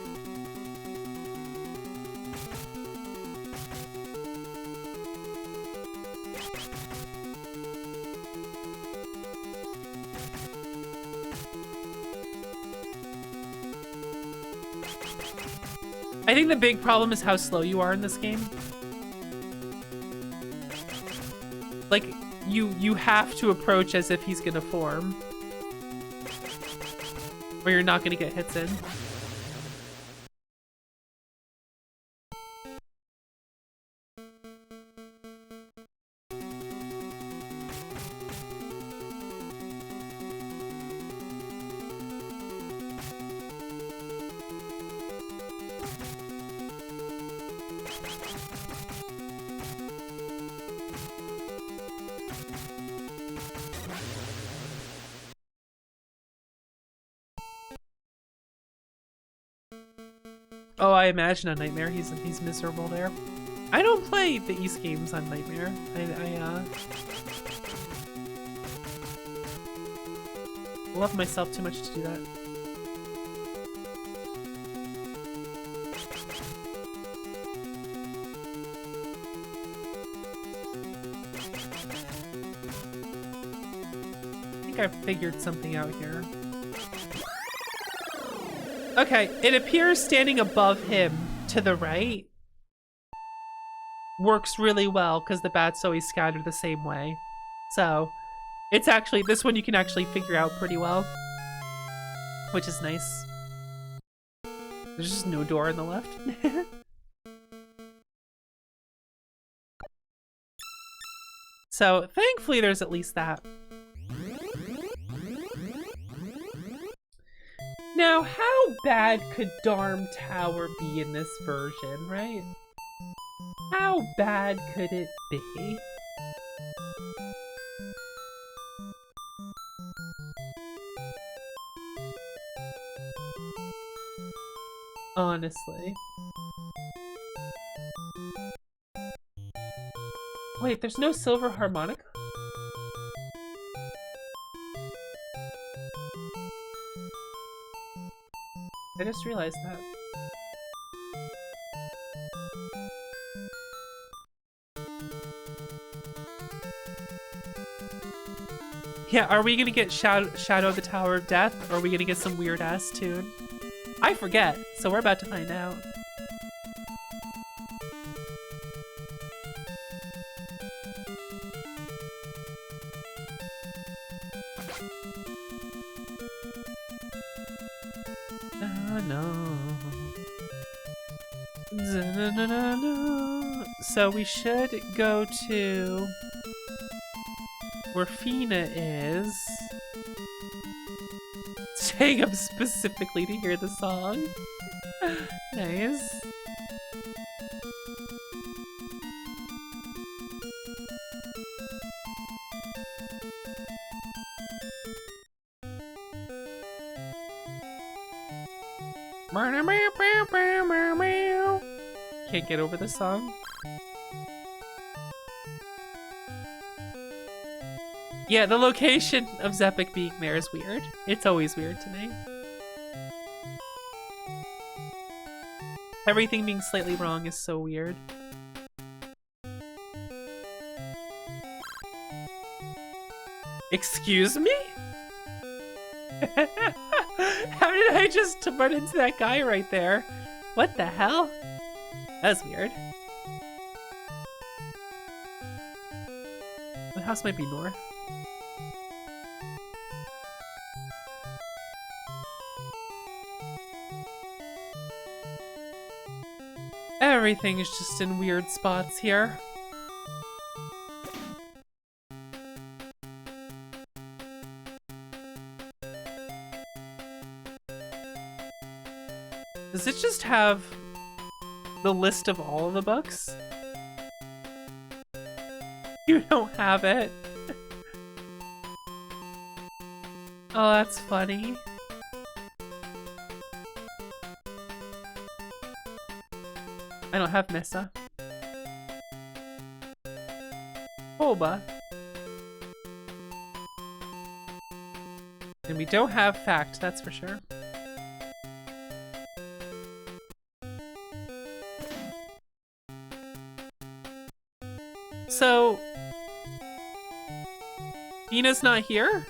I think the big problem is how slow you are in this game. Like, you have to approach as if he's gonna form, or you're not gonna get hits in. Oh, I imagine on Nightmare he's miserable there. I don't play the East games on Nightmare. I love myself too much to do that. I think I've figured something out here. Okay, it appears standing above him to the right works really well because the bats always scatter the same way. So it's actually, this one you can actually figure out pretty well, which is nice. There's just no door on the left. So thankfully there's at least that. Now, how bad could Darm Tower be in this version, right? How bad could it be? Honestly. Wait, there's no silver harmonica? I just realized that. Yeah, are we gonna get Shadow of the Tower of Death, or are we gonna get some weird ass tune? I forget, so we're about to find out. So we should go to where Fina is. Staying up specifically to hear the song. Nice. Can't get over the song. Yeah, the location of Zepik being there is weird. It's always weird to me. Everything being slightly wrong is so weird. Excuse me? How did I just run into that guy right there? What the hell? That was weird. The house might be north. Everything's just in weird spots here. Does it just have the list of all of the books? You don't have it. Oh, that's funny. I don't have Missa. Boba. And we don't have Fact, that's for sure. So, Nina's not here?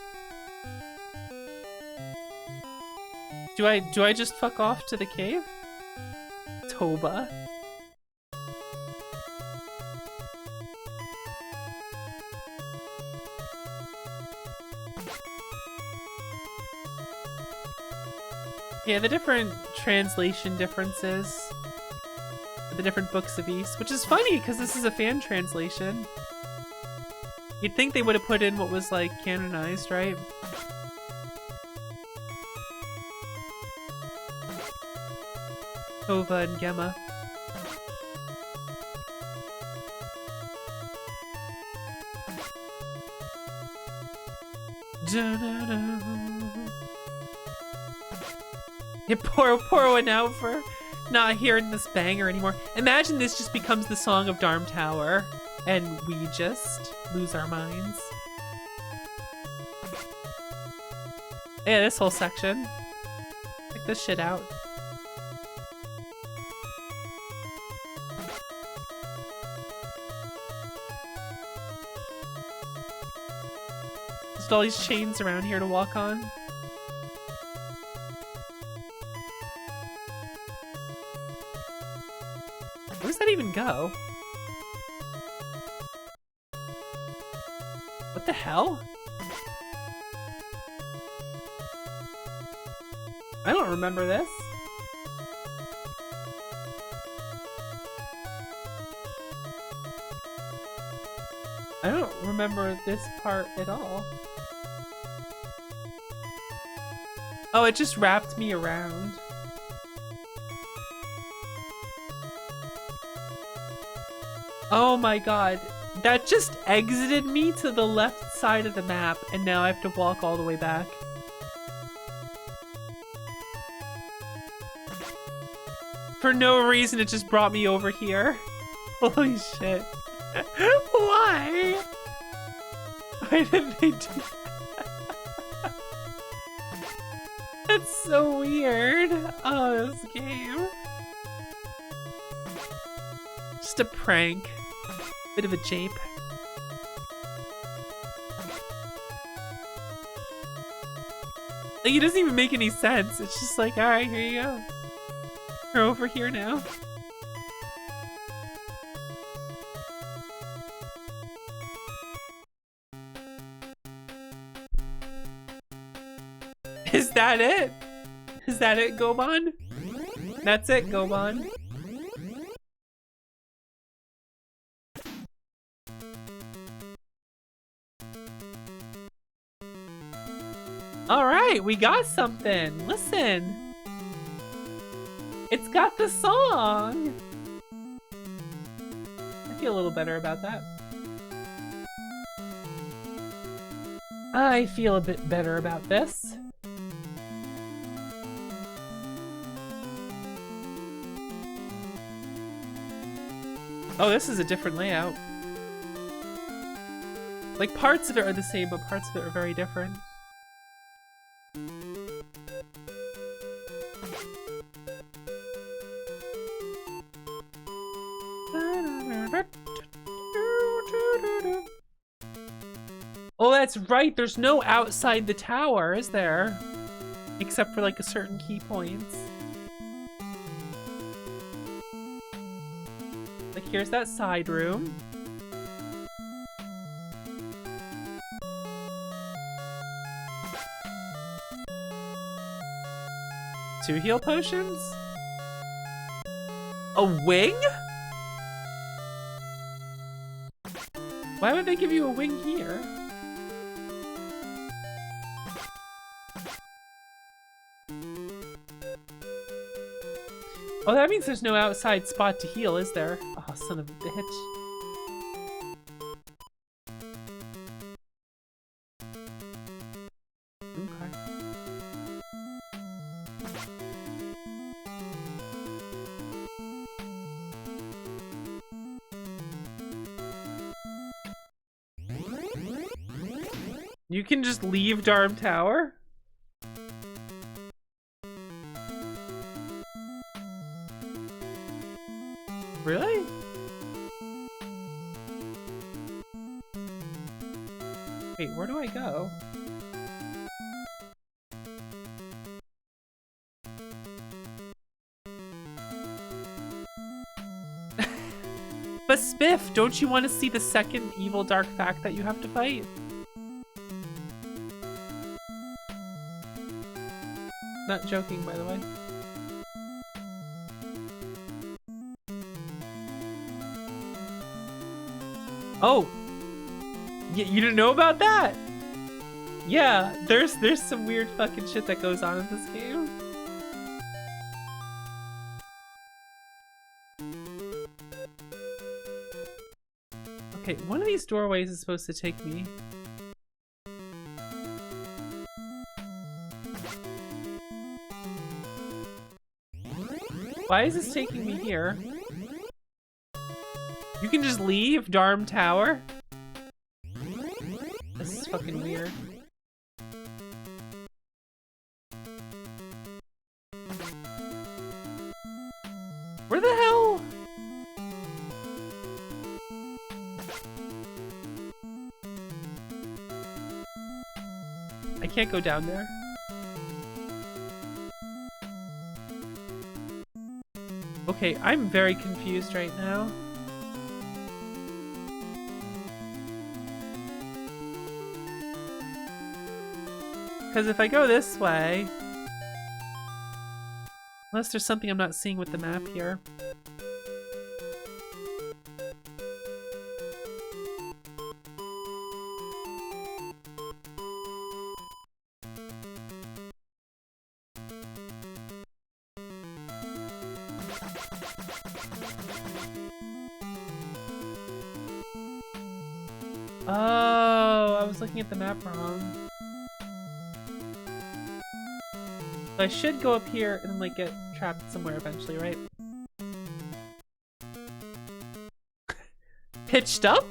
Do I just fuck off to the cave? Toba. Yeah, the different translation differences. The different books of East, which is funny because this is a fan translation. You'd think they would have put in what was like canonized, right? Tova and Gemma. Yeah, pour one out for not hearing this banger anymore. Imagine this just becomes the song of Darm Tower and we just lose our minds. Yeah, this whole section. Check this shit out. Just all these chains around here to walk on. Where does that even go? What the hell? I don't remember this. I don't remember this part at all. Oh, it just wrapped me around. Oh my god, that just exited me to the left side of the map, and now I have to walk all the way back. For no reason, it just brought me over here. Holy shit. Why? Why did they do that? That's so weird. Oh, this game. Just a prank. Bit of a jape. Like, it doesn't even make any sense. It's just like, alright, here you go. You're over here now. Is that it? Is that it, Goban? That's it, Goban. All right, we got something. Listen. It's got the song. I feel a little better about that. I feel a bit better about this. Oh, this is a different layout. Like, parts of it are the same, but parts of it are very different. Oh, that's right. There's no outside the tower, is there? Except for like a certain key points. Like here's that side room. Two heal potions? A wing? Why would they give you a wing here? Oh, that means there's no outside spot to heal, is there? Oh, son of a bitch. You can just leave Darm Tower? Really? Wait, where do I go? But Spiff, don't you want to see the second evil dark fact that you have to fight? Not joking, by the way. Oh! You didn't know about that? Yeah, there's some weird fucking shit that goes on in this game. Okay, one of these doorways is supposed to take me. Why is this taking me here? You can just leave Darm Tower? This is fucking weird. Where the hell? I can't go down there. Okay, I'm very confused right now. Because if I go this way... Unless there's something I'm not seeing with the map here. Oh, I was looking at the map wrong. So I should go up here and like get trapped somewhere eventually, right? Pitched up?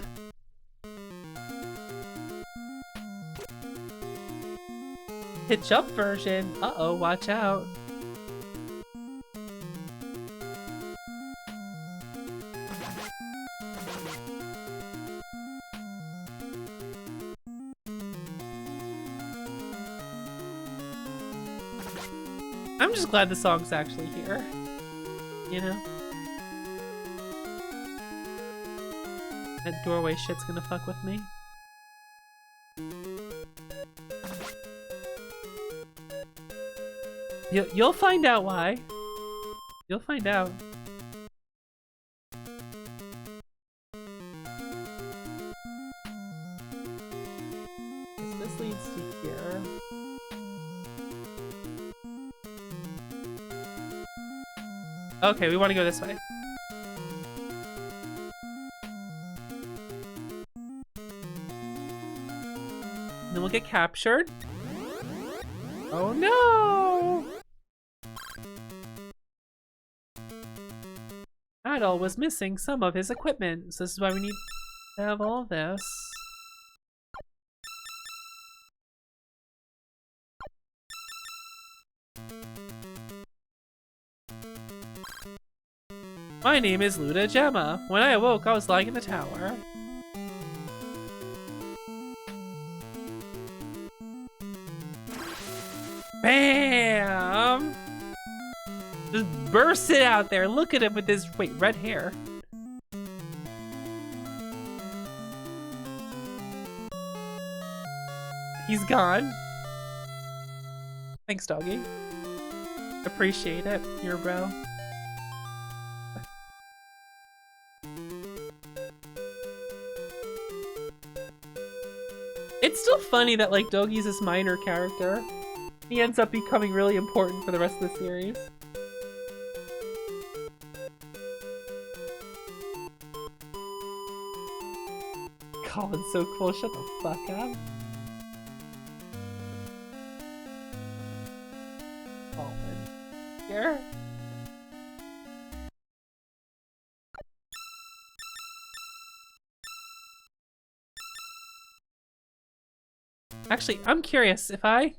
Pitch up version. Uh-oh, watch out. I'm just glad the song's actually here, you know? That doorway shit's gonna fuck with me. You'll find out why. You'll find out. This leads to here. Okay, we want to go this way. And then we'll get captured. Oh no! Idol was missing some of his equipment, so this is why we need to have all this. My name is Luda Gemma. When I awoke, I was lying in the tower. Bam! Just burst it out there. Look at him with his, wait, red hair. He's gone. Thanks, doggy. Appreciate it, your bro. It's still funny that, like, Doggy's this minor character. He ends up becoming really important for the rest of the series. Colin's so cool, shut the fuck up. Colin. Here? Actually, I'm curious if I...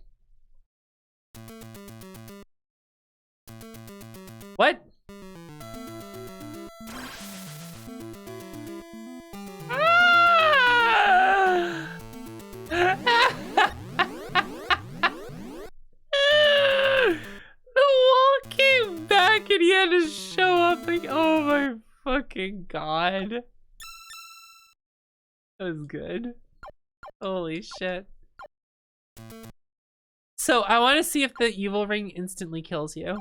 What? Ah! The wall came back and he had to show up like, oh my fucking god. That was good. Holy shit. So I want to see if the evil ring instantly kills you.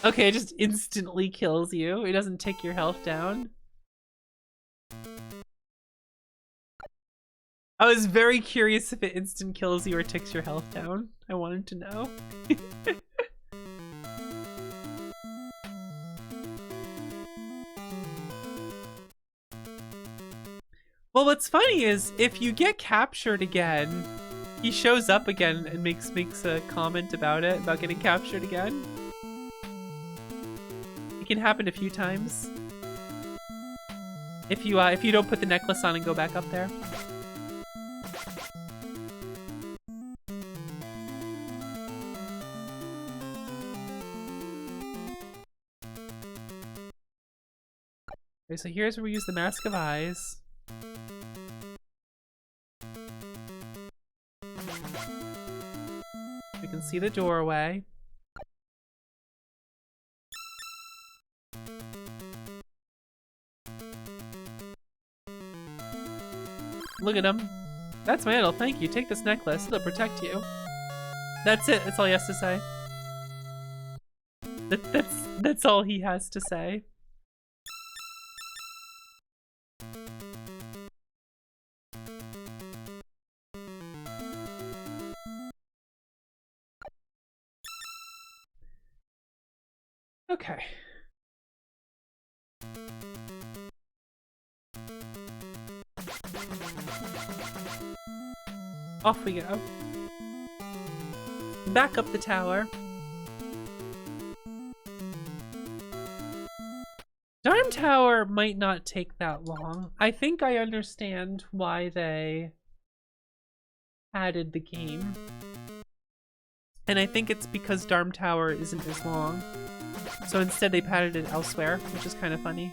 Okay, it just instantly kills you. It doesn't take your health down. I was very curious if it instant kills you or takes your health down. I wanted to know. Well, what's funny is if you get captured again, he shows up again and makes a comment about it, about getting captured again. It can happen a few times. If you don't put the necklace on and go back up there. Okay, so here's where we use the Mask of Eyes. We can see the doorway. Look at him. That's my idol, thank you. Take this necklace, it'll protect you. That's it, that's all he has to say. That's all he has to say. Okay. Off we go. Back up the tower. Darm Tower might not take that long. I think I understand why they added the game. And I think it's because Darm Tower isn't as long. So instead they padded it elsewhere, which is kind of funny.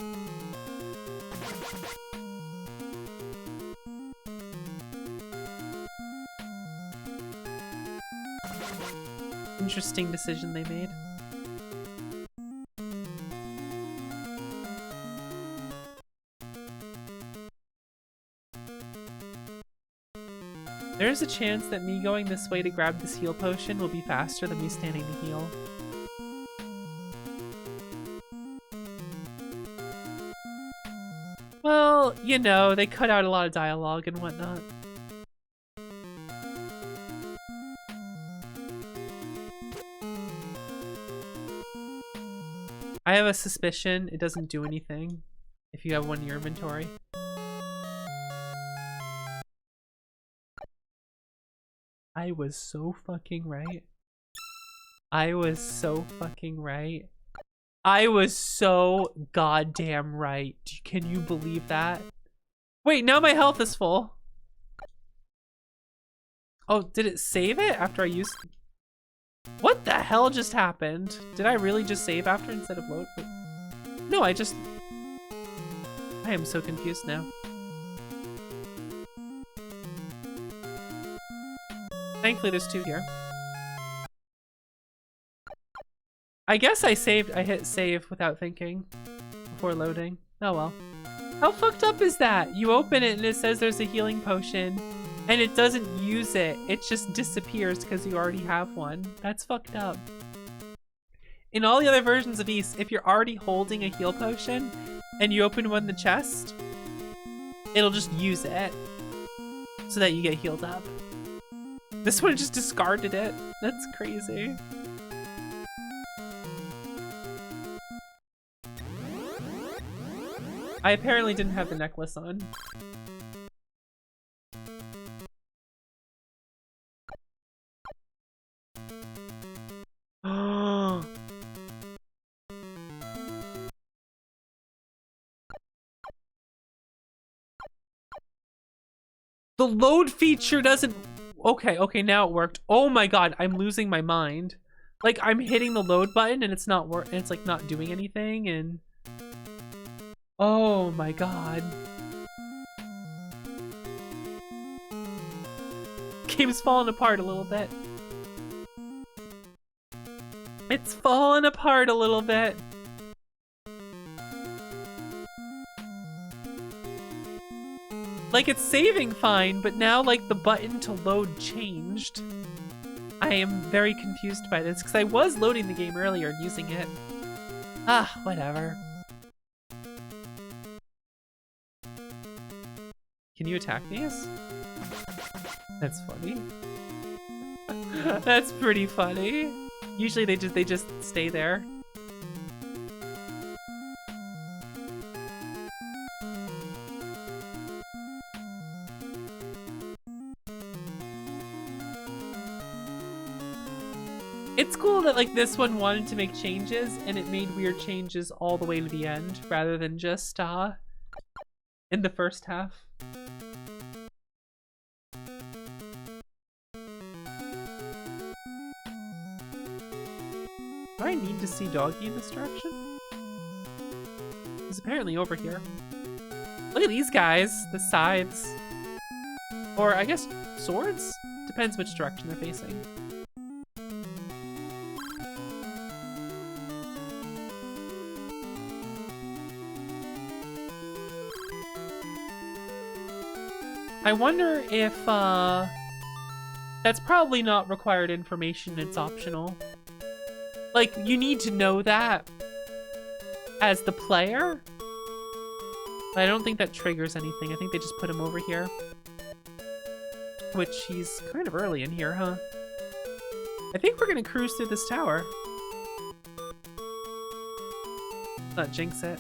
Interesting decision they made. There is a chance that me going this way to grab this heal potion will be faster than me standing to heal. Well, you know, they cut out a lot of dialogue and whatnot. I have a suspicion it doesn't do anything if you have one in your inventory. I was so fucking right. I was so fucking right. I was so goddamn right. Can you believe that? Wait, now my health is full. Oh, did it save it after I used... What the hell just happened? Did I really just save after instead of load? Wait. No, I am so confused now. Thankfully, there's 2 here. I guess I hit save without thinking before loading. Oh well. How fucked up is that? You open it and it says there's a healing potion and it doesn't use it. It just disappears because you already have one. That's fucked up. In all the other versions of Ys, if you're already holding a heal potion and you open one in the chest, it'll just use it so that you get healed up. This one just discarded it. That's crazy. I apparently didn't have the necklace on. The load feature doesn't... Okay, now it worked. Oh my god, I'm losing my mind. Like, I'm hitting the load button and it's not it's like not doing anything and... Oh my god. Game's falling apart a little bit. It's falling apart a little bit. Like, it's saving fine, but now, like, the button to load changed. I am very confused by this, because I was loading the game earlier and using it. Ah, whatever. Can you attack these? That's funny. That's pretty funny. Usually they just stay there. It's cool that like this one wanted to make changes and it made weird changes all the way to the end rather than just in the first half. Do I need to see Doggy in this direction? He's apparently over here. Look at these guys, the scythes. Or I guess swords? Depends which direction they're facing. I wonder if, that's probably not required information, it's optional. Like, you need to know that as the player, but I don't think that triggers anything. I think they just put him over here. Which, he's kind of early in here, huh? I think we're gonna cruise through this tower. Let's not jinx it.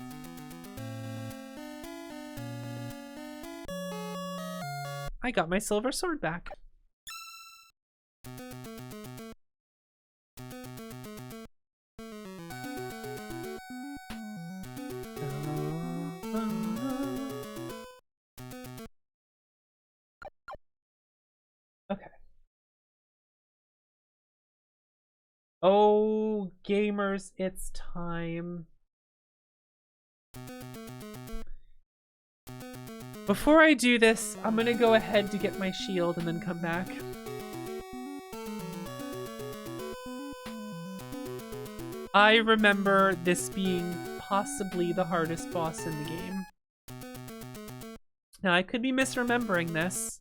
I got my silver sword back. Okay. Oh, gamers, it's time. Before I do this, I'm gonna go ahead to get my shield and then come back. I remember this being possibly the hardest boss in the game. Now, I could be misremembering this.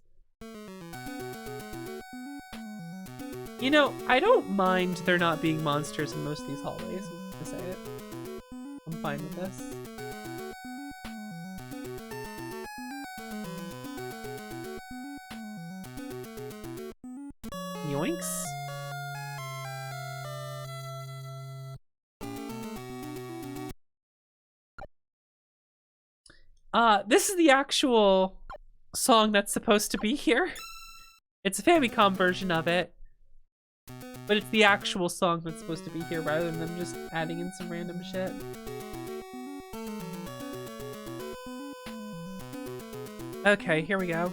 You know, I don't mind there not being monsters in most of these hallways, to say it. I'm fine with this. Yoinks. This is the actual song that's supposed to be here. It's a Famicom version of it, but it's the actual song that's supposed to be here rather than them just adding in some random shit. Okay, here we go.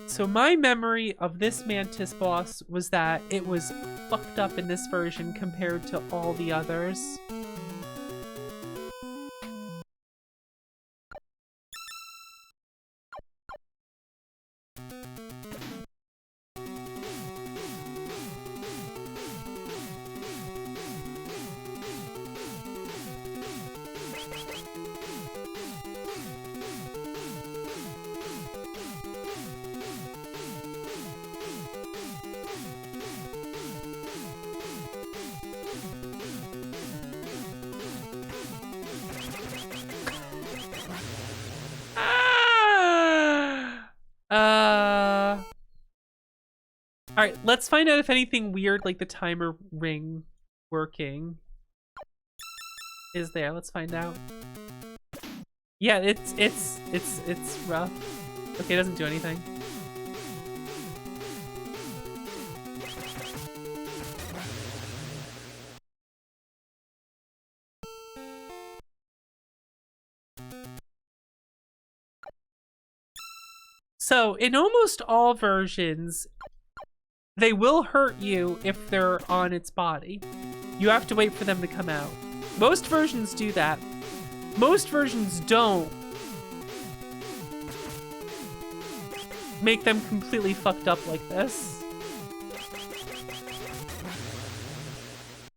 So my memory of this Mantis boss was that it was fucked up in this version compared to all the others. All right, let's find out if anything weird like the timer ring working is there. Let's find out. Yeah, it's rough. Okay, it doesn't do anything. So, in almost all versions, they will hurt you if they're on its body. You have to wait for them to come out. Most versions do that. Most versions don't make them completely fucked up like this.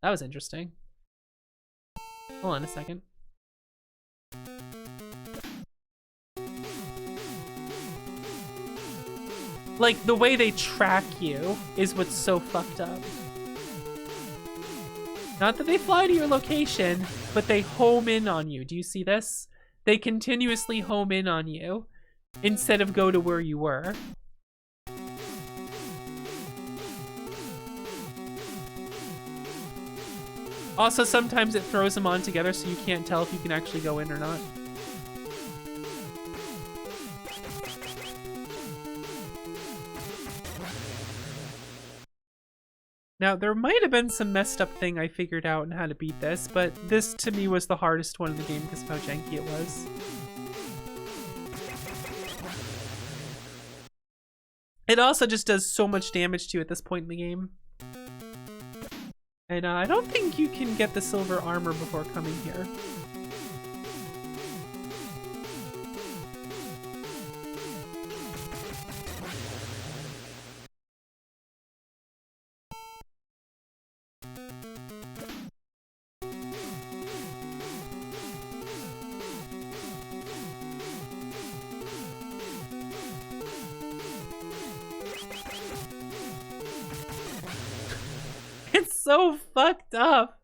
That was interesting. Hold on a second. Like, the way they track you is what's so fucked up. Not that they fly to your location, but they home in on you. Do you see this? They continuously home in on you instead of go to where you were. Also, sometimes it throws them on together so you can't tell if you can actually go in or not. Now, there might have been some messed up thing I figured out on how to beat this, but this to me was the hardest one in the game because of how janky it was. It also just does so much damage to you at this point in the game. And I don't think you can get the silver armor before coming here. It's so fucked up.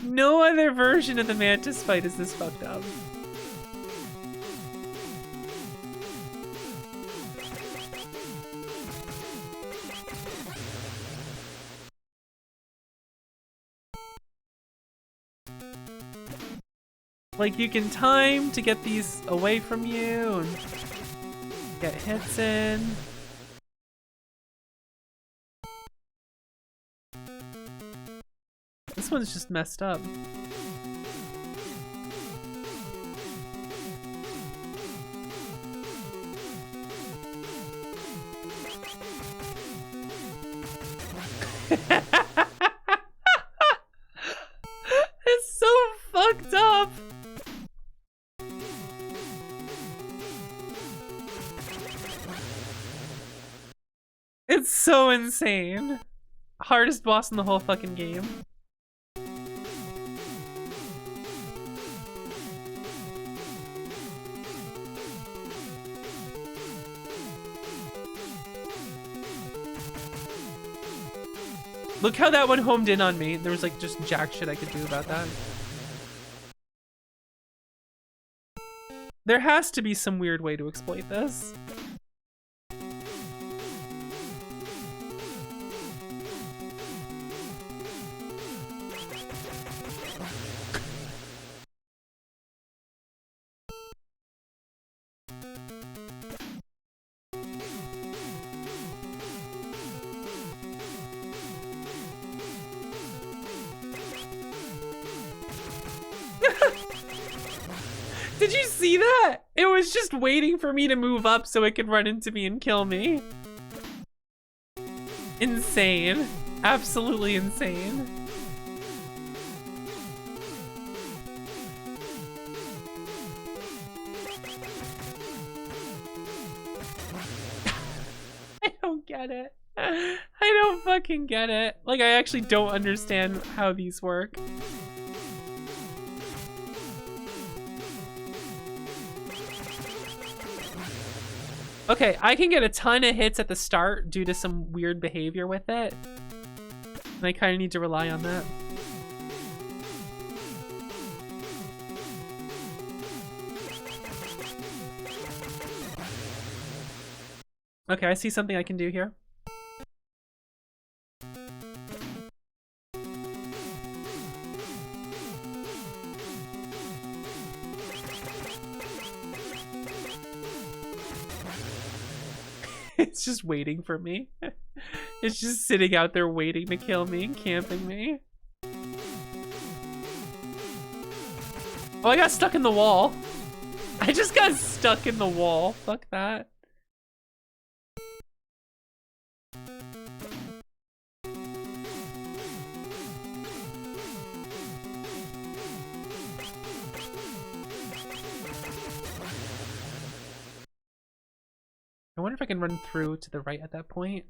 No other version of the Mantis fight is this fucked up. Like, you can time to get these away from you and get hits in. This one's just messed up. It's so fucked up. It's so insane. Hardest boss in the whole fucking game. Look how that one homed in on me. There was like just jack shit I could do about that. There has to be some weird way to exploit this. Did you see that? It was just waiting for me to move up so it could run into me and kill me. Insane. Absolutely insane. I don't get it. I don't fucking get it. Like, I actually don't understand how these work. Okay, I can get a ton of hits at the start due to some weird behavior with it. And I kind of need to rely on that. Okay, I see something I can do here. It's just waiting for me. It's just sitting out there waiting to kill me and camping me. Oh, I got stuck in the wall. I just got stuck in the wall. Fuck that. I wonder if I can run through to the right at that point.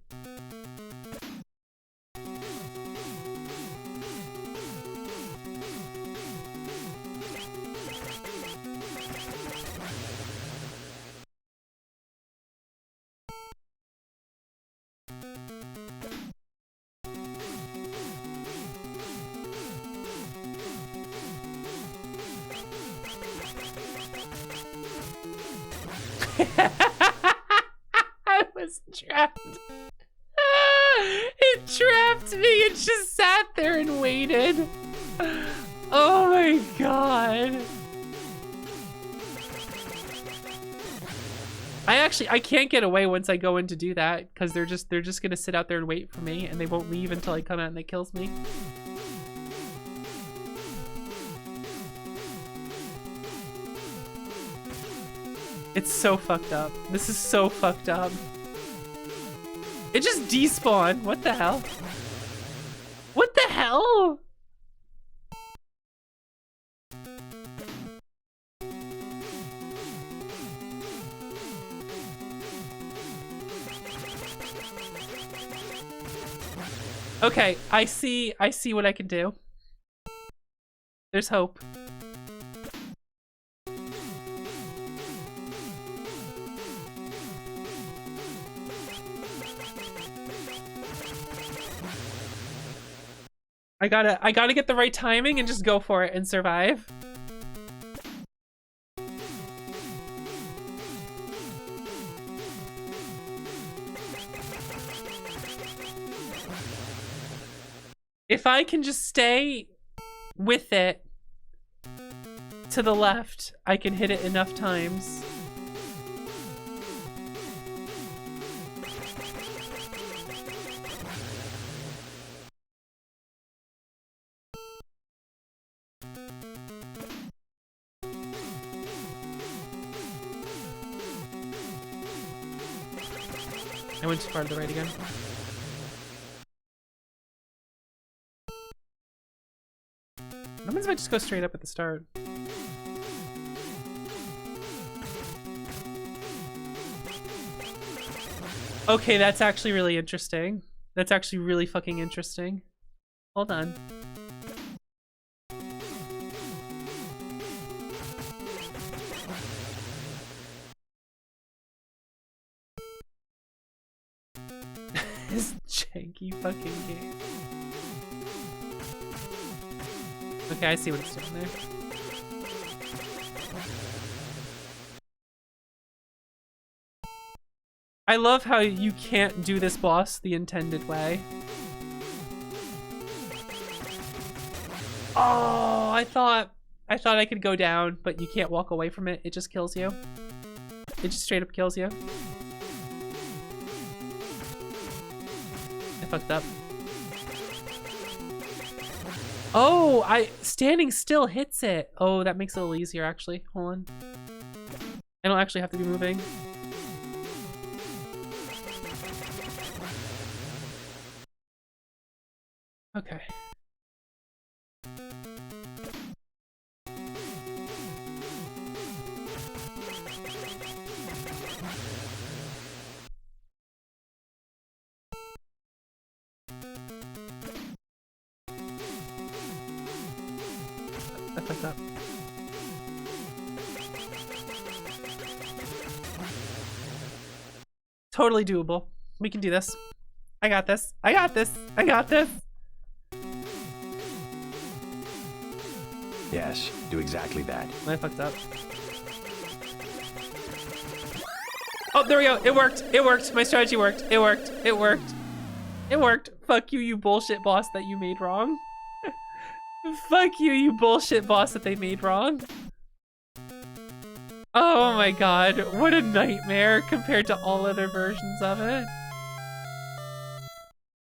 I was trapped. It trapped me. It just sat there and waited. Oh my god. I can't get away once I go in to do that because they're just gonna sit out there and wait for me and they won't leave until I come out and it kills me. It's so fucked up. This is so fucked up. It just despawned. What the hell? What the hell? Okay, I see what I can do. There's hope. I gotta get the right timing and just go for it and survive. If I can just stay with it to the left, I can hit it enough times. I went too far to the right again. What happens if I just go straight up at the start? Okay, that's actually really interesting. That's actually really fucking interesting. Hold on. This janky fucking game. Okay, I see what it's doing there. I love how you can't do this boss the intended way. Oh, I thought I could go down, but you can't walk away from it. It just kills you. It just straight up kills you. I fucked up. Oh, standing still hits it. Oh, that makes it a little easier actually. Hold on. I don't actually have to be moving. Okay. I fucked up. Totally doable. We can do this. I got this. I got this. I got this. Yes, do exactly that. I fucked up. Oh, there we go. It worked. It worked. My strategy worked. It worked. It worked. It worked. Fuck you, you bullshit boss that you made wrong. Fuck you, you bullshit boss that they made wrong. Oh my god, what a nightmare compared to all other versions of it.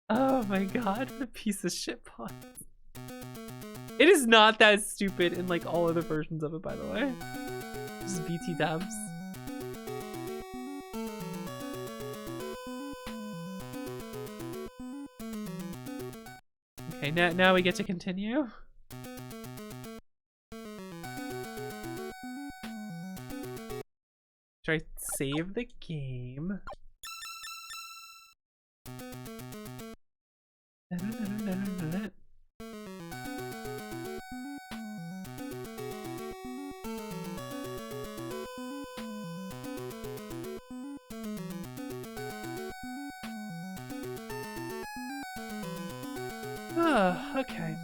Oh my god, what a piece of shit boss. It is not that stupid in like all other versions of it, by the way. Just BT dubs. Okay, now we get to continue. Should I save the game? Oh, okay.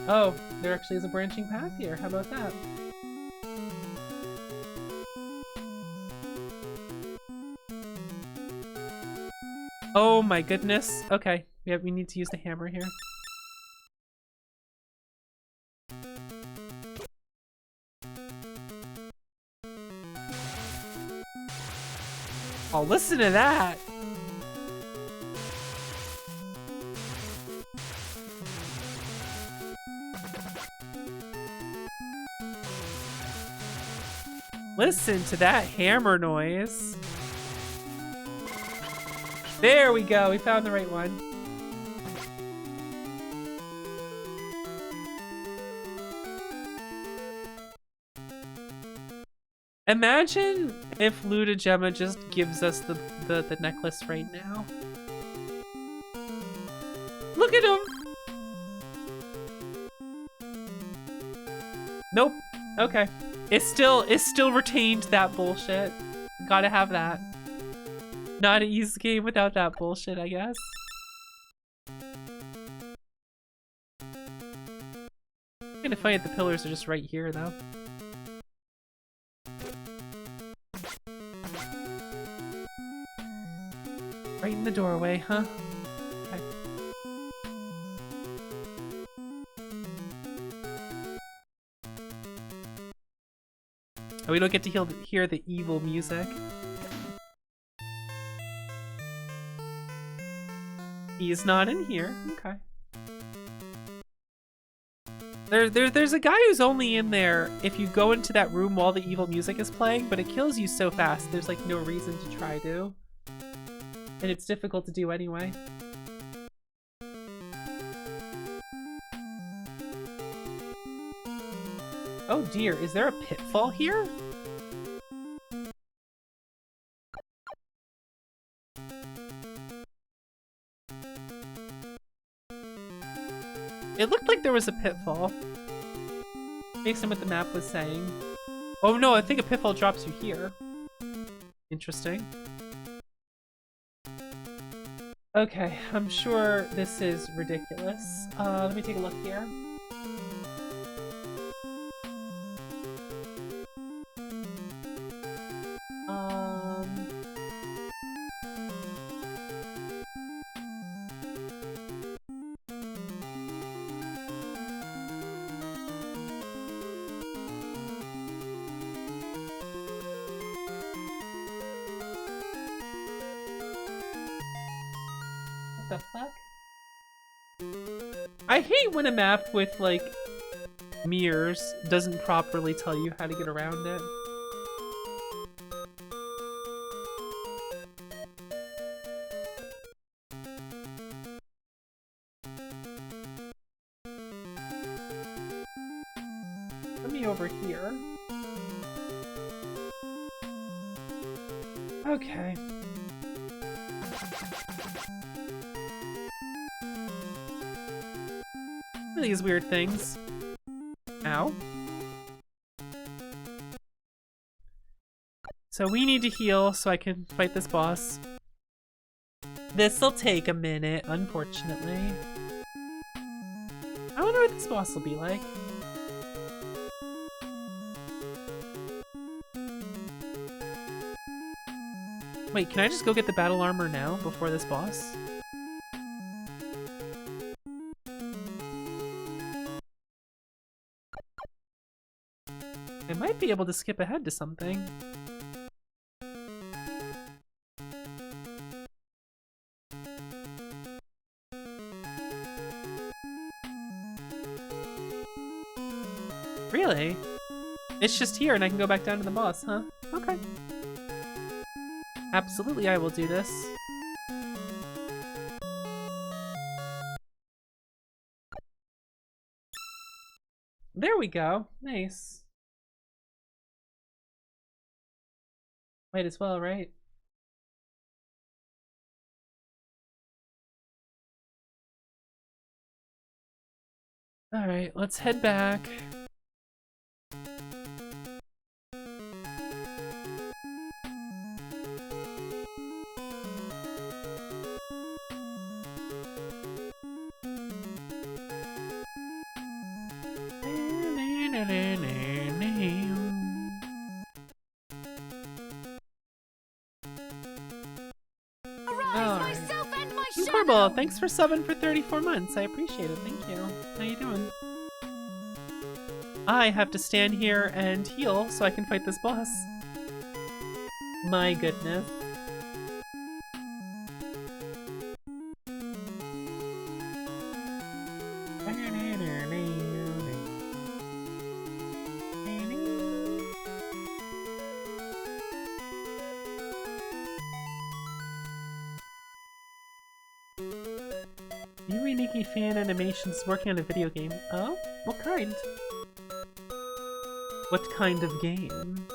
Oh, there actually is a branching path here. How about that? Oh my goodness. Okay, we need to use the hammer here. Oh, listen to that. Listen to that hammer noise. There we go. We found the right one. Imagine if Luda Gemma just gives us the necklace right now. Look at him! Nope. Okay. It still retained that bullshit. Gotta have that. Not an easy game without that bullshit, I guess. Kinda funny that the pillars are just right here, though. Right in the doorway, huh? Okay. Oh, we don't get to hear the evil music. He's not in here. Okay. There's a guy who's only in there if you go into that room while the evil music is playing, but it kills you so fast, there's like no reason to try to. And it's difficult to do anyway. Oh dear, is there a pitfall here? It looked like there was a pitfall. Based on what the map was saying. Oh no, I think a pitfall drops you here. Interesting. Okay, I'm sure this is ridiculous. Let me take a look here. The fuck? I hate when a map with like mirrors doesn't properly tell you how to get around it. Let me over here. Okay. These weird things. Ow. So we need to heal so I can fight this boss. This'll take a minute, unfortunately. I wonder what this boss will be like. Wait, can I just go get the battle armor now before this boss? I might be able to skip ahead to something. Really? It's just here and I can go back down to the boss, huh? Okay. Absolutely, I will do this. There we go. Nice. Might as well, right? Alright, let's head back. Thanks for subbing for 34 months. I appreciate it. Thank you. How you doing? I have to stand here and heal so I can fight this boss. My goodness. Fan animations working on a video game. Oh? What kind? What kind of game?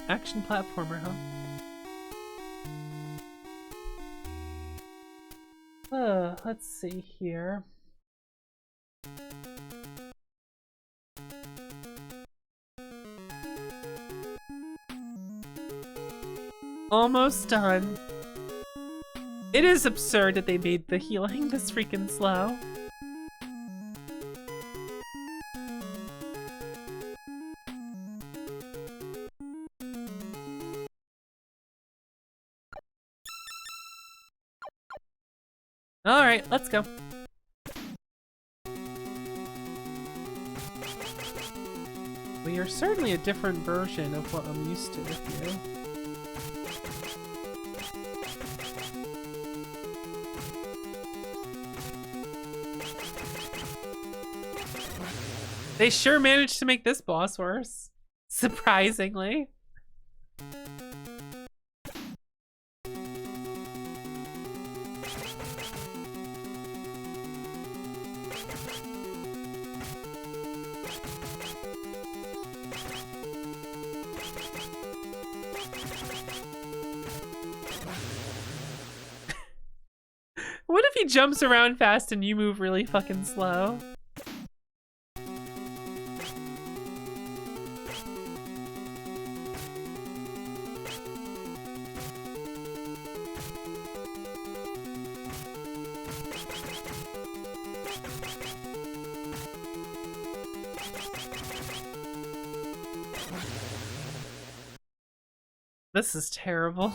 Action platformer, huh? Let's see here. Almost done. It is absurd that they made the healing this freaking slow. Alright, let's go. We are certainly a different version of what I'm used to with you. They sure managed to make this boss worse. Surprisingly. What if he jumps around fast and you move really fucking slow? This is terrible.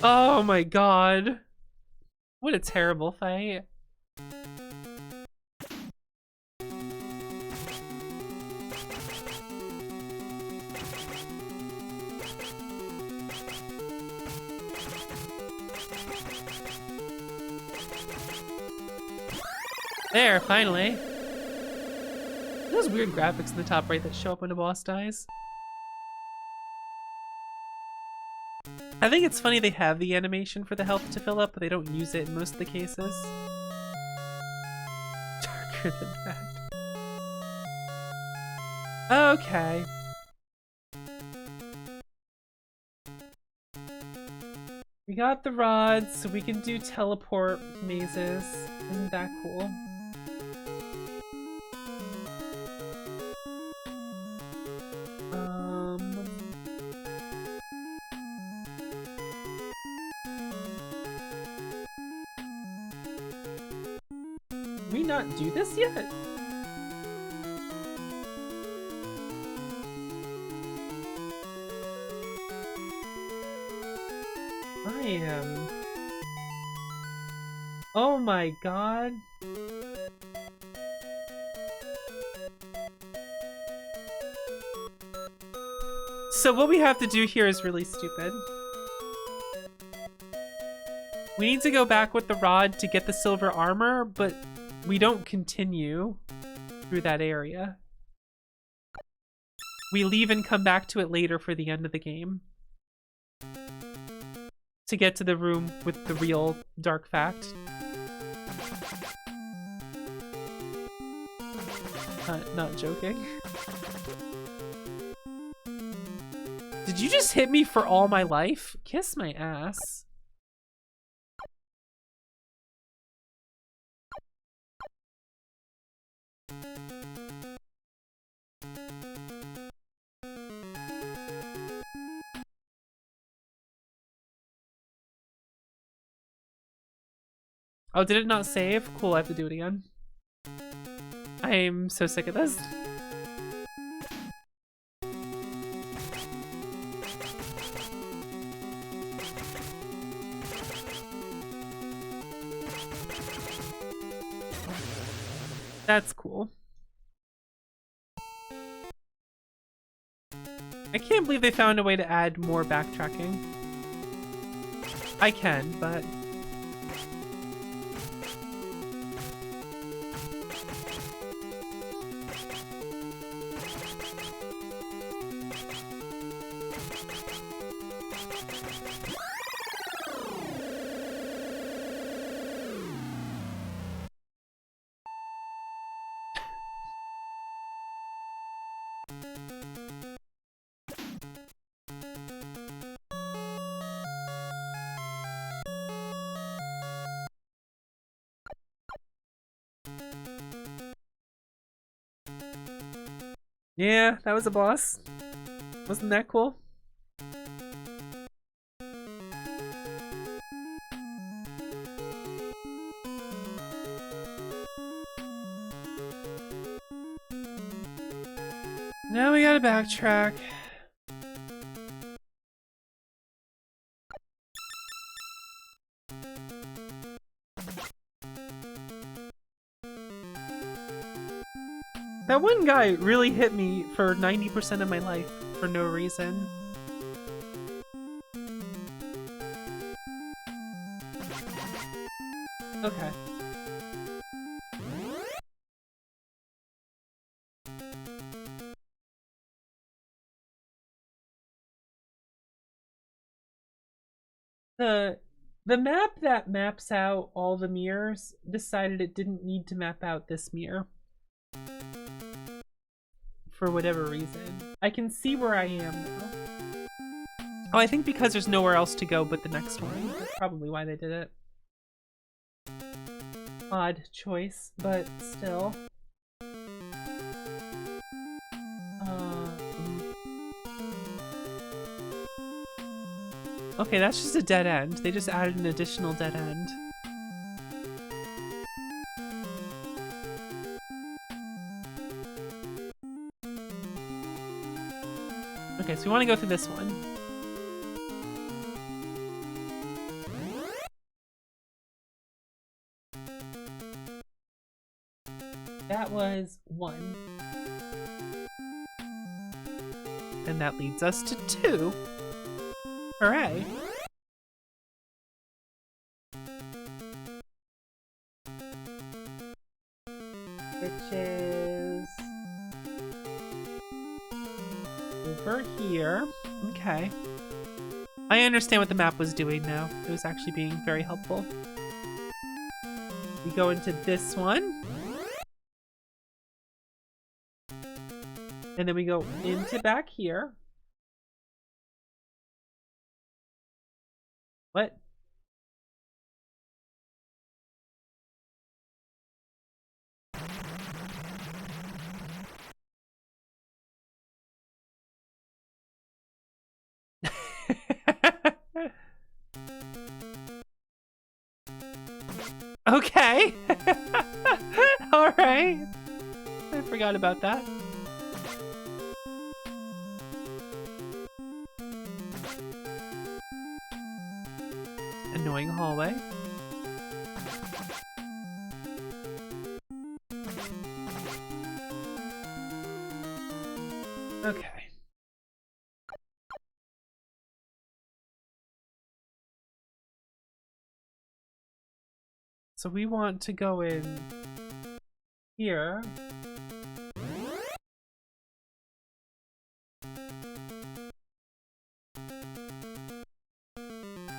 Oh my god. What a terrible fight. There, finally. Those weird graphics in the top right that show up when a boss dies. I think it's funny they have the animation for the health to fill up, but they don't use it in most of the cases. Darker than that. Okay. We got the rods, so we can do teleport mazes. Isn't that cool? Did we not do this yet? I am... Oh my god. So what we have to do here is really stupid. We need to go back with the rod to get the silver armor, but we don't continue through that area. We leave and come back to it later for the end of the game. To get to the room with the real dark fact. Not joking. Did you just hit me for all my life? Kiss my ass. Oh, did it not save? Cool, I have to do it again. I'm so sick of this. That's cool. I can't believe they found a way to add more backtracking. I can, but... Yeah, that was a boss. Wasn't that cool? Now we gotta backtrack. That one guy really hit me for 90% of my life for no reason. Okay. The map that maps out all the mirrors decided it didn't need to map out this mirror. For whatever reason. I can see where I am now. Oh, I think because there's nowhere else to go but the next one. That's probably why they did it. Odd choice, but still. Okay, that's just a dead end. They just added an additional dead end. Okay, so we want to go through this one. That was 1. And that leads us to 2. Hooray. Which is... over here. Okay. I understand what the map was doing now. It was actually being very helpful. We go into this one. And then we go into back here. What? Okay. All right. I forgot about that. Annoying hallway. Okay. So we want to go in here.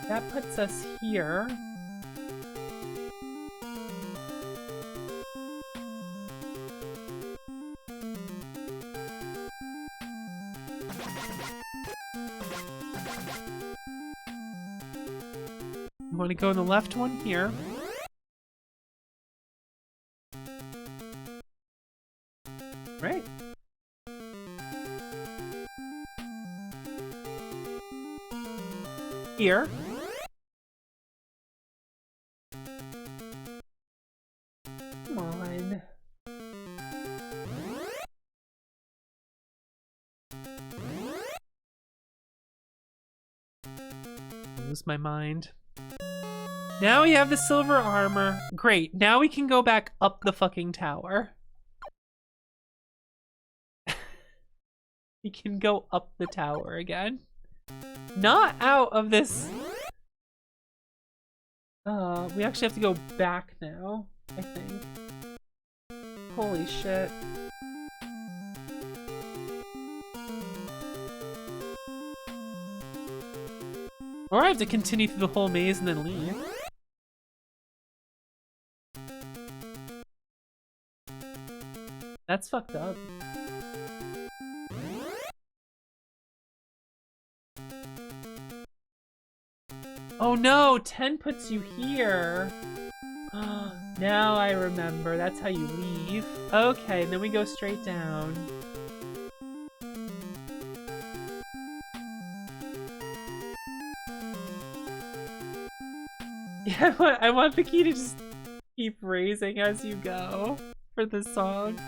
That puts us here. We want to go in the left one here. Right. Here. Come on. Lose my mind. Now we have the silver armor. Great. Now we can go back up the fucking tower. We can go up the tower again. Not out of this. We actually have to go back now, I think. Holy shit. Or I have to continue through the whole maze and then leave. That's fucked up. Oh no, 10 puts you here. Now I remember. That's how you leave. Okay, then we go straight down. Yeah, I want the key to just keep raising as you go for this song.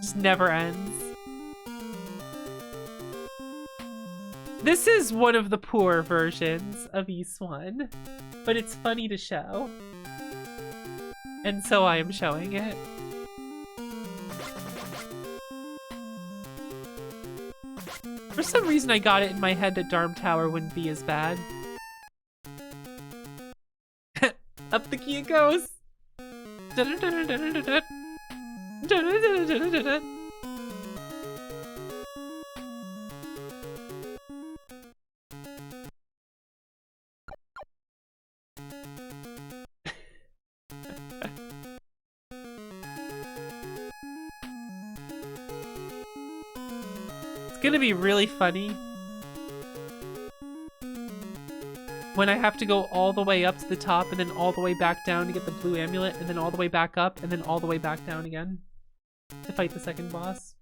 Just never ends. This is one of the poor versions of East 1, but it's funny to show. And so I am showing it. For some reason I got it in my head that Darm Tower wouldn't be as bad. Up the key it goes! It's gonna be really funny when I have to go all the way up to the top and then all the way back down to get the blue amulet and then all the way back up and then all the way back down again to fight the second boss.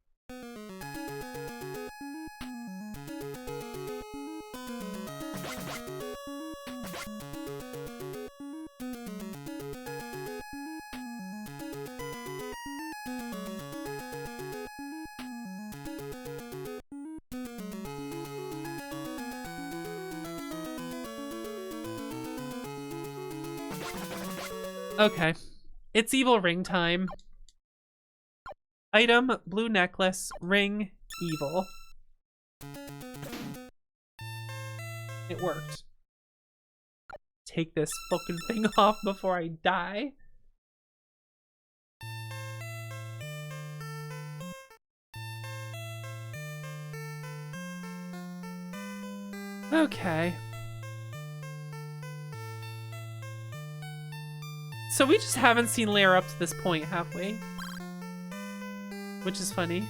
Okay, it's evil ring time. Item, blue necklace, ring, evil. It worked. Take this fucking thing off before I die. Okay. So we just haven't seen Lair up to this point, have we? Which is funny.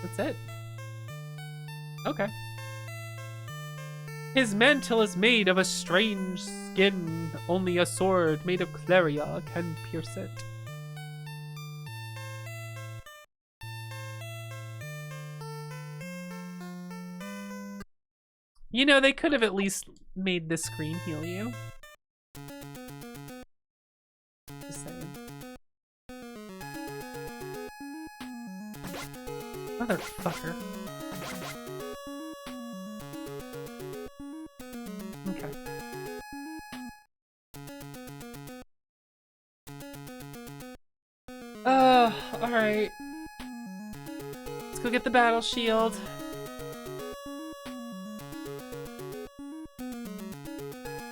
That's it. Okay. His mantle is made of a strange skin. Only a sword made of Claria can pierce it. You know, they could have at least made this screen heal you. Just saying. Motherfucker. Okay. Alright. Let's go get the battle shield.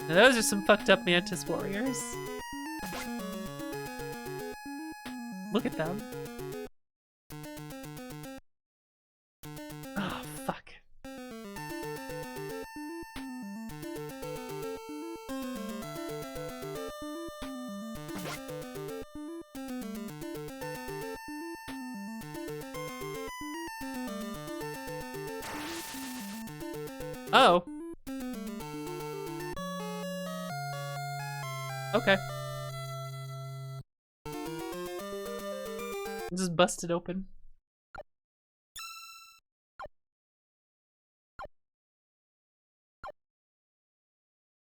Now those are some fucked up Mantis warriors. Look at them. Oh, fuck. Oh. Okay. Just busted open.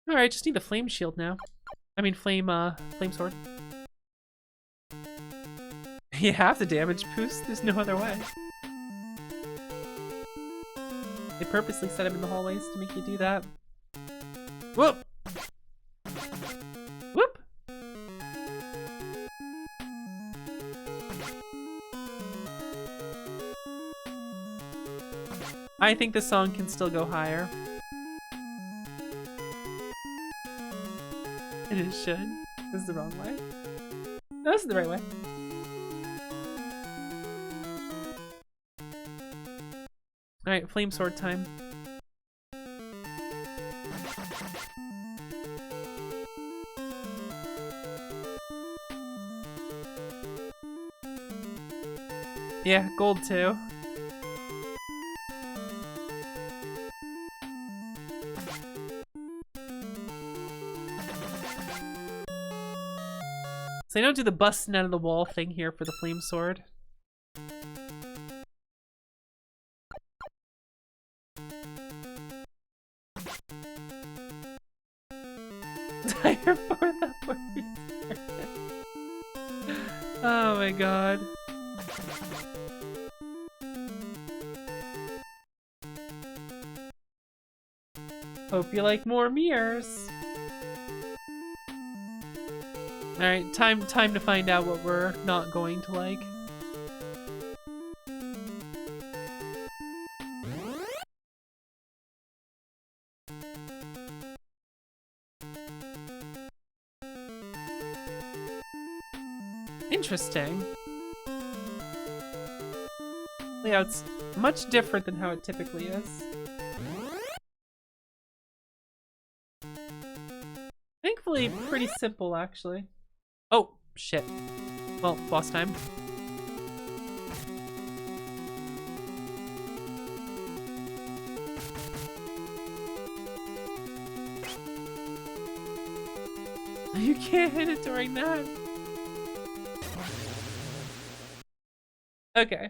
Alright, just need the flame shield now. I mean flame sword. You have the damage boost, there's no other way. They purposely set him in the hallways to make you do that. Whoop! Whoop! I think the song can still go higher. It should. This is the wrong way. No, this is the right way. Alright, flame sword time. Yeah, gold too. So they don't do the busting out of the wall thing here for the flame sword. Tire for the warrior. Oh my god. Hope you like more mirrors. Alright, time to find out what we're not going to like. Interesting. Layout's much different than how it typically is. Thankfully, pretty simple, actually. Oh, shit. Well, boss time. You can't hit it during that. Okay.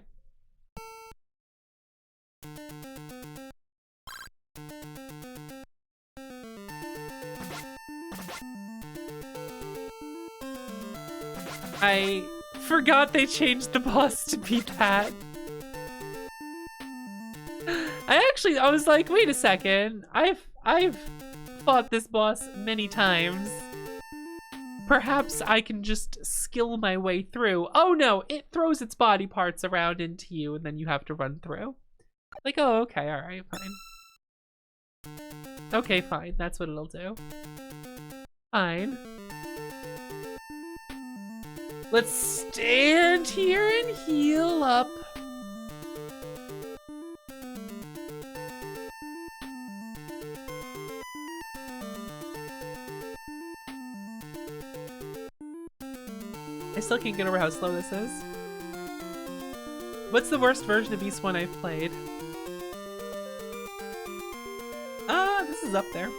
I forgot they changed the boss to be that. I was like, wait a second. I've fought this boss many times. Perhaps I can just skill my way through. Oh no, it throws its body parts around into you and then you have to run through. Like, oh, okay, alright, fine. Okay, fine, that's what it'll do. Fine. Let's stand here and heal up. I still can't get over how slow this is. What's the worst version of East 1 I've played? This is up there.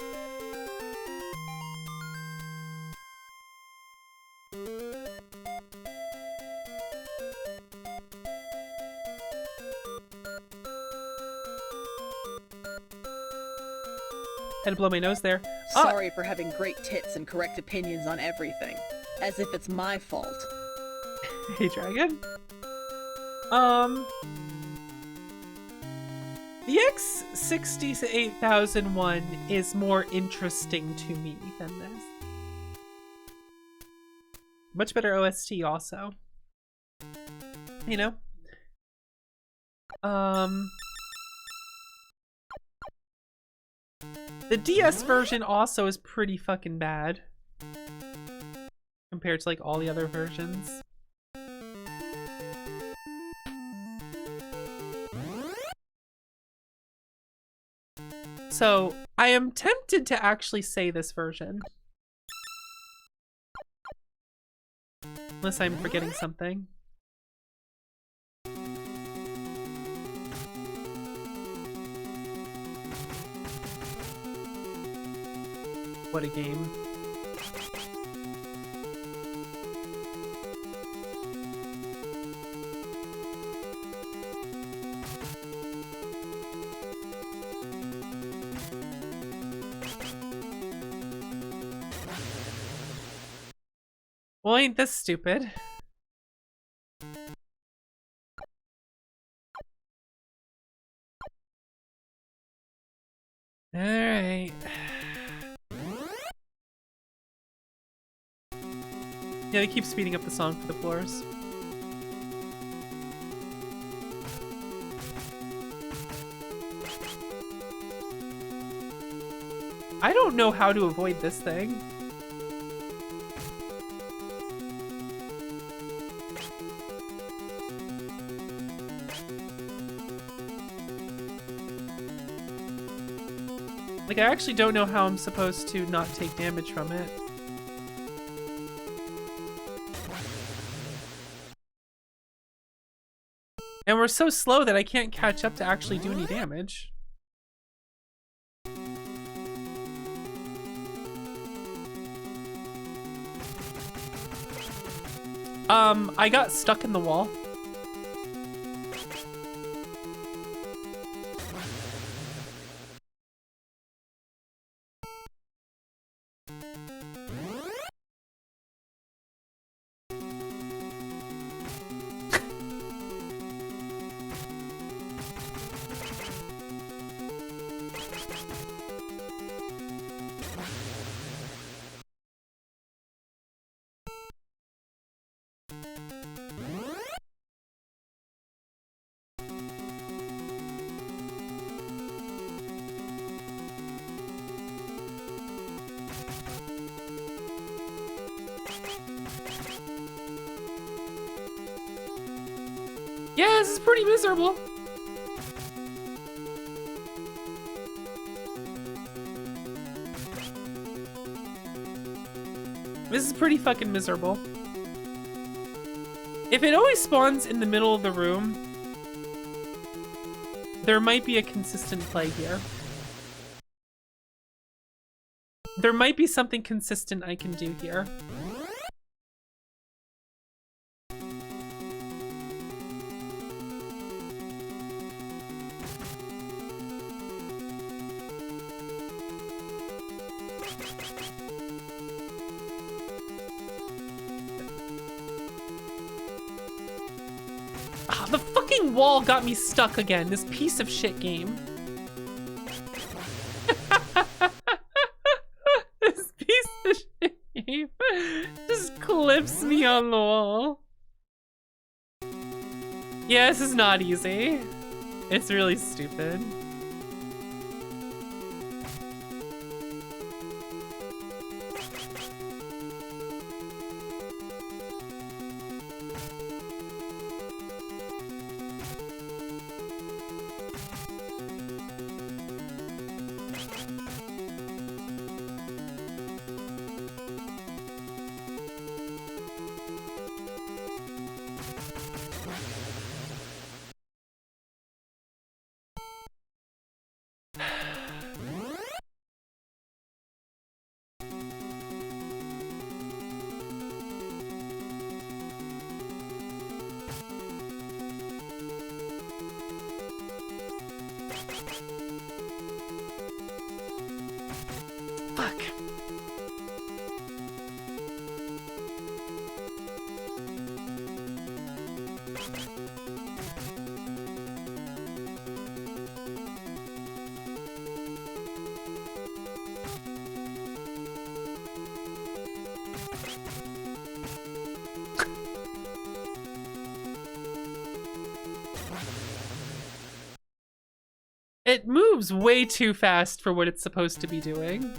Had to blow my nose there. Sorry for having great tits and correct opinions on everything. As if it's my fault. Hey, Dragon. The X68001 is more interesting to me than this. Much better OST also. You know? The DS version also is pretty fucking bad. Compared to like all the other versions. So, I am tempted to actually say this version. Unless I'm forgetting something. What a game. Well, ain't this stupid? Alright. Yeah, they keep speeding up the song for the floors. I don't know how to avoid this thing. Like, I actually don't know how I'm supposed to not take damage from it. And we're so slow that I can't catch up to actually do any damage. I got stuck in the wall. Yeah, this is pretty miserable. This is pretty fucking miserable. If it always spawns in the middle of the room, there might be a consistent play here. There might be something consistent I can do here. The fucking wall got me stuck again, this piece of shit game. This piece of shit game just clips me on the wall. Yeah, this is not easy. It's really stupid. Fuck. It moves way too fast for what it's supposed to be doing.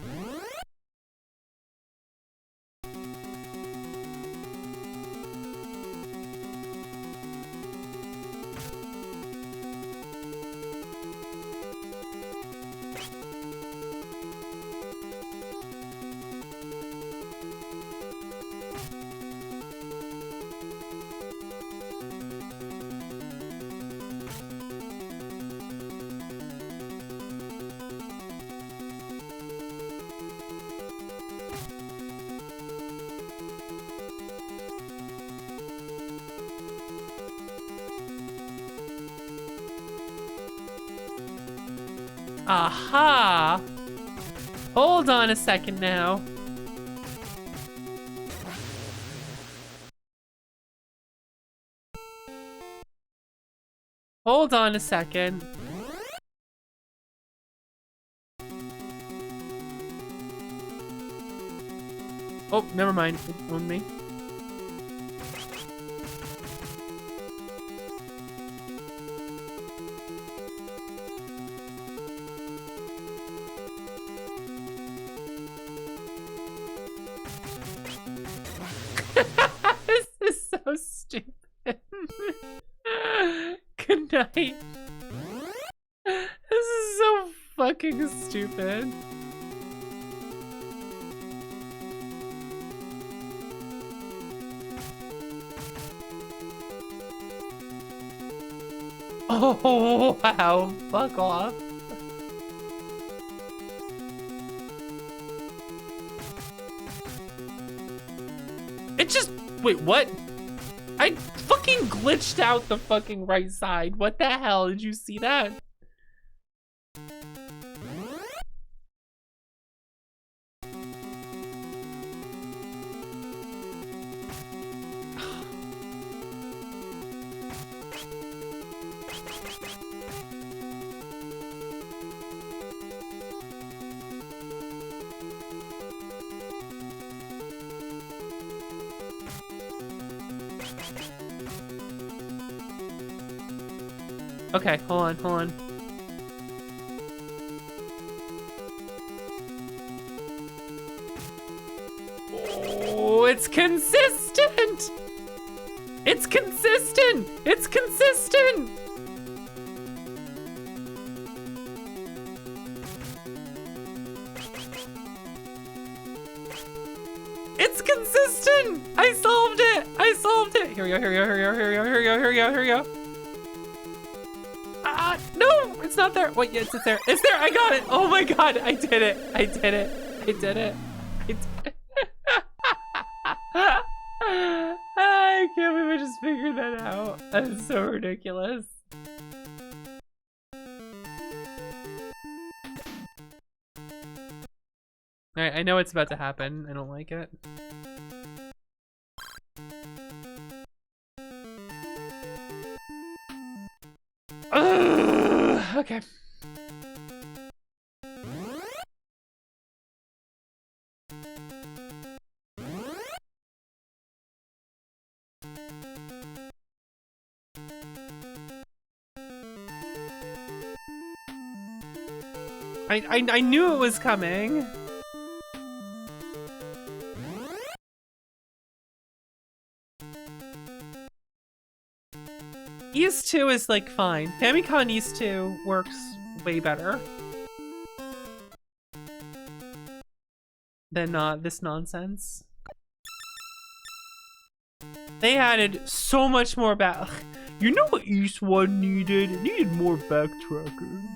Aha! Hold on a second now. Hold on a second. Oh, never mind. It owned me. This is so stupid. Good night. This is so fucking stupid. Oh, wow. Fuck off. It just... Wait, what? I fucking glitched out the fucking right side. What the hell? Did you see that? Okay, hold on, hold on. Oh, it's consistent! It's consistent! It's consistent! It's consistent! I solved it! I solved it! Here we go, here we go, here we go, here we go, here we go, here we go, here we go. No, it's not there. Wait, yes, it's there. It's there. I got it. Oh my god, I did it. I did it. I did it. I did it. I can't believe I just figured that out. That's so ridiculous. Alright, I know what's about to happen. I don't like it. Okay. I knew it was coming. ES2 is like fine. Famicom ES2 works way better than this nonsense. They added so much more back. You know what ES1 needed? It needed more backtracking.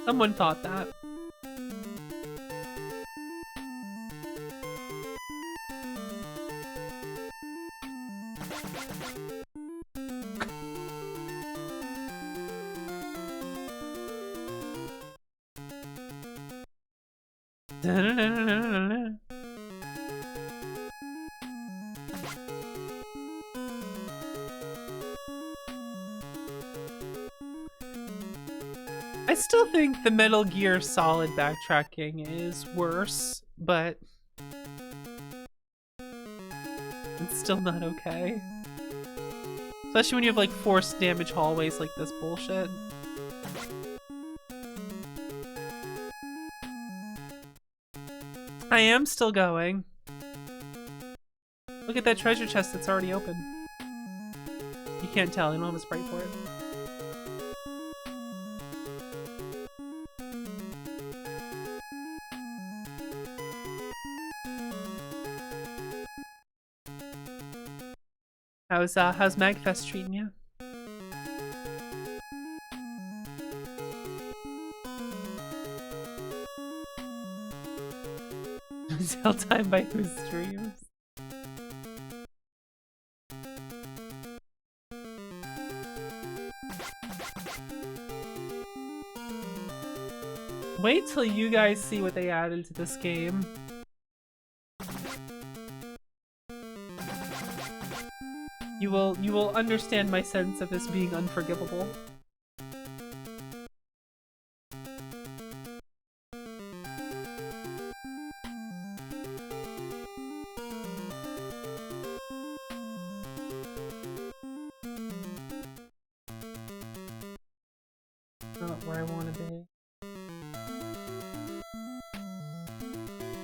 Someone thought that. I still think the Metal Gear Solid backtracking is worse, but it's still not okay. Especially when you have like forced damage hallways like this bullshit. I am still going. Look at that treasure chest that's already open. You can't tell, I don't have a sprite for it. How's Magfest treating you? Tell time by whose streams? Wait till you guys see what they added to this game. You will understand my sense of this being unforgivable. Not where I want to be.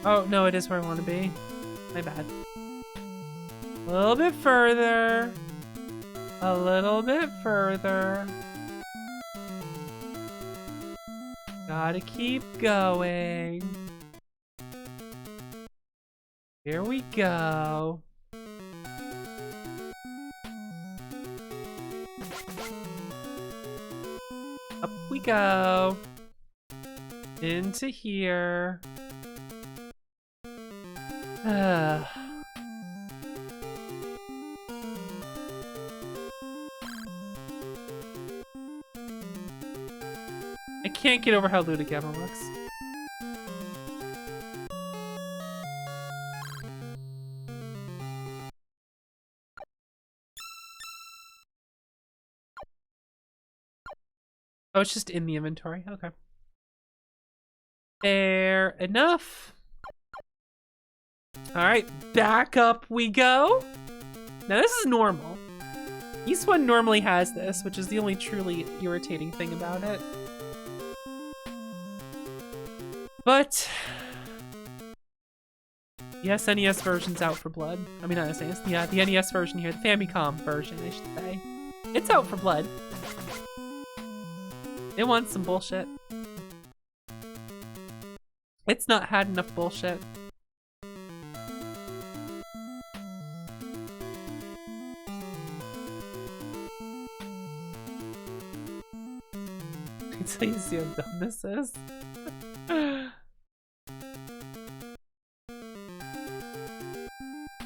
Oh, no, it is where I want to be. My bad. A little bit further. A little bit further. Gotta keep going. Here we go. Up we go. Into here. I can't get over how Ludogama looks. Oh, it's just in the inventory. Okay. Fair enough. Alright, back up we go. Now this is normal. East 1 normally has this, which is the only truly irritating thing about it. But the SNES version's out for blood. I mean, not SNES, yeah, the NES version here, the Famicom version, I should say. It's out for blood. They want some bullshit. It's not had enough bullshit. Until you see how dumb this is.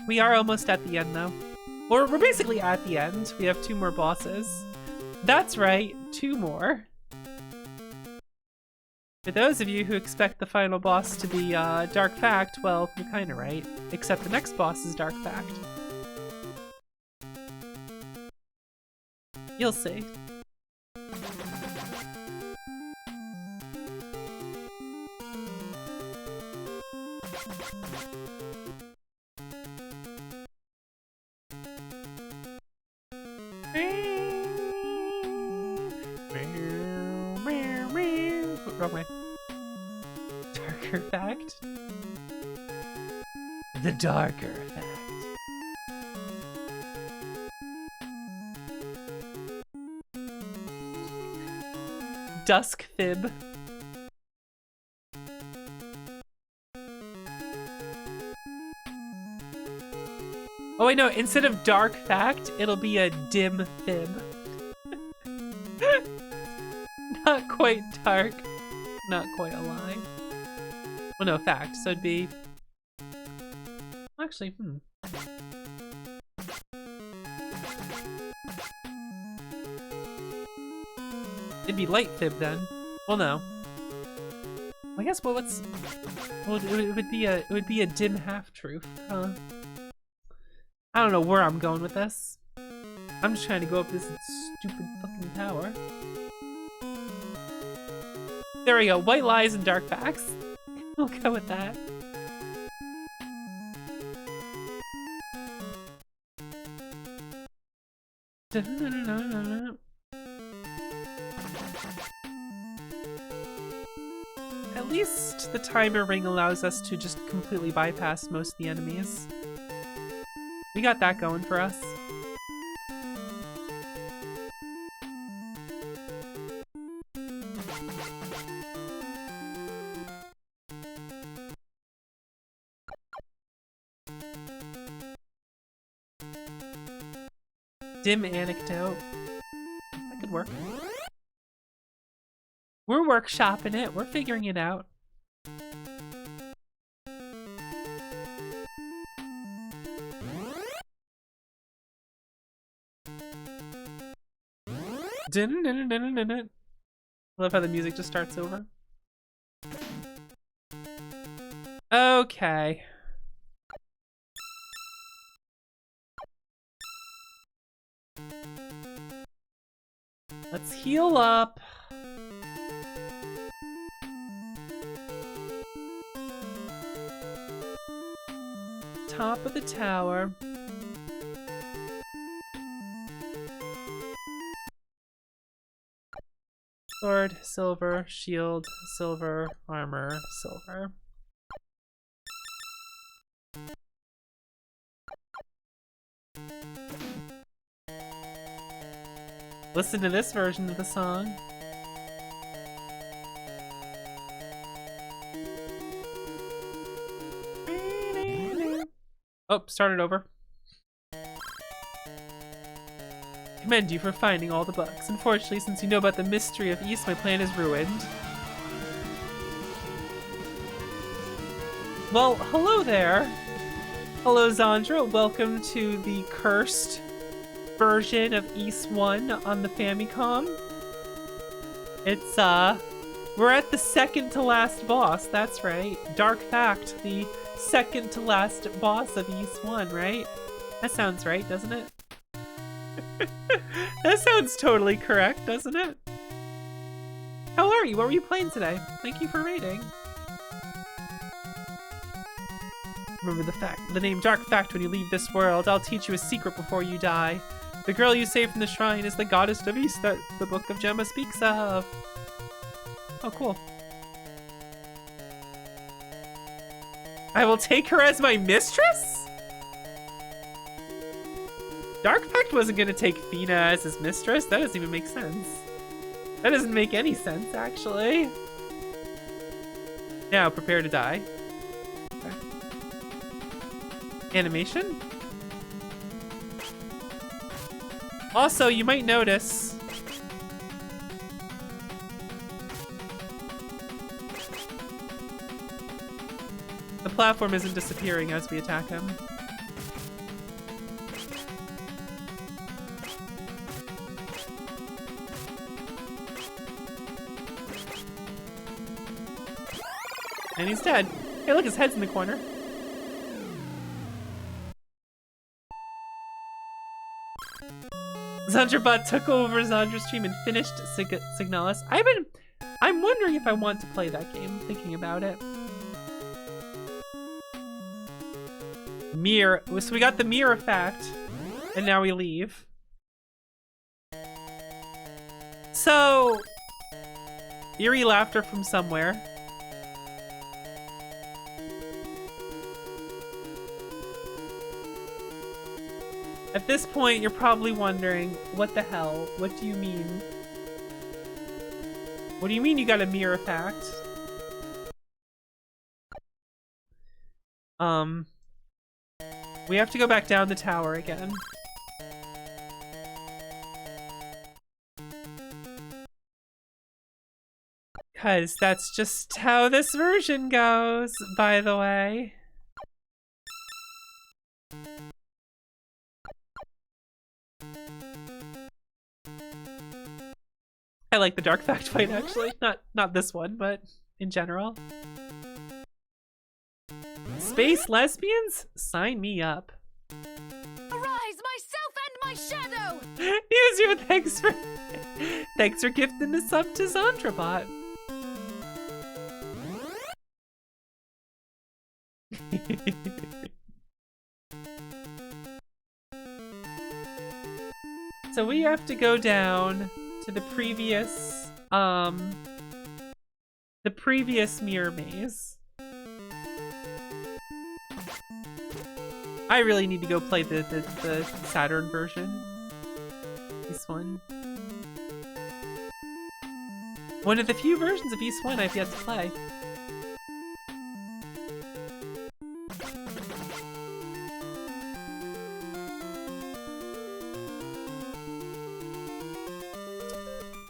We are almost at the end though. We're basically at the end. We have 2 more bosses. That's right, 2 more. For those of you who expect the final boss to be Dark Fact, well, you're kinda right. Except the next boss is Dark Fact. You'll see. Wrong way. Darker fact? The darker fact. Dusk fib. Oh wait, no, instead of dark fact, it'll be a dim fib. Not quite dark. Not quite a lie. Well, no, fact. So it'd be... Actually, It'd be light fib then. Well, no. I guess, well, what's... Well, it would be a dim half truth, huh? I don't know where I'm going with this. I'm just trying to go up this stupid fucking tower. There we go. White lies and dark facts. We'll go with that. At least the timer ring allows us to just completely bypass most of the enemies. We got that going for us. Dim anecdote. That could work. We're workshopping it. We're figuring it out. I love how the music just starts over. Okay. Let's heal up. Top of the tower. Sword, silver, shield, silver, armor, silver. Listen to this version of the song. Oh, started over. Commend you for finding all the bugs. Unfortunately, since you know about the mystery of East, my plan is ruined. Well, hello there. Hello, Zandra. Welcome to the cursed version of East 1 on the Famicom. It's, we're at the second to last boss, that's right. Dark fact, the second to last boss of East 1, right? That sounds right, doesn't it? That sounds totally correct, doesn't it? How are you? What were you playing today? Thank you for raiding. Remember the name Dark Fact when you leave this world. I'll teach you a secret before you die. The girl you saved from the shrine is the goddess of East that the Book of Gemma speaks of. Oh, cool. I will take her as my mistress? Dark Fact wasn't gonna take Fina as his mistress. That doesn't even make sense. That doesn't make any sense, actually. Now, prepare to die. Okay. Animation? Also, you might notice the platform isn't disappearing as we attack him. And he's dead. Hey, look, his head's in the corner. Zandrabot took over Zandra's stream and finished Signalis. I'm wondering if I want to play that game, thinking about it. Mirror, so we got the mirror fact, and now we leave. So, eerie laughter from somewhere. At this point, you're probably wondering, what the hell? What do you mean? What do you mean you got a mirror fact? We have to go back down the tower again. Because that's just how this version goes, by the way. I like the Dark Fact fight, actually. Not this one, but in general. Space lesbians? Sign me up. Arise, myself and my shadow! User, thanks for gifting the sub to Zondrabot. So we have to go down to the previous mirror maze. I really need to go play the Saturn version. East 1. One of the few versions of East 1 I've yet to play.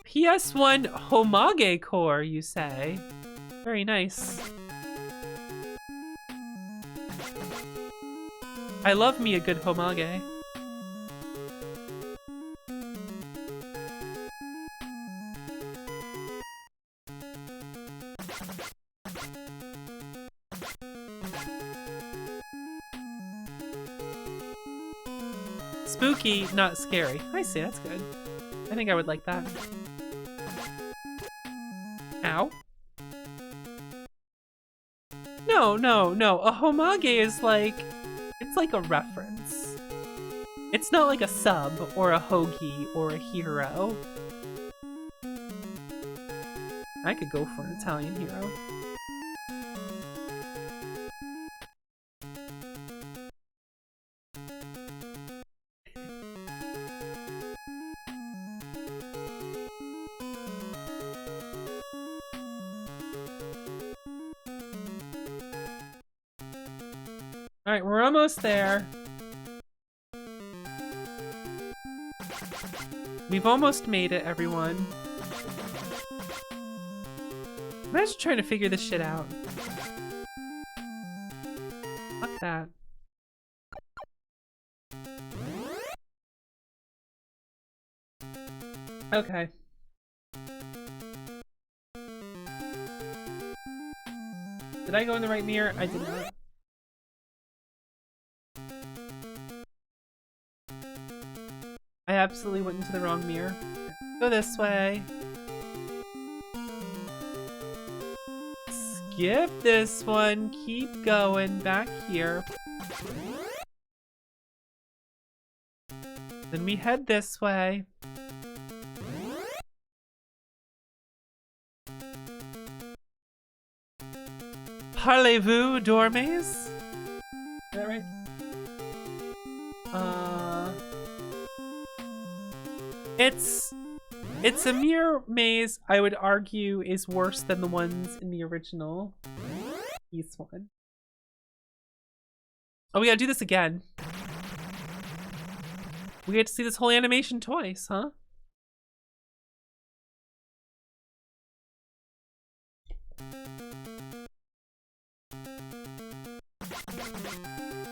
PS1 Homage core, you say? Very nice. I love me a good Homage. Spooky, not scary. I see, that's good. I think I would like that. Ow. No. A homage is like... It's like a reference. It's not like a sub, or a hoagie, or a hero. I could go for an Italian hero. Alright, we're almost there. We've almost made it, everyone. Imagine trying to figure this shit out. Fuck that. Okay. Did I go in the right mirror? I did not. I absolutely went into the wrong mirror. Go this way. Skip this one. Keep going. Back here. Then we head this way. Parlez-vous, dormes? Is that right? It's a mirror maze I would argue is worse than the ones in the original East one. Oh, we gotta do this again. We get to see this whole animation twice, huh?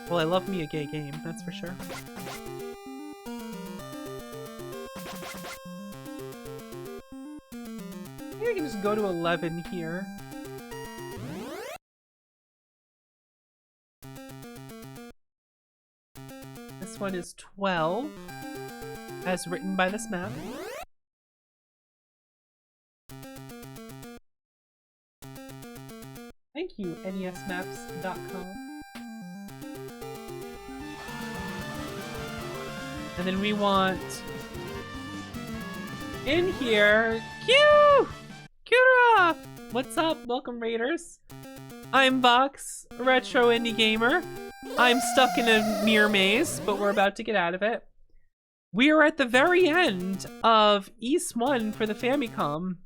Well, I love me a gay game, that's for sure. I can just go to 11 here. This one is 12, as written by this map. Thank you, nesmaps.com. And then we want in here, Q! Kura! What's up? Welcome, Raiders. I'm Vox, retro indie gamer. I'm stuck in a mirror maze, but we're about to get out of it. We are at the very end of East 1 for the Famicom.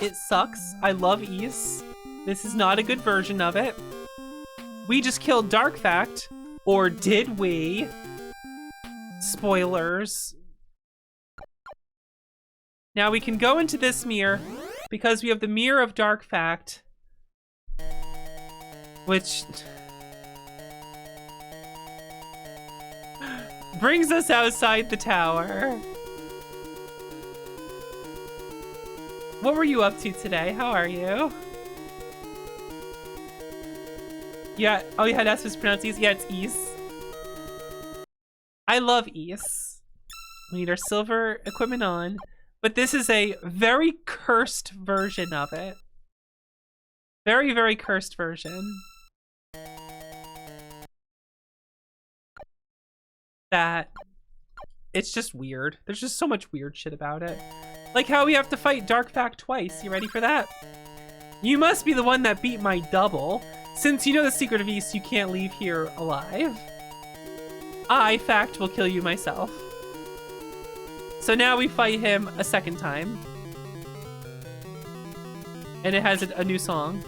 It sucks. I love East. This is not a good version of it. We just killed Dark Fact. Or did we? Spoilers. Now we can go into this mirror because we have the Mirror of Dark Fact, which brings us outside the tower. What were you up to today? How are you? Yeah. Oh, you had S was pronounced East. Yeah, it's East. I love East. We need our silver equipment on, but this is a very cursed version of it. Very, very cursed version. That it's just weird. There's just so much weird shit about it. Like how we have to fight Dark Fact twice. You ready for that? You must be the one that beat my double. Since you know the secret of East, you can't leave here alive. I, Fact, will kill you myself. So now we fight him a second time. And it has a new song.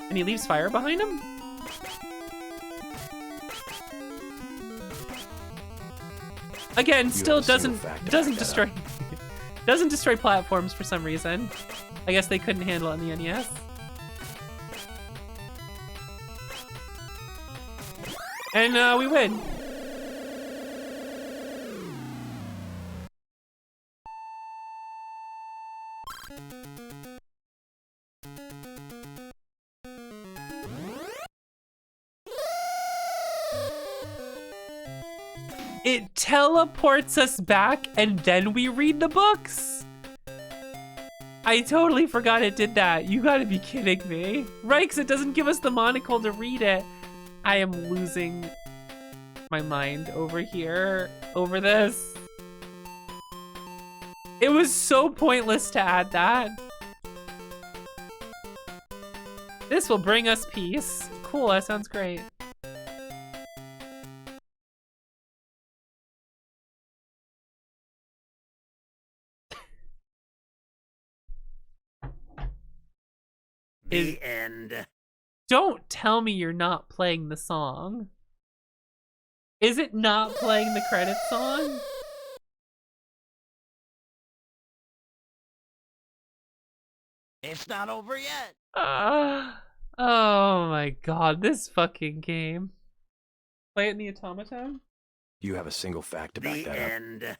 And he leaves fire behind him? Again, still doesn't destroy doesn't destroy platforms for some reason. I guess they couldn't handle it on the NES. And we win. It teleports us back and then we read the books. I totally forgot it did that. You gotta be kidding me. Right, because it doesn't give us the monocle to read it. I am losing my mind over here, over this. It was so pointless to add that. This will bring us peace. Cool, that sounds great. The end. Don't tell me you're not playing the song. Is it not playing the credit song? It's not over yet. Oh my god, this fucking game. Play it in the automaton? You have a single fact to back The that up. end.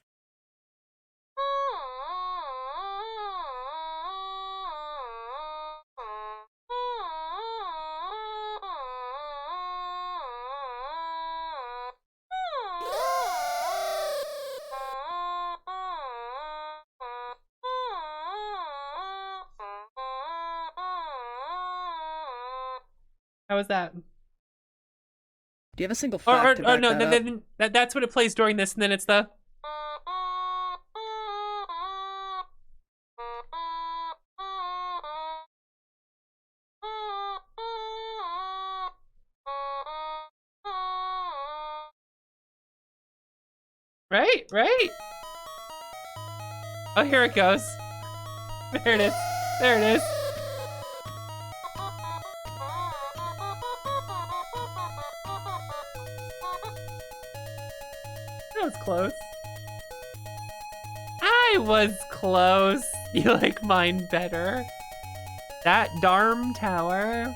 How was that? Do you have a single fact to back no, that up? that's what it plays during this, and then it's the... Right? Right? Oh, here it goes. There it is. There it is. That was close. I was close. You like mine better. That darn tower.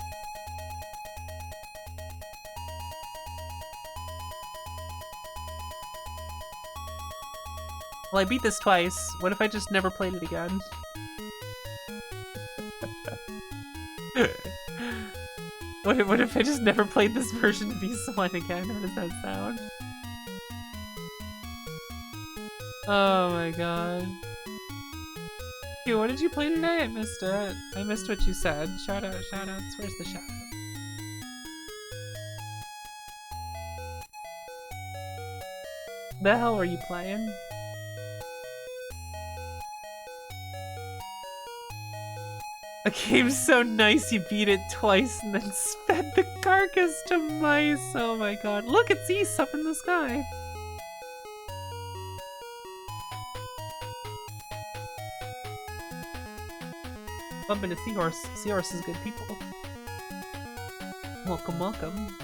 Well, I beat this twice. What if I just never played it again? What if I just never played this version of Beast 1 again? How does that sound? Oh my god. Hey, what did you play today? I missed it. I missed what you said. Shout out, shout outs. Where's the shout out? The hell were you playing? A game's so nice you beat it twice and then fed the carcass to mice. Oh my god. Look, it's East up in the sky. Bumping a seahorse. Seahorse is good people. Welcome, welcome.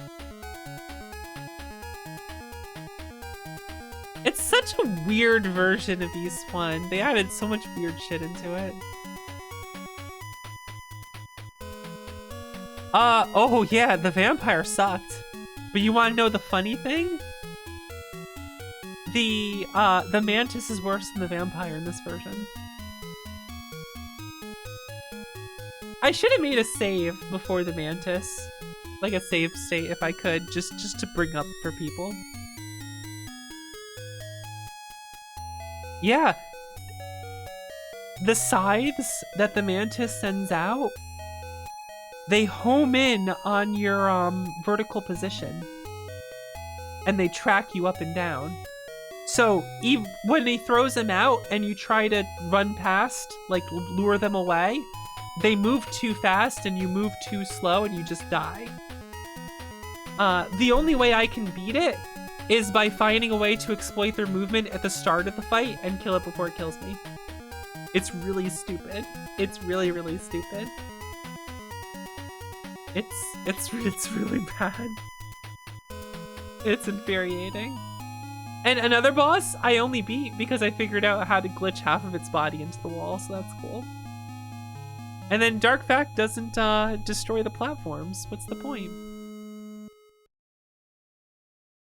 It's such a weird version of East 1. They added so much weird shit into it. Oh yeah, the vampire sucked. But you wanna know the funny thing? The mantis is worse than the vampire in this version. I should have made a save before the mantis. Like a save state if I could, just to bring up for people. Yeah. The scythes that the mantis sends out, they home in on your vertical position. And they track you up and down. So when he throws them out and you try to run past, like lure them away, they move too fast and you move too slow and you just die. The only way I can beat it is by finding a way to exploit their movement at the start of the fight and kill it before it kills me. It's really stupid. It's really, really stupid. It's really bad. It's infuriating. And another boss I only beat because I figured out how to glitch half of its body into the wall, so that's cool. And then Dark Fact doesn't destroy the platforms. What's the point?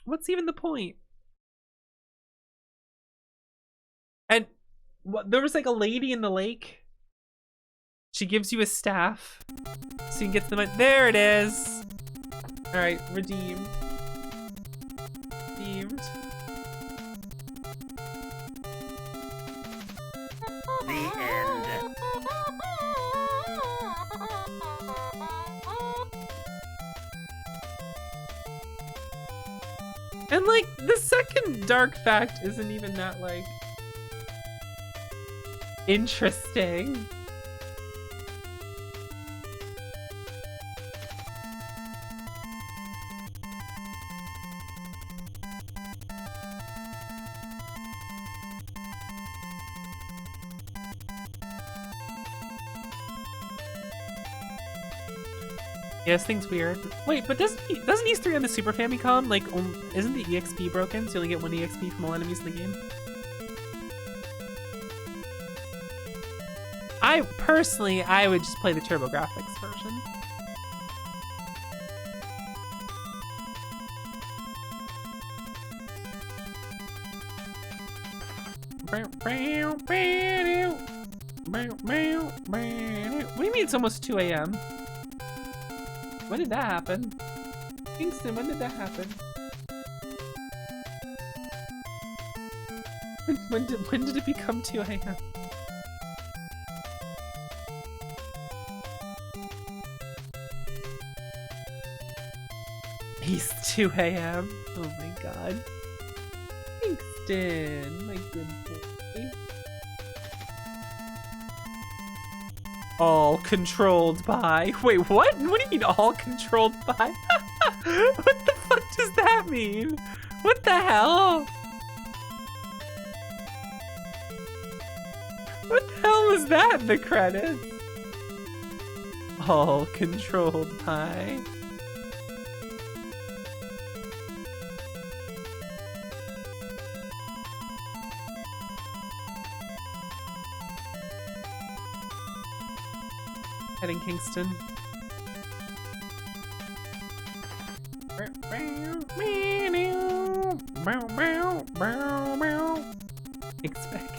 What's even the point? And there was like a lady in the lake. She gives you a staff so you can get to the money. There it is. All right, redeemed. Redeemed. The end. And like the second Dark Fact isn't even that like interesting. Yeah, this thing's weird. Wait, but doesn't E3 on the Super Famicom, like, isn't the EXP broken? So you only get 1 EXP from all enemies in the game? Personally, I would just play the TurboGrafx version. What do you mean it's almost 2 a.m.? When did that happen? Kingston, when did that happen? When did it become 2 a.m.? He's 2 a.m. Oh my god. Kingston, my good boy. All controlled by. Wait, what? What do you mean all controlled by? What the fuck does that mean? What the hell? What the hell was that in the credits? All controlled by. Heading Kingston. Expect.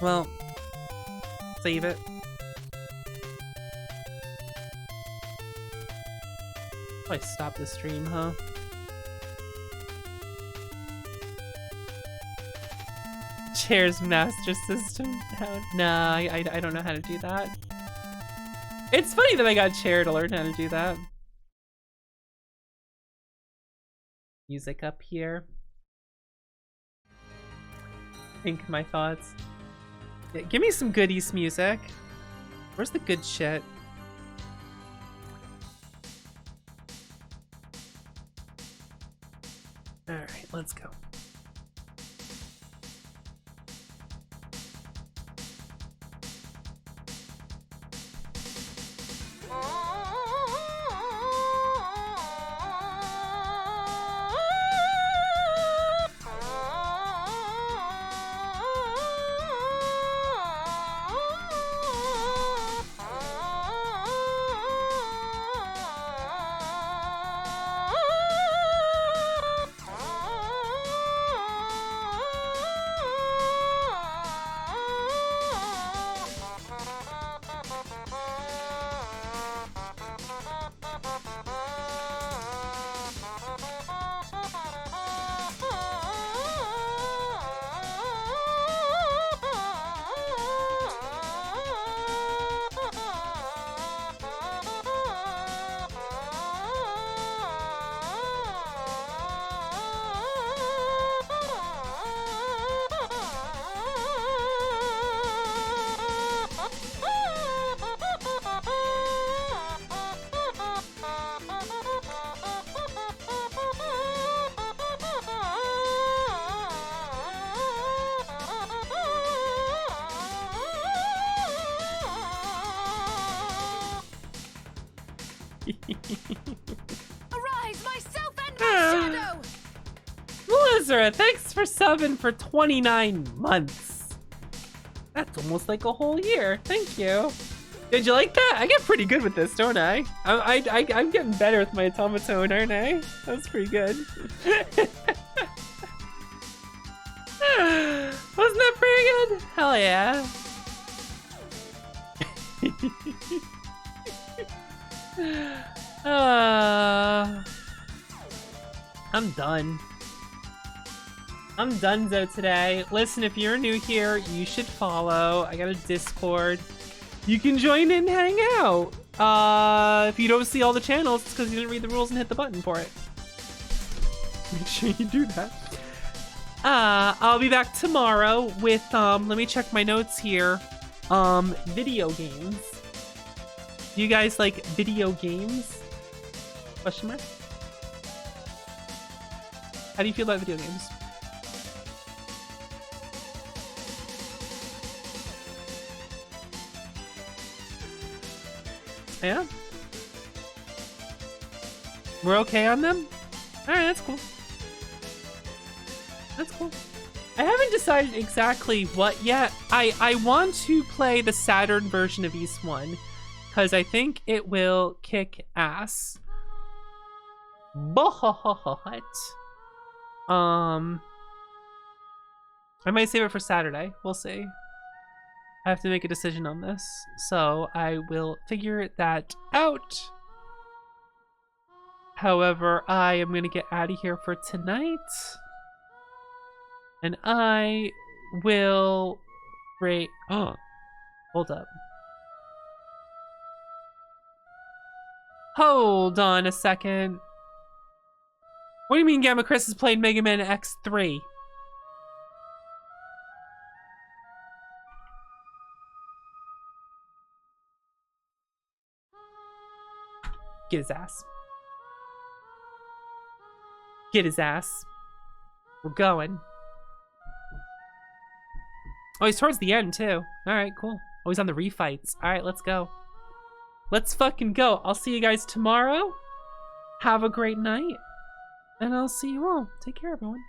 Well, save it. I stop the stream, huh? Chair's master system down. Nah, I don't know how to do that. It's funny that I got Chair to learn how to do that. Music up here. Think my thoughts. Yeah, give me some good East music. Where's the good shit? Alright, let's go. Arise, myself and my shadow! Melissa, thanks for subbing for 29 months. That's almost like a whole year. Thank you. Did you like that? I get pretty good with this, don't I? I'm getting better with my automaton, aren't I? That's pretty good. Wasn't that pretty good? Hell yeah. I'm done. I'm donezo today. Listen, if you're new here, you should follow. I got a Discord. You can join in and hang out. If you don't see all the channels, it's because you didn't read the rules and hit the button for it. Make sure you do that. I'll be back tomorrow with, let me check my notes here. Video games. Do you guys like video games? Question mark? How do you feel about video games? Yeah? We're okay on them? Alright, that's cool. That's cool. I haven't decided exactly what yet. I want to play the Saturn version of East 1 because I think it will kick ass. But I might save it for Saturday. We'll see. I have to make a decision on this, so I will figure that out. However, I am going to get out of here for tonight. And I will rate... Oh, hold up. Hold on a second. What do you mean Gamma Chris has played Mega Man X3? Get his ass. Get his ass. We're going. Oh, he's towards the end, too. Alright, cool. Oh, he's on the refights. Alright, let's go. Let's fucking go. I'll see you guys tomorrow. Have a great night. And I'll see you all. Take care, everyone.